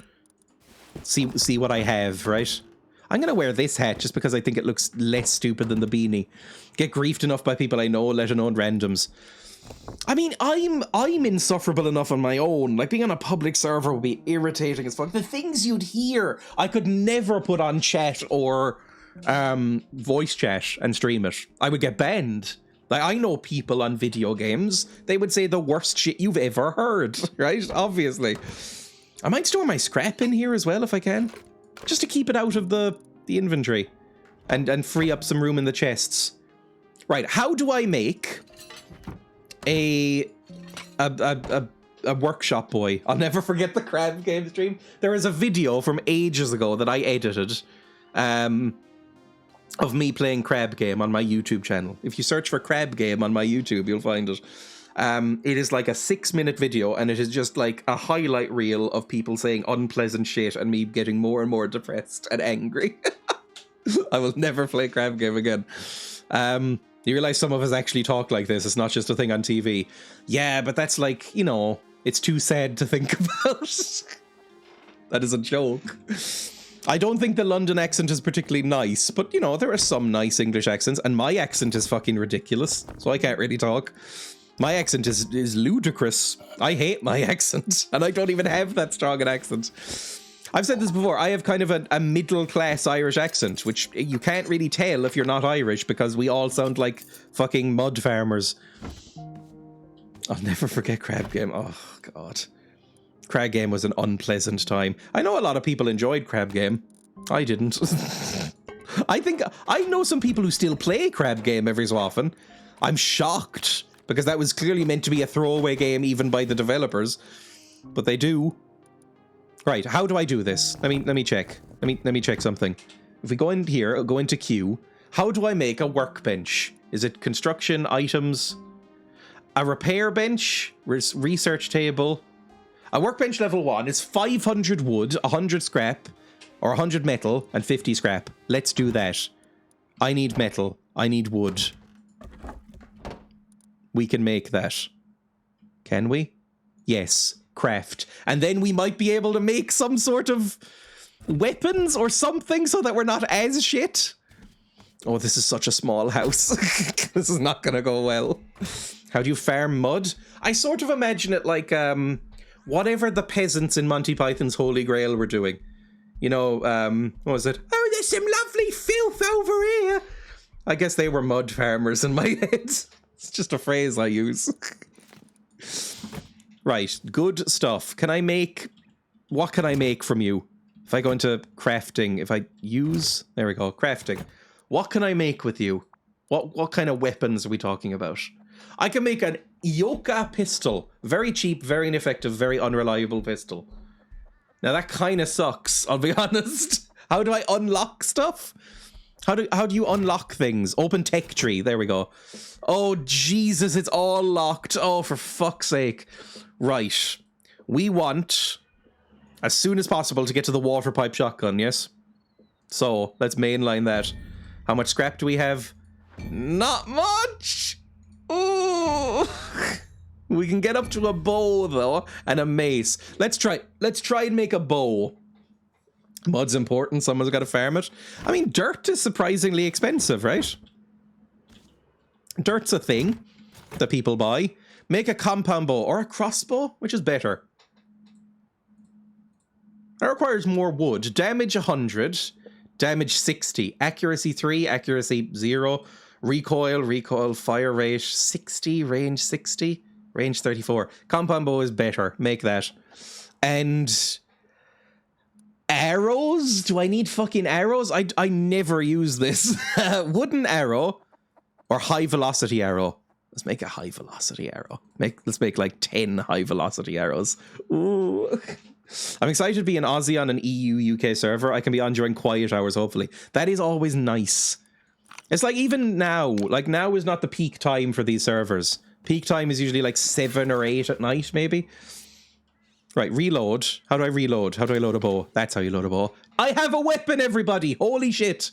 See what I have, right? I'm going to wear this hat just because I think it looks less stupid than the beanie. Get griefed enough by people I know, let alone randoms. I mean, I'm insufferable enough on my own. Like, being on a public server would be irritating as fuck. The things you'd hear, I could never put on chat or voice chat and stream it. I would get banned. Like, I know people on video games, they would say the worst shit you've ever heard, right? Obviously. I might store my scrap in here as well if I can. Just to keep it out of the inventory. And free up some room in the chests. Right, how do I make a workshop boy? I'll never forget the crab game stream. There is a video from ages ago that I edited of me playing crab game on my YouTube channel. If you search for crab game on my YouTube, you'll find it. It is like a 6-minute video, and it is just like a highlight reel of people saying unpleasant shit and me getting more and more depressed and angry. I will never play crab game again. You realize some of us actually talk like this. It's not just a thing on TV. Yeah, but that's like, you know, it's too sad to think about. That is a joke. I don't think the London accent is particularly nice, but, you know, there are some nice English accents, and my accent is fucking ridiculous, so I can't really talk. My accent is ludicrous. I hate my accent, and I don't even have that strong an accent. I've said this before, I have kind of a middle-class Irish accent, which you can't really tell if you're not Irish, because we all sound like fucking mud farmers. I'll never forget Crab Game. Oh, God. Crab Game was an unpleasant time. I know a lot of people enjoyed Crab Game. I didn't. I think I know some people who still play Crab Game every so often. I'm shocked, because that was clearly meant to be a throwaway game even by the developers. But they do. Right, how do I do this? Let me check. Let me check something. If we go in here, go into queue. How do I make a workbench? Is it construction, items, a repair bench, research table? A workbench level 1 is 500 wood, 100 scrap, or 100 metal, and 50 scrap. Let's do that. I need metal. I need wood. We can make that. Can we? Yes. Craft. And then we might be able to make some sort of weapons or something so that we're not as shit. Oh, this is such a small house. This is not gonna go well. How do you farm mud? I sort of imagine it like whatever the peasants in Monty Python's Holy Grail were doing. You know, what was it? Oh, there's some lovely filth over here. I guess they were mud farmers in my head. It's just a phrase I use. Right, good stuff. Can I make... What can I make from you? If I go into crafting, if I use... There we go, crafting. What can I make with you? What kind of weapons are we talking about? I can make an Yoka pistol. Very cheap, very ineffective, very unreliable pistol. Now that kind of sucks, I'll be honest. How do I unlock stuff? How do you unlock things? Open tech tree, there we go. Oh, Jesus, it's all locked. Oh, for fuck's sake. Right. We want, as soon as possible, to get to the water pipe shotgun, yes? So, let's mainline that. How much scrap do we have? Not much! Ooh! We can get up to a bow, though, and a mace. Let's try and make a bow. Mud's important, someone's got to farm it. I mean, dirt is surprisingly expensive, right? Dirt's a thing that people buy. Make a compound bow or a crossbow, which is better. That requires more wood. Damage 100, damage 60, accuracy 3, accuracy 0, recoil, fire rate 60, range 60, range 34. Compound bow is better. Make that. And arrows? Do I need fucking arrows? I never use this. Wooden arrow or high velocity arrow. Let's make a high velocity arrow. Let's make like 10 high velocity arrows. Ooh. I'm excited to be an Aussie on an EU UK server. I can be on during quiet hours, hopefully. That is always nice. It's like even now, like now is not the peak time for these servers. Peak time is usually like 7 or 8 at night, maybe. Right, reload. How do I reload? How do I load a bow? That's how you load a bow. I have a weapon, everybody! Holy shit!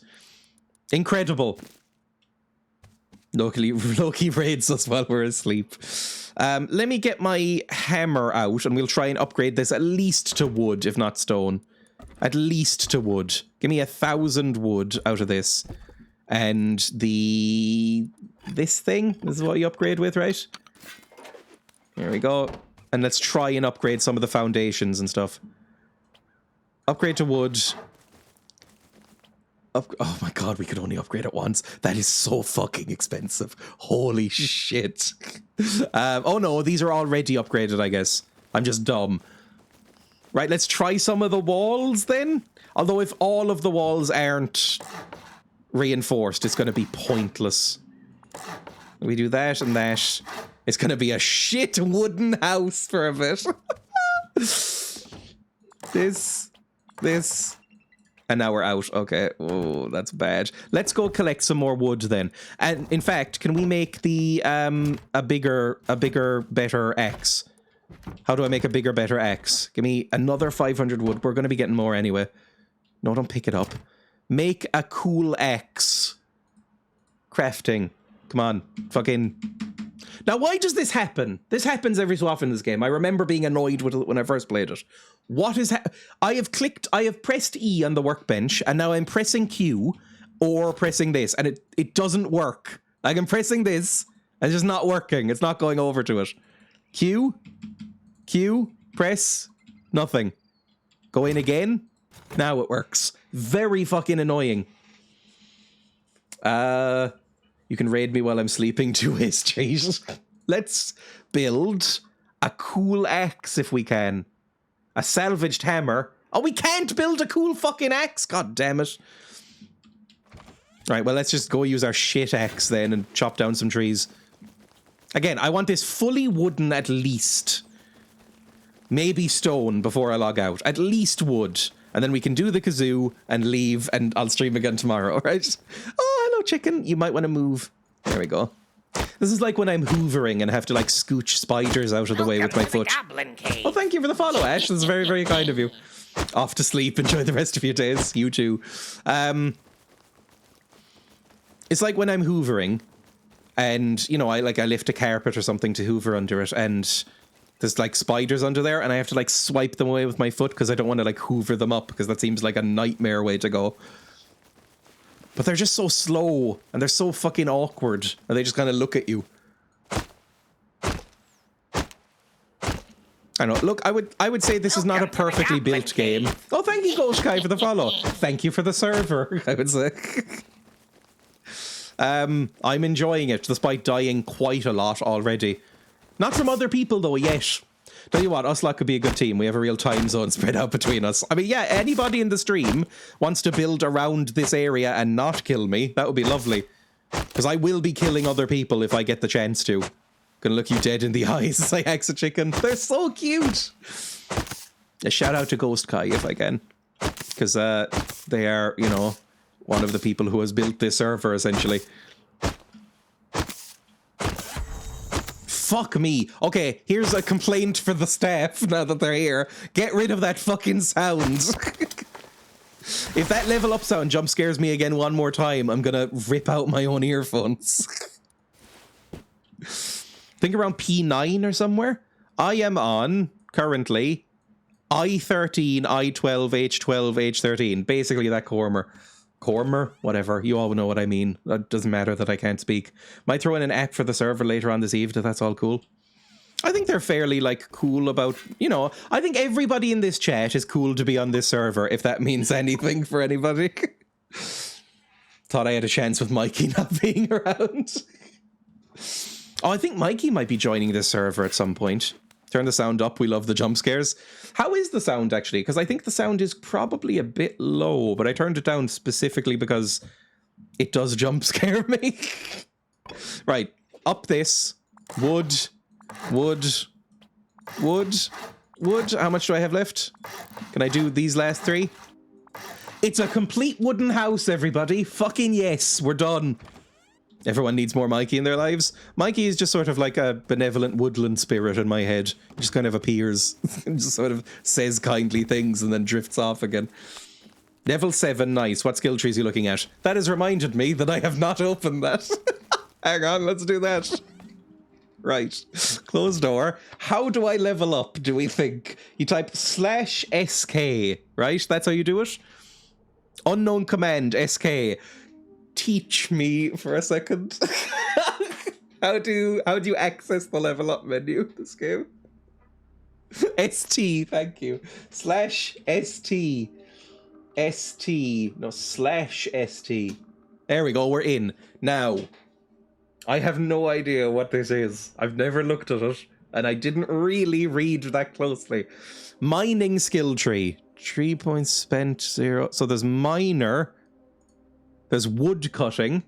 Incredible. Loki raids us while we're asleep. Let me get my hammer out and we'll try and upgrade this at least to wood, if not stone. At least to wood. Give me 1,000 wood out of this. And this thing, this is what you upgrade with, right? Here we go. And let's try and upgrade some of the foundations and stuff. Upgrade to wood. Oh my god, we could only upgrade it once. That is so fucking expensive. Holy shit. Oh no, these are already upgraded, I guess. I'm just dumb. Right, let's try some of the walls then. Although if all of the walls aren't reinforced, it's going to be pointless. We do that and that. It's going to be a shit wooden house for a bit. This. And now we're out. Okay. Oh, that's bad. Let's go collect some more wood then. And in fact, can we make the a bigger, better axe? How do I make a bigger, better axe? Give me another 500 wood. We're going to be getting more anyway. No, don't pick it up. Make a cool axe. Crafting. Come on. Fucking... Now, why does this happen? This happens every so often in this game. I remember being annoyed with it when I first played it. What is I have pressed E on the workbench, and now I'm pressing Q or pressing this, and it doesn't work. Like, I'm pressing this, It's just not working. It's not going over to it. Q, press, nothing. Go in again. Now it works. Very fucking annoying. You can raid me while I'm sleeping to his cheat. Let's build a cool axe if we can. A salvaged hammer. Oh, we can't build a cool fucking axe. God damn it. Right, well, let's just go use our shit axe then and chop down some trees. Again, I want this fully wooden at least. Maybe stone before I log out. At least wood. And then we can do the kazoo and leave, and I'll stream again tomorrow, right? Oh, hello, chicken. You might want to move. There we go. This is like when I'm hoovering and have to, like, scooch spiders out of the way with my foot. Oh, thank you for the follow, Ash. That's very, very kind of you. Off to sleep. Enjoy the rest of your days. You too. It's like when I'm hoovering and, you know, I lift a carpet or something to hoover under it, and there's like spiders under there, and I have to like swipe them away with my foot because I don't want to like hoover them up, because that seems like a nightmare way to go. But they're just so slow and they're so fucking awkward, and they just kind of look at you. I know. Look, I would say this is not a perfectly built game. Oh, thank you, Ghost Kai, for the follow. Thank you for the server, I would say. I'm enjoying it, despite dying quite a lot already. Not from other people, though, yet. Tell you what, us lot could be a good team. We have a real time zone spread out between us. I mean, yeah, anybody in the stream wants to build around this area and not kill me, that would be lovely. Because I will be killing other people if I get the chance to. Gonna look you dead in the eyes as I axe a chicken. They're so cute! A shout out to Ghost Kai if I can. Because they are, you know, one of the people who has built this server, essentially. Fuck me. Okay, here's a complaint for the staff now that they're here. Get rid of that fucking sound. If that level up sound jump scares me again one more time, I'm gonna rip out my own earphones. Think around P9 or somewhere. I am on, currently, I13, I12, H12, H13. Basically that corner. Whatever. You all know what I mean. It doesn't matter that I can't speak. Might throw in an app for the server later on this evening if that's all cool. I think they're fairly, like, cool about, you know, I think everybody in this chat is cool to be on this server, if that means anything for anybody. Thought I had a chance with Mikey not being around. Oh, I think Mikey might be joining this server at some point. Turn the sound up. We love the jump scares. How is the sound, actually? Because I think the sound is probably a bit low, but I turned it down specifically because it does jump scare me. Right. Up this. Wood. How much do I have left? Can I do these last three? It's a complete wooden house, everybody. Fucking yes. We're done. Everyone needs more Mikey in their lives. Mikey is just sort of like a benevolent woodland spirit in my head. He just kind of appears and just sort of says kindly things and then drifts off again. Level 7, nice. What skill trees are you looking at? That has reminded me that I have not opened that. Hang on, let's do that. Right. Close door. How do I level up, do we think? You type /SK, right? That's how you do it? Unknown command, SK. Teach me for a second. How do you access the level up menu this game? ST, thank you. /ST. ST. No, /ST. There we go, we're in. Now, I have no idea what this is. I've never looked at it, and I didn't really read that closely. Mining skill tree. 3 points spent, 0. So there's miner. There's wood cutting,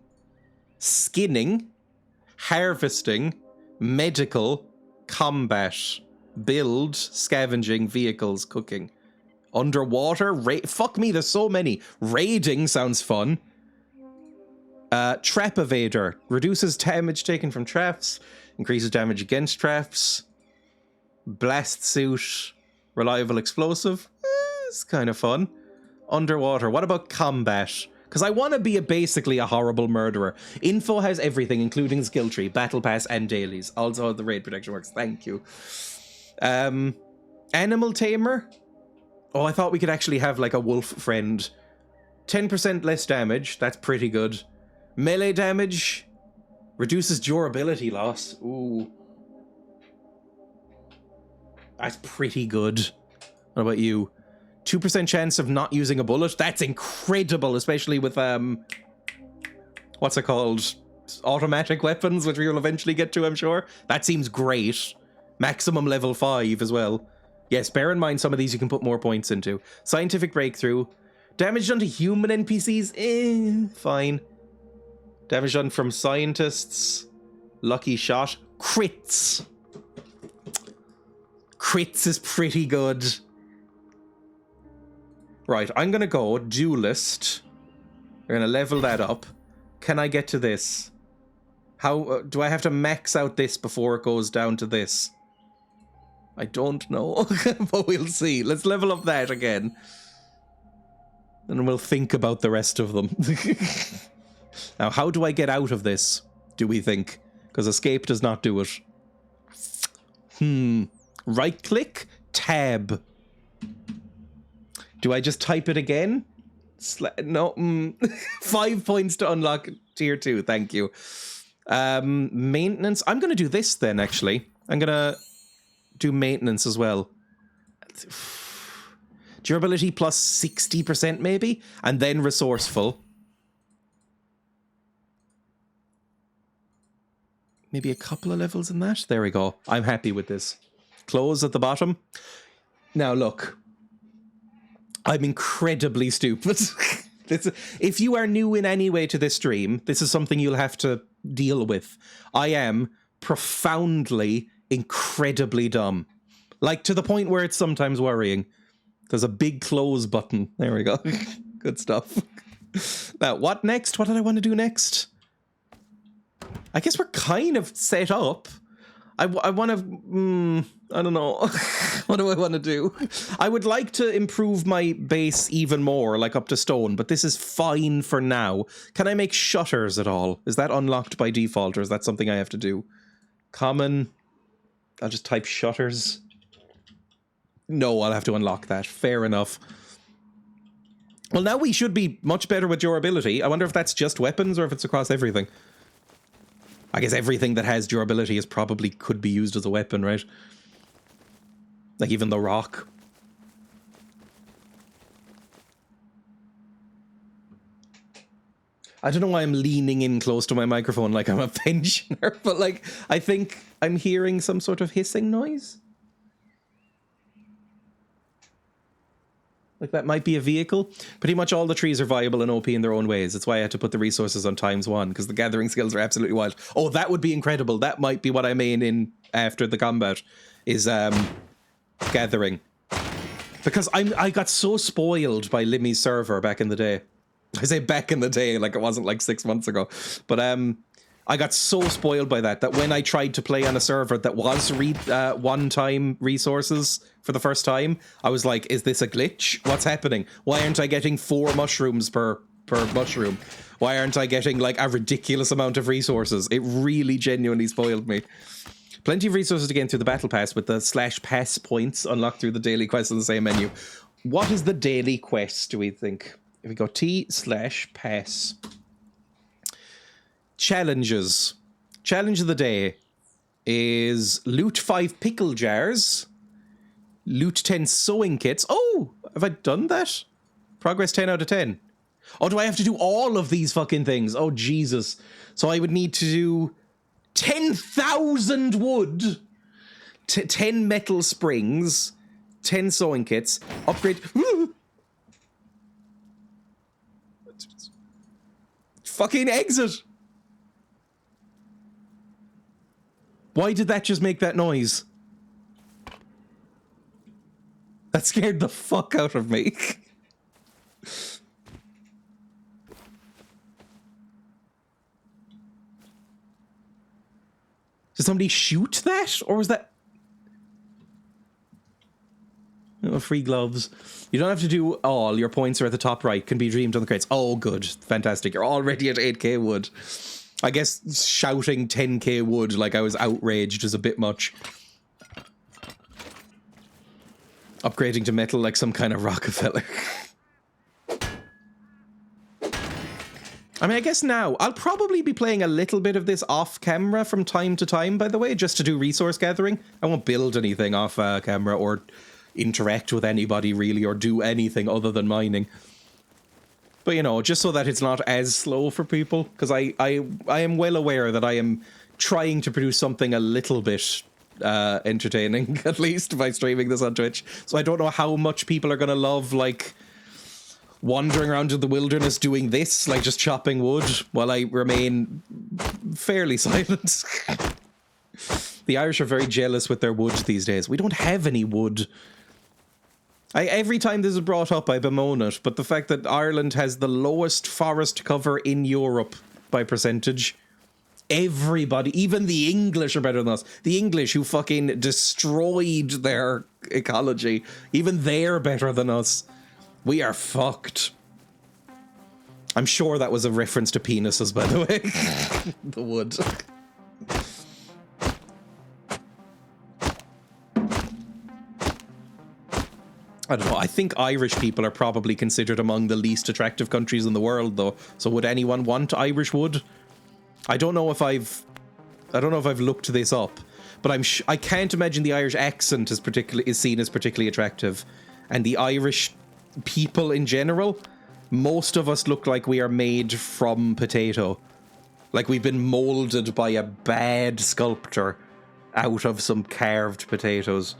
skinning, harvesting, medical, combat, build, scavenging, vehicles, cooking. Underwater, fuck me, there's so many. Raiding sounds fun. Trap evader, reduces damage taken from traps, increases damage against traps. Blast suit, reliable explosive. It's kind of fun. Underwater, what about combat? Because I want to be basically a horrible murderer. Info has everything, including skill tree, battle pass, and dailies. Also, the raid protection works. Thank you. Animal tamer. Oh, I thought we could actually have like a wolf friend. 10% less damage. That's pretty good. Melee damage. Reduces durability loss. Ooh. That's pretty good. What about you? 2% chance of not using a bullet? That's incredible, especially with, what's it called? Automatic weapons, which we will eventually get to, I'm sure. That seems great. Maximum level 5 as well. Yes, bear in mind some of these you can put more points into. Scientific breakthrough. Damage done to human NPCs? Fine. Damage done from scientists. Lucky shot. Crits. Crits is pretty good. Right, I'm gonna go duelist. We're gonna level that up. Can I get to this? How do I have to max out this before it goes down to this? I don't know, but we'll see. Let's level up that again. And we'll think about the rest of them. Now, how do I get out of this, do we think? Because escape does not do it. Right-click, tab. Do I just type it again? No. 5 points to unlock tier 2, thank you. Maintenance. I'm going to do this then, actually. I'm going to do maintenance as well. Durability plus 60% maybe? And then resourceful. Maybe a couple of levels in that? There we go. I'm happy with this. Close at the bottom. Now look. I'm incredibly stupid. If you are new in any way to this stream, this is something you'll have to deal with. I am profoundly, incredibly dumb. Like, to the point where it's sometimes worrying. There's a big close button. There we go. Good stuff. Now, what next? What did I want to do next? I guess we're kind of set up. I want to... I don't know. What do I want to do? I would like to improve my base even more, like up to stone, but this is fine for now. Can I make shutters at all? Is that unlocked by default, or is that something I have to do? Common. I'll just type shutters. No, I'll have to unlock that. Fair enough. Well, now we should be much better with durability. I wonder if that's just weapons or if it's across everything. I guess everything that has durability is probably could be used as a weapon, right? Like even the rock. I don't know why I'm leaning in close to my microphone like I'm a pensioner, but like, I think I'm hearing some sort of hissing noise. Like that might be a vehicle. Pretty much all the trees are viable and OP in their own ways. That's why I had to put the resources on ×1, because the gathering skills are absolutely wild. Oh, that would be incredible. That might be what I mean in after the combat, is gathering. Because I got so spoiled by Limmy's server back in the day. I say back in the day, like it wasn't like 6 months ago. But I got so spoiled by that when I tried to play on a server that was one-time resources for the first time, I was like, is this a glitch? What's happening? Why aren't I getting 4 mushrooms per mushroom? Why aren't I getting like a ridiculous amount of resources? It really genuinely spoiled me. Plenty of resources to gain through the battle pass with the /pass points unlocked through the daily quest in the same menu. What is the daily quest, do we think? If we go T/pass. Challenges. Challenge of the day is loot 5 pickle jars, loot 10 sewing kits. Oh, have I done that? Progress 10 out of 10. Oh, do I have to do all of these fucking things? Oh, Jesus. So I would need to do 10,000 wood, 10 metal springs, 10 sewing kits, upgrade... Fucking exit! Why did that just make that noise? That scared the fuck out of me. Did somebody shoot that? Or was that... Oh, free gloves. You don't have to do all. Your points are at the top right. Can be dreamed on the crates. Oh, good. Fantastic. You're already at 8k wood. I guess shouting 10k wood like I was outraged is a bit much. Upgrading to metal like some kind of Rockefeller. I mean, I guess now I'll probably be playing a little bit of this off camera from time to time, by the way, just to do resource gathering. I won't build anything off camera or interact with anybody really or do anything other than mining. But, you know, just so that it's not as slow for people, because I am well aware that I am trying to produce something a little bit entertaining, at least, by streaming this on Twitch. So I don't know how much people are going to love, like, wandering around in the wilderness doing this, like just chopping wood, while I remain fairly silent. The Irish are very jealous with their wood these days. We don't have any wood. Every time this is brought up, I bemoan it, but the fact that Ireland has the lowest forest cover in Europe by percentage, everybody, even the English are better than us. The English, who fucking destroyed their ecology, even they're better than us. We are fucked. I'm sure that was a reference to penises, by the way. The wood. I don't know. I think Irish people are probably considered among the least attractive countries in the world, though. So would anyone want Irish wood? I don't know if I've looked this up, but I can't imagine the Irish accent is seen as particularly attractive, and the Irish people in general, most of us look like we are made from potato, like we've been molded by a bad sculptor out of some carved potatoes.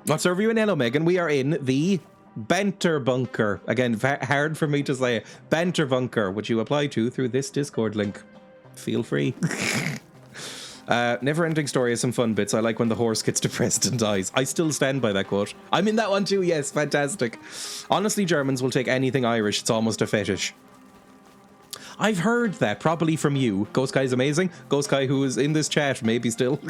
What serve you in hello, Megan? We are in the Banter bunker. Again, hard for me to say. Banter bunker, which you apply to through this Discord link. Feel free. Never-ending story has some fun bits. I like when the horse gets depressed and dies. I still stand by that quote. I'm in that one too, yes, fantastic. Honestly, Germans will take anything Irish. It's almost a fetish. I've heard that, probably from you. Ghost Guy's amazing. Ghost Guy, who is in this chat, maybe still.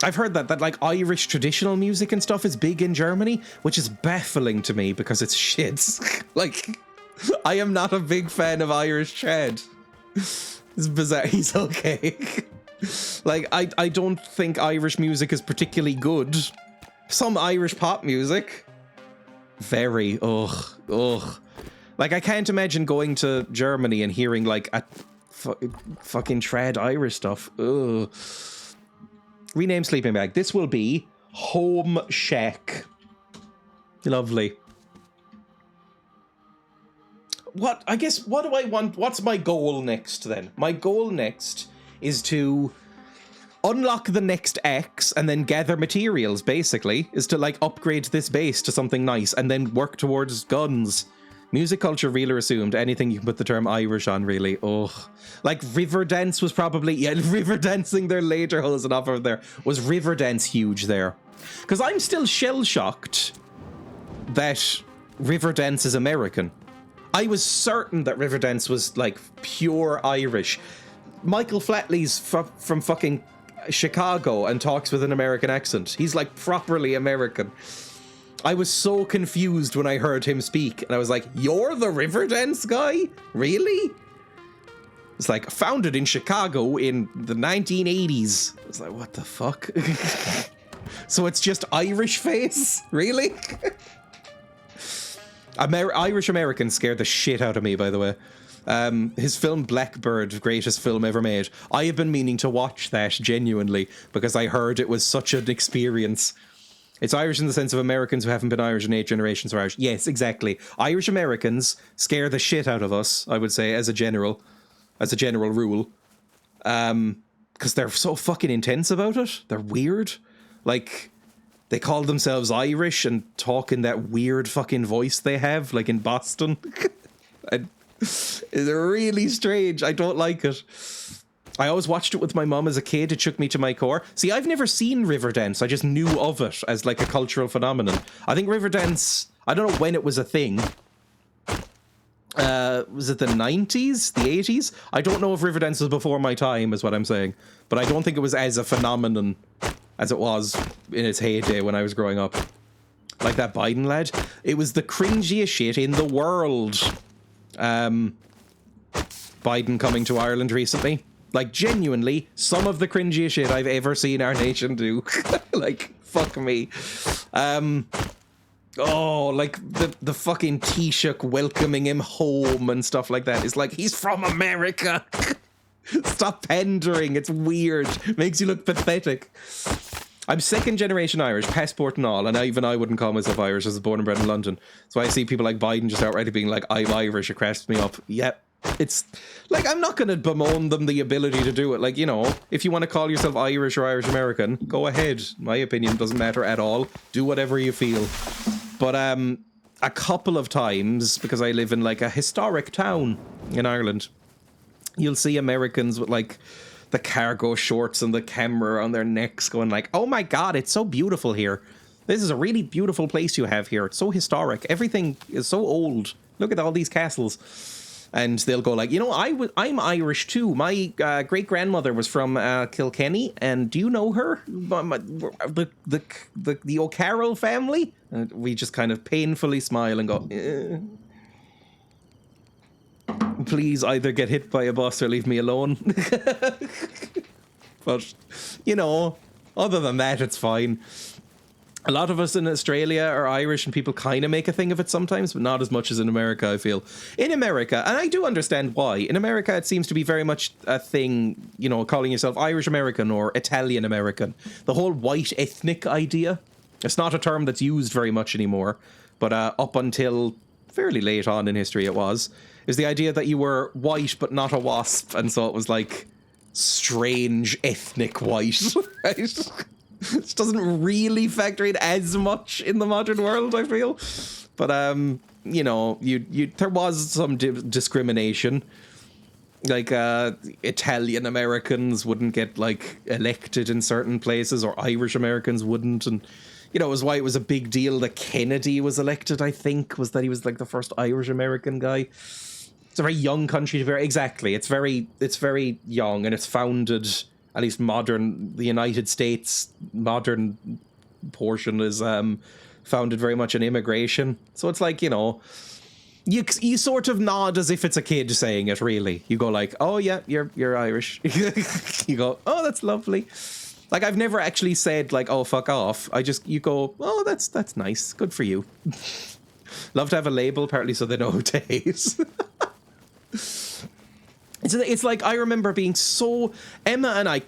I've heard that like Irish traditional music and stuff is big in Germany, which is baffling to me because it's shit. Like, I am not a big fan of Irish Chad. It's bizarre. He's okay. Like, I don't think Irish music is particularly good. Some Irish pop music. Very. Ugh. Like, I can't imagine going to Germany and hearing, like, a fucking trad Irish stuff. Ugh. Rename sleeping bag. This will be Home Shack. Lovely. What do I want? What's my goal next then? My goal next is to unlock the next X and then gather materials, basically. Is to, like, upgrade this base to something nice and then work towards guns. Music culture, real or assumed. Anything you can put the term Irish on, really. Ugh. Like, Riverdance was probably... Yeah, Riverdancing their later holes and off over there. Was Riverdance huge there? Because I'm still shell-shocked that Riverdance is American. I was certain that Riverdance was, like, pure Irish. Michael Flatley's from fucking Chicago and talks with an American accent. He's, like, properly American. I was so confused when I heard him speak, and I was like, you're the Riverdance guy? Really? It's like, founded in Chicago in the 1980s. I was like, what the fuck? So it's just Irish face? Really? Irish Americans scared the shit out of me, by the way. His film Blackbird, greatest film ever made. I have been meaning to watch that, genuinely, because I heard it was such an experience. It's Irish in the sense of Americans who haven't been Irish in 8 generations are Irish. Yes, exactly. Irish Americans scare the shit out of us, I would say, as a general rule. Because they're so fucking intense about it. They're weird. Like, they call themselves Irish and talk in that weird fucking voice they have, like in Boston. It's really strange. I don't like it. I always watched it with my mum as a kid. It shook me to my core. See, I've never seen Riverdance. I just knew of it as, like, a cultural phenomenon. I think Riverdance... I don't know when it was a thing. Was it the 90s? The 80s? I don't know if Riverdance was before my time, is what I'm saying. But I don't think it was as a phenomenon as it was in its heyday when I was growing up. Like that Biden lad. It was the cringiest shit in the world. Biden coming to Ireland recently. Like, genuinely, some of the cringiest shit I've ever seen our nation do. Like, fuck me. Oh, like the fucking Taoiseach welcoming him home and stuff like that. It's like, he's from America. Stop pandering. It's weird. Makes you look pathetic. I'm second generation Irish, passport and all, and even I wouldn't call myself Irish. I was born and bred in London. So I see people like Biden just outright being like, I'm Irish. It cracks me up. Yep. It's like, I'm not going to bemoan them the ability to do it. Like, you know, if you want to call yourself Irish or Irish American, go ahead. My opinion doesn't matter at all. Do whatever you feel. But a couple of times, because I live in like a historic town in Ireland, you'll see Americans with like the cargo shorts and the camera on their necks going like, oh my God, it's so beautiful here. This is a really beautiful place you have here. It's so historic. Everything is so old. Look at all these castles. And they'll go like, you know, I'm Irish too. My great-grandmother was from Kilkenny, and do you know her? The O'Carroll family? And we just kind of painfully smile and go, please either get hit by a bus or leave me alone. But, you know, other than that, it's fine. A lot of us in Australia are Irish, and people kind of make a thing of it sometimes, but not as much as in America, I feel. In America, and I do understand why, in America it seems to be very much a thing, you know, calling yourself Irish American or Italian American. The whole white ethnic idea. It's not a term that's used very much anymore, but up until fairly late on in history it was, is the idea that you were white but not a wasp, and so it was like strange ethnic white, right? It doesn't really factor in as much in the modern world, I feel. But, you know, there was some discrimination. Like, Italian Americans wouldn't get, like, elected in certain places, or Irish Americans wouldn't. And, you know, it was why it was a big deal that Kennedy was elected, I think, was that he was, like, the first Irish American guy. It's a very young country. Exactly. It's very young, and it's founded... At least the United States modern portion is founded very much on immigration. So it's like, you know, you sort of nod as if it's a kid saying it, really. You go like, oh yeah, you're Irish. You go, oh, that's lovely. Like, I've never actually said like, oh, fuck off. You go, oh, that's nice. Good for you. Love to have a label, partly so they know who to hate. It's like, I remember being Emma and I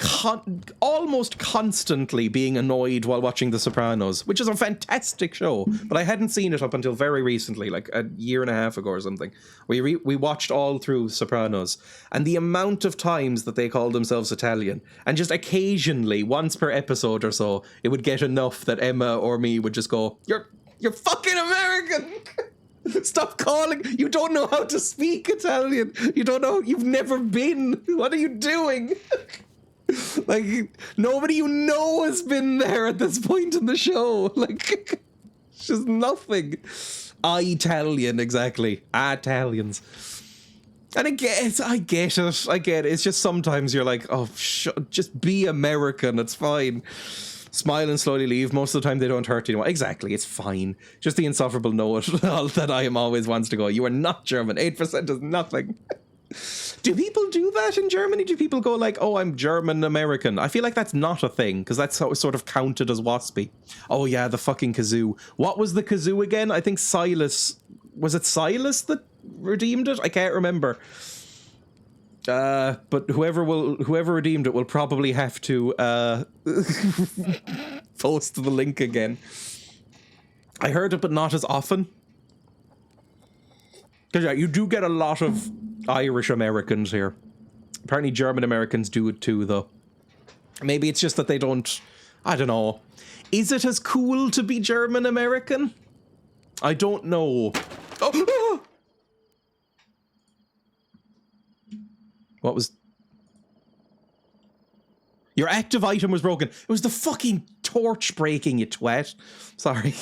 almost constantly being annoyed while watching The Sopranos, which is a fantastic show, but I hadn't seen it up until very recently, like a year and a half ago or something. We watched all through Sopranos, and the amount of times that they called themselves Italian, and just occasionally, once per episode or so, it would get enough that Emma or me would just go, You're fucking American! Stop calling. You don't know how to speak Italian. You don't know. You've never been. What are you doing? Like, nobody you know has been there at this point in the show. Like, it's just nothing. Italian, exactly. Italians. And I get it. It's just sometimes you're like, oh, just be American. It's fine. Smile and slowly leave. Most of the time they don't hurt you. Exactly, it's fine. Just the insufferable know-it-all that I am always wants to go, you are not German. 8% is nothing. Do people do that in Germany? Do people go like, oh, I'm German American? I feel like that's not a thing, because that's sort of counted as waspy. Oh yeah, the fucking kazoo. What was the kazoo again? I think Silas... Was it Silas that redeemed it? I can't remember. But whoever redeemed it will probably have to post the link again. I heard it, but not as often. Because yeah, you do get a lot of Irish Americans here. Apparently German Americans do it too, though. Maybe it's just that they don't... I don't know. Is it as cool to be German American? I don't know. Oh! What was... Your active item was broken. It was the fucking torch breaking, you twat. Sorry.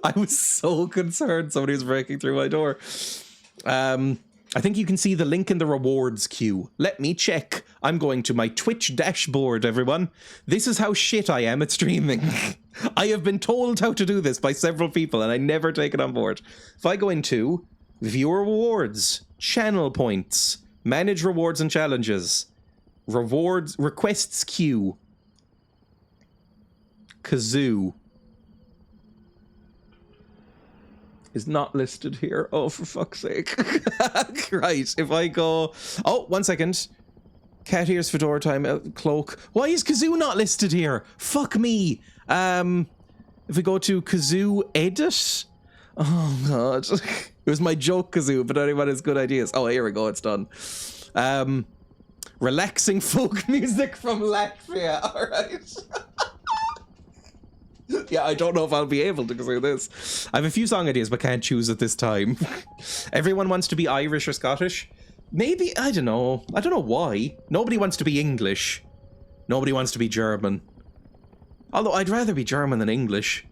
I was so concerned somebody was breaking through my door. I think you can see the link in the rewards queue. Let me check. I'm going to my Twitch dashboard, everyone. This is how shit I am at streaming. I have been told how to do this by several people, and I never take it on board. If I go into viewer rewards, channel points, manage rewards and challenges, rewards, requests queue. Kazoo is not listed here. Oh, for fuck's sake. Right, if I go... Oh, 1 second. Cat ears, fedora time, cloak. Why is Kazoo not listed here? Fuck me. If we go to Kazoo edit... Oh, God. It was my joke, Kazoo, but anyone has good ideas. Oh, here we go, it's done. Relaxing folk music from Latvia. Alright. Yeah, I don't know if I'll be able to do this. I have a few song ideas, but can't choose at this time. Everyone wants to be Irish or Scottish. Maybe, I don't know. I don't know why. Nobody wants to be English. Nobody wants to be German. Although I'd rather be German than English.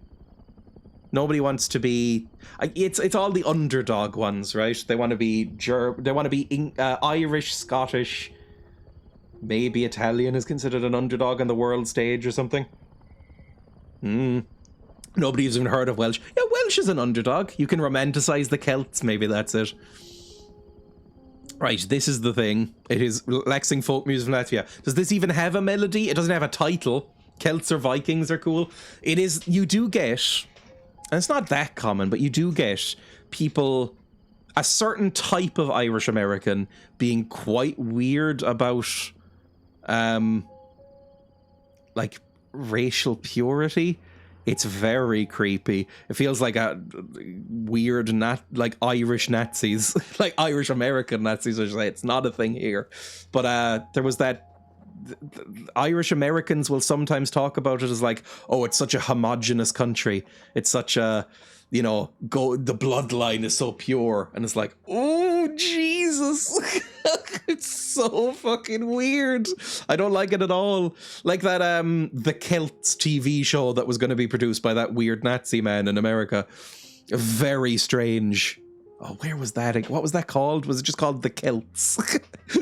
Nobody wants to be... It's all the underdog ones, right? They want to be Irish, Scottish. Maybe Italian is considered an underdog on the world stage or something. Nobody's even heard of Welsh. Yeah, Welsh is an underdog. You can romanticize the Celts. Maybe that's it. Right, this is the thing. It is relaxing folk music from Latvia. Does this even have a melody? It doesn't have a title. Celts or Vikings are cool. It is... You do get... And it's not that common, but you do get people... A certain type of Irish American being quite weird about... like... racial purity. It's very creepy. It feels like a weird like Irish Nazis, like Irish American Nazis, I should say. It's not a thing here, but there was that Irish Americans will sometimes talk about it as like, oh, it's such a homogenous country, it's such a, you know, the bloodline is so pure, and it's like, oh Jesus. It's so fucking weird. I don't like it at all. Like that the Celts TV show that was going to be produced by that weird Nazi man in America. Very strange. Oh, where was that? What was that called? Was it just called The Celts?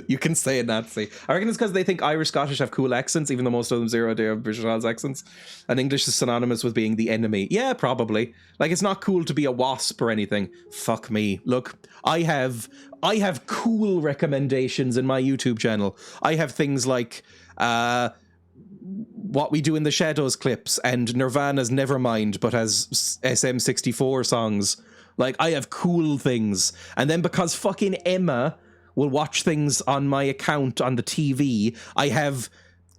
You can say a Nazi. I reckon it's because they think Irish Scottish have cool accents, even though most of them zero idea of British Isles accents. And English is synonymous with being the enemy. Yeah, probably. Like, it's not cool to be a wasp or anything. Fuck me. Look, I have cool recommendations in my YouTube channel. I have things like What We Do in the Shadows clips and Nirvana's Nevermind, but has SM64 songs. Like, I have cool things. And then because fucking Emma will watch things on my account on the TV, I have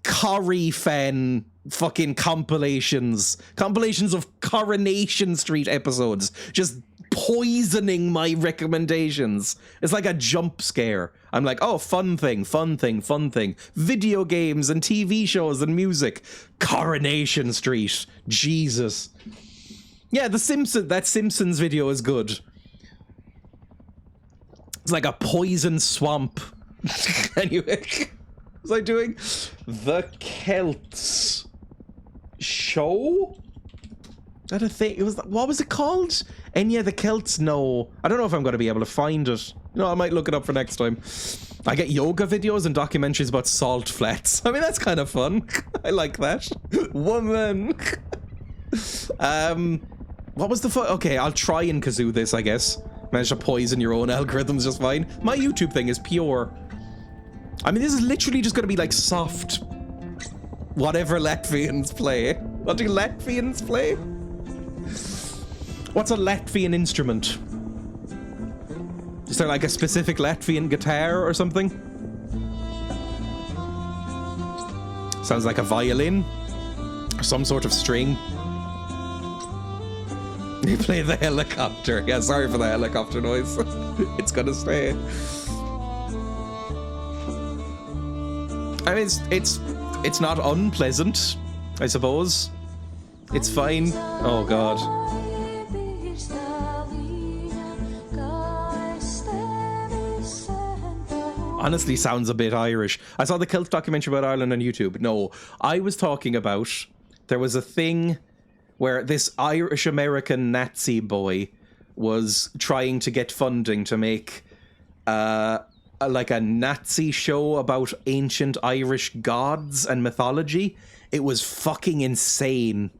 Corrie fan fucking compilations of Coronation Street episodes, just poisoning my recommendations. It's like a jump scare. I'm like, oh, fun thing. Video games and TV shows and music. Coronation Street. Jesus. Yeah, that Simpsons video is good. It's like a poison swamp. Anyway, was I doing the Celts show? Is that a thing? It was, what was it called? Enya the Celts? No, I don't know if I'm going to be able to find it. You know, I might look it up for next time. I get yoga videos and documentaries about salt flats. I mean, that's kind of fun. I like that. Woman. What was the fuck? Okay, I'll try and kazoo this, I guess. Manage to poison your own algorithms just fine. My YouTube thing is pure. I mean, this is literally just gonna be like soft. Whatever Latvians play. What do Latvians play? What's a Latvian instrument? Is there like a specific Latvian guitar or something? Sounds like a violin. Or some sort of string. They play the helicopter. Yeah, sorry for the helicopter noise. It's gonna stay. I mean, it's not unpleasant, I suppose. It's fine. Oh God. Honestly, sounds a bit Irish. I saw the Celt documentary about Ireland on YouTube. No, I was talking about, there was a thing where this Irish-American Nazi boy was trying to get funding to make like a Nazi show about ancient Irish gods and mythology. It was fucking insane.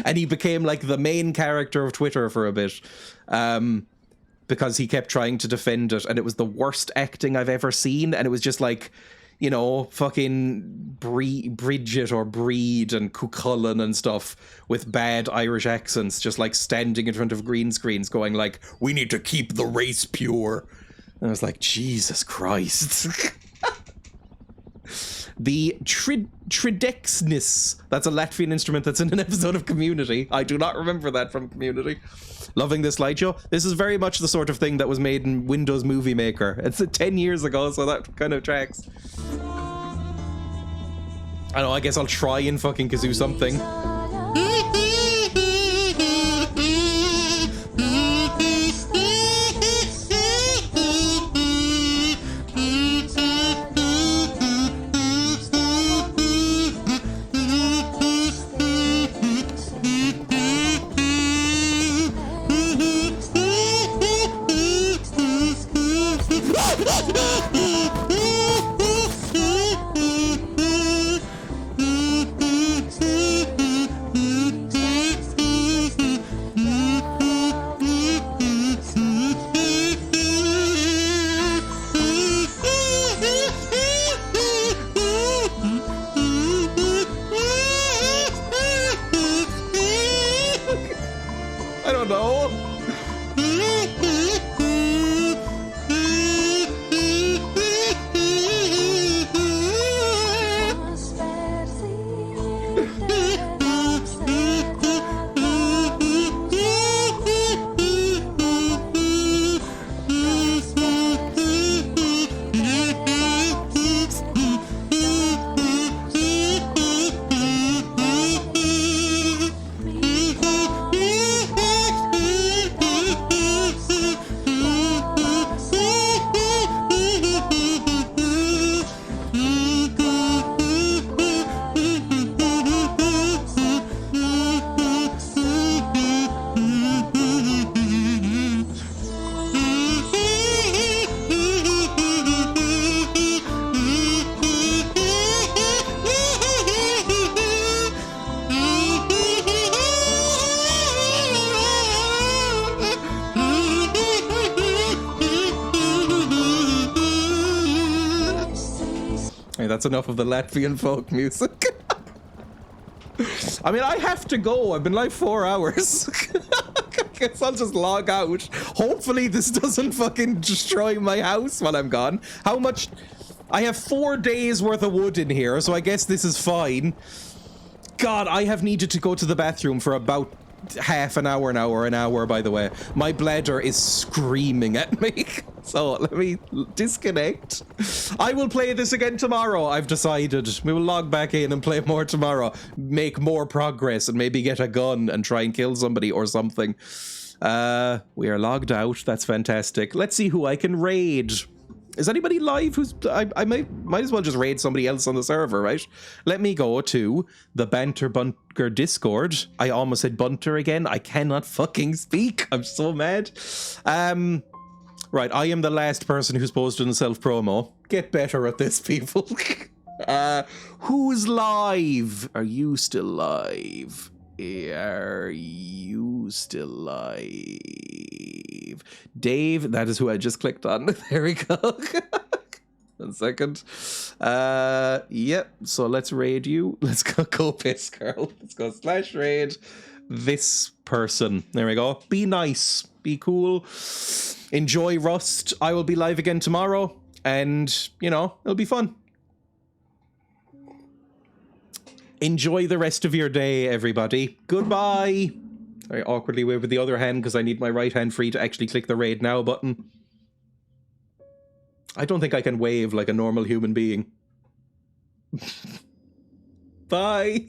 And he became like the main character of Twitter for a bit. Because he kept trying to defend it, and it was the worst acting I've ever seen, and it was just like, you know, fucking Bridget or Breed and Cuchulainn and stuff with bad Irish accents, just like standing in front of green screens going like, we need to keep the race pure. And I was like, Jesus Christ. The Tridexnis. That's a Latvian instrument that's in an episode of Community. I do not remember that from Community. Loving this slideshow. This is very much the sort of thing that was made in Windows Movie Maker. It's 10 years ago, so that kind of tracks. I know, I guess I'll try and fucking kazoo something. I don't know. Hey, that's enough of the Latvian folk music. I mean, I have to go. I've been like 4 hours. I guess I'll just log out. Hopefully this doesn't fucking destroy my house while I'm gone. How much? I have 4 days worth of wood in here, so I guess this is fine. God, I have needed to go to the bathroom for about half an hour now, or an hour, by the way. My bladder is screaming at me. So let me disconnect. I will play this again tomorrow, I've decided. We will log back in and play more tomorrow. Make more progress and maybe get a gun and try and kill somebody or something. We are logged out. That's fantastic. Let's see who I can raid. Is anybody live who's... I might as well just raid somebody else on the server, right? Let me go to the Banter Bunker Discord. I almost said Bunter again. I cannot fucking speak. I'm so mad. Right, I am the last person who's posted in self-promo. Get better at this, people. Who's live? Are you still live? Are you still live? Dave, that is who I just clicked on. There we go. 1 second. Yep, so let's raid you. Let's go piss, girl. Let's go /raid this person. There we go. Be nice. Be cool. Enjoy Rust. I will be live again tomorrow. And, you know, it'll be fun. Enjoy the rest of your day, everybody. Goodbye. I awkwardly wave with the other hand because I need my right hand free to actually click the raid now button. I don't think I can wave like a normal human being. Bye.